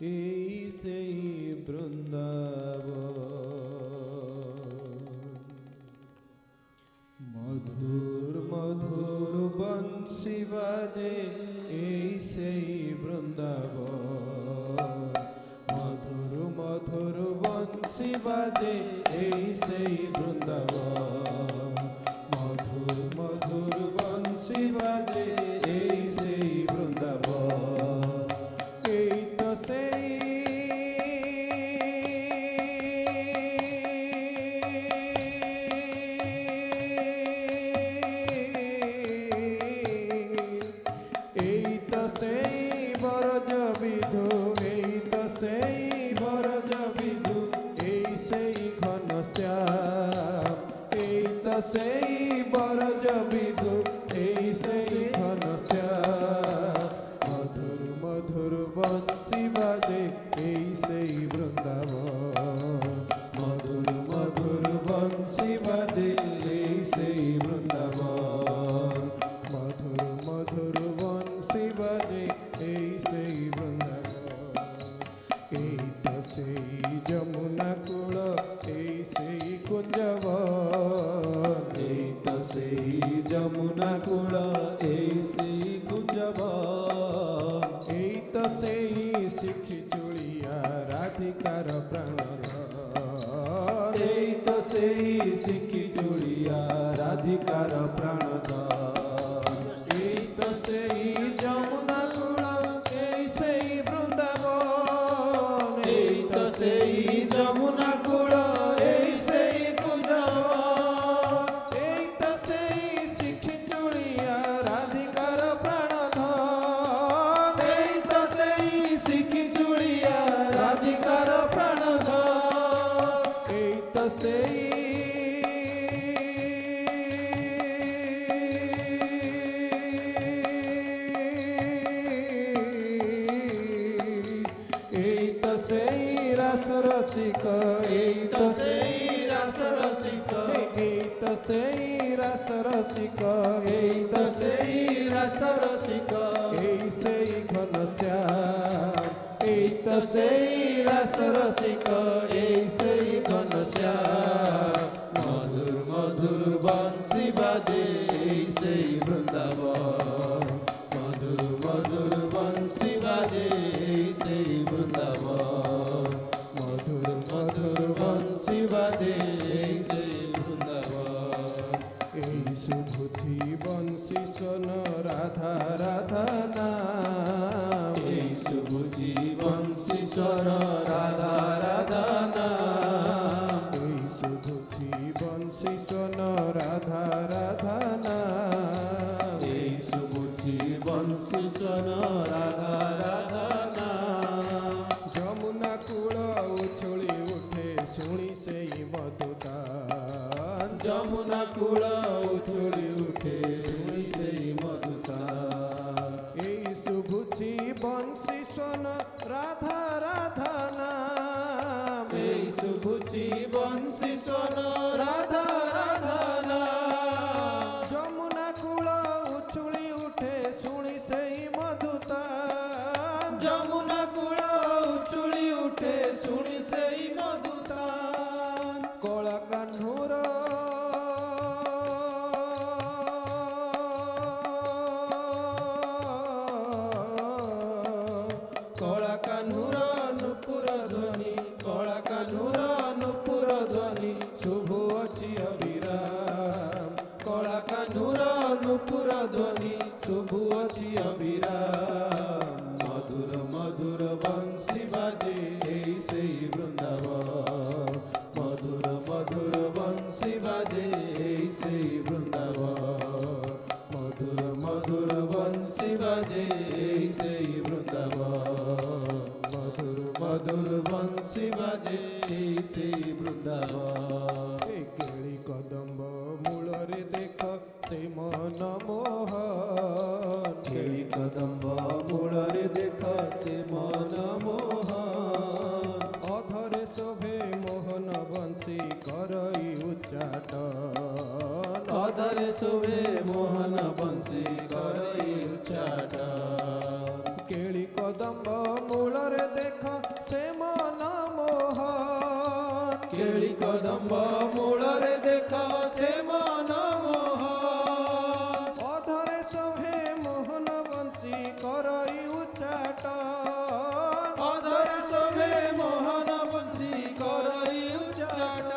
ऐसे वृंदावन मधुर मधुर बंसी बाजे ऐसे वृंदावन मधुर मधुर बंसी बाजे ऐसे वृंदावन मधुर मधुर बंसी बाजे ऐसे वृंदावन এই তো সেই বরজ বিধু এই তো সেই বরজ বিধু এই সেই ঘনশ্যাম এই তো সেই বরজ বিধু এই সেই ঘনশ্যাম মধুর মধুর বংশী বাজে এই সেই বৃন্দাবন মধুর মধুর বংশী বাজে এই সেই বৃন্দাবন মধুর মধুর বংশী বাজে এই সেই বৃন্দাবন এই তো সেই যমুনা কূল এই সেই কুঞ্জবন এই তো সেই যমুনা কূল এই সেই কুঞ্জবন এই তো সেই রাধিকার প্রাণধন এই তো সেই যমুনা কূল এই সেই বৃন্দাবন এই তো সেই যমুনা কূল এই সেই কুঞ্জবন এই তো সেই শিখি চুড়িয়া রাধিকার প্রাণধন এই তো সেই শিখি চুড়িয়া রাধিকার প্রাণধন এই তো সেই এই তো সেই রস রসিক এই তো সেই রস রসিক এই তো সেই রস রসিক এই তো সেই রস রসিক এই সেই ঘন শ্যাম এই তো সেই রস রসিক এই সেই ঘন শ্যাম মধুর মধুর বংশী বাজে এই সেই বৃন্দাবন মধুর মধুর বংশী বাজে এই সেই বৃন্দাবন মধুর মধুর বংশী বাজে এই সেই বৃন্দাবন এই সুবুঝি বংশী শোন রাধা রাধা নাম এই সুবুঝি বংশী শোন রাধা রাধা নাম এই সুবুঝি বংশী শোন রাধা রাধা নাম এই সুবুঝি বংশী শোন রাধা রাধা নাম যমুনা কূল উছুলি উঠে শুনি সেই মধুদান যমুনা কূল উছুলি উঠে শুনি সেই মধুদান এই সুবুঝি বংশী শোন রাধা রাধা নাম এই সুবুঝি বংশী শোন রাধা রাধা নাম যমুনা কূল উছুলি উঠে শুনি সেই মধুদান যমুনা কূল উছুলি উঠে শুনি সেই মধুদান কলা কাহ্নুর কলা কাহ্নুর নুপুর ধ্বনি কলা কাহ্নুর নুপুর ধ্বনি শুভ ଅଛି অবিরাম কলা কাহ্নুর নুপুর ধ্বনি শুভ ଅଛି অবিরাম মধুর মধুর বংশী বাজে এই সেই বৃন্দাবন মধুর মধুর বংশী বাজে এই সেই বৃন্দাবন মধুর মধুর বংশী বাজে এই সেই বৃন্দাবন মধুর মধুর বংশী বাজে এই সেই বৃন্দাবন এই কেଳି কদম্ব মূଳରେ ଦେଖ ସେ ମନ ମୋହନ କେଳି କଦମ୍ବ ମୂଳରେ ଦେଖ ସେ ମନ ମୋହନ ଅଧରେ ଶୋଭେ ମୋହନ ବଂଶୀ କରଇ ଉଚ୍ଚାଟନ ଅଧରେ ଶୋଭେ ମୋହନ ବଂଶୀ କରଇ ଉଚ୍ଚାଟନ କେଳି କଦମ୍ବ ମୂଳରେ ଦେଖ ସେ ମନ ମୋହନ କେଳି କଦମ୍ବ ମୂଳରେ ଦେଖ ସେ ମନ ମୋହନ ଅଧରେ ଶୋଭେ ମୋହନ ବଂଶୀ କରଇ ଉଚ୍ଚାଟନ ଅଧରେ ଶୋଭେ ମୋହନ ବଂଶୀ କରଇ ଉଚ୍ଚାଟନ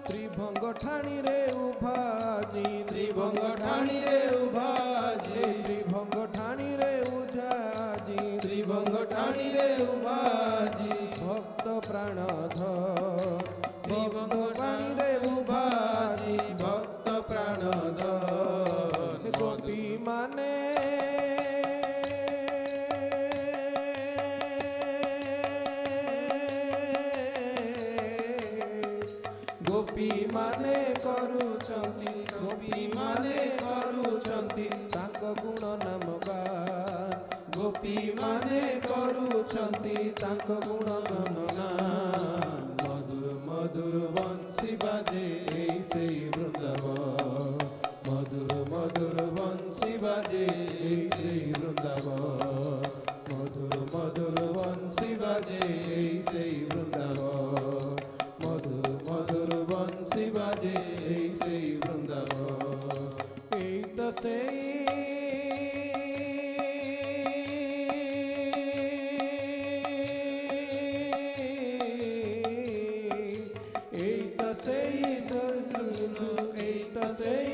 ତ୍ରିଭଙ୍ଗ ଠାଣିରେ ଉଭାଜି ତ୍ରିଭଙ୍ଗ ଠାଣିରେ ଉଭାଜି ତ୍ରିଭଙ୍ଗ ଠାଣିରେ ଉଜାଜି ତ୍ରିଭଙ୍ଗ ଠାଣିରେ ଉଭାଜି ଭକ୍ତ ପ୍ରାଣଧ ତ୍ରିଭଙ୍ଗ ଠାଣିରେ ଉଭାଜି ଭକ୍ତ ପ୍ରାଣଧ ଗୋପୀ ମାନେ ଗୋପୀ ମାନେ କରୁଛନ୍ତି ଗୋପୀ ମାନେ କରୁଛନ୍ତି ତାଙ୍କ ଗୁଣ ନାମ ଗାନ ଗୋପୀ ମାନେ କରୁଛନ୍ତି ତାଙ୍କ ଗୁଣ ନାମ ଗାନ ମଧୁର ମଧୁର ବଂଶୀ ବାଜେ এই সেই বৃন্দাবন মধুর মধুর বংশী বাজে এই সেই বৃন্দাবন মধুর মধুর বংশী বাজে এই সেই বৃন্দাবন মধুর মধুর বংশী বাজে এই সেই বৃন্দাবন এই তো সেই এই তো সেই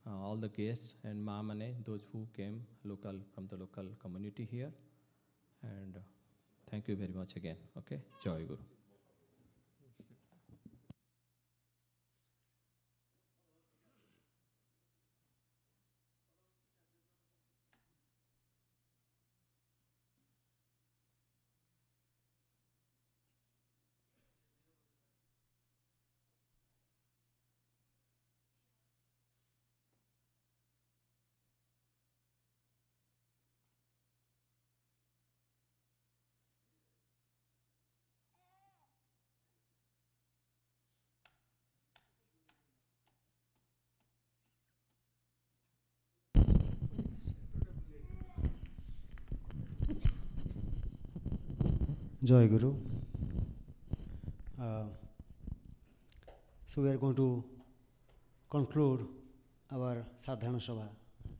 all the guests and Ma Mane, those who came local from the local community here. And thank you very much again. Okay, Jai Guru. Jai Guru. So we are going to conclude our Sadharan Sabha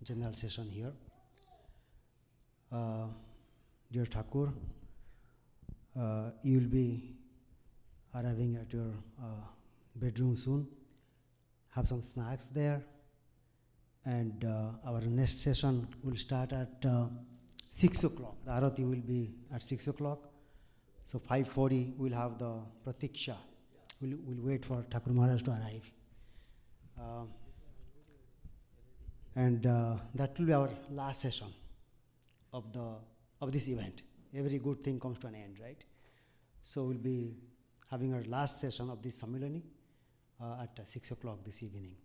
general session here. Dear Thakur, you will be arriving at your bedroom soon. Have some snacks there. And our next session will start at 6 o'clock. The Arati will be at 6 o'clock. So 5:40 we'll have the Pratiksha. We'll wait for Thakur Maharaj to arrive. And that will be our last session of this event. Every good thing comes to an end, right? So we'll be having our last session of this Samilani at 6 o'clock this evening.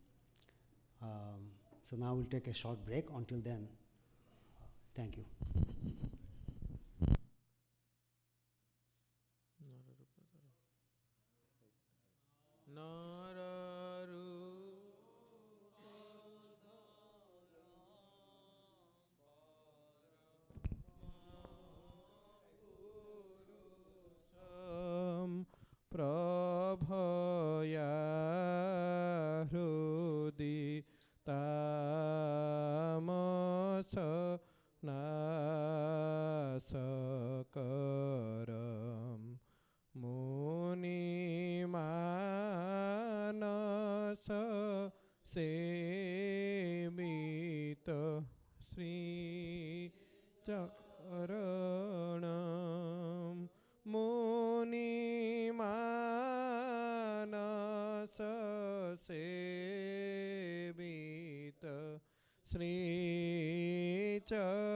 So now we'll take a short break. Until then, thank you. Prabhaya hrudi tamasa nasakaram muni manasa semita sri charanam muni manasa semita sri charanam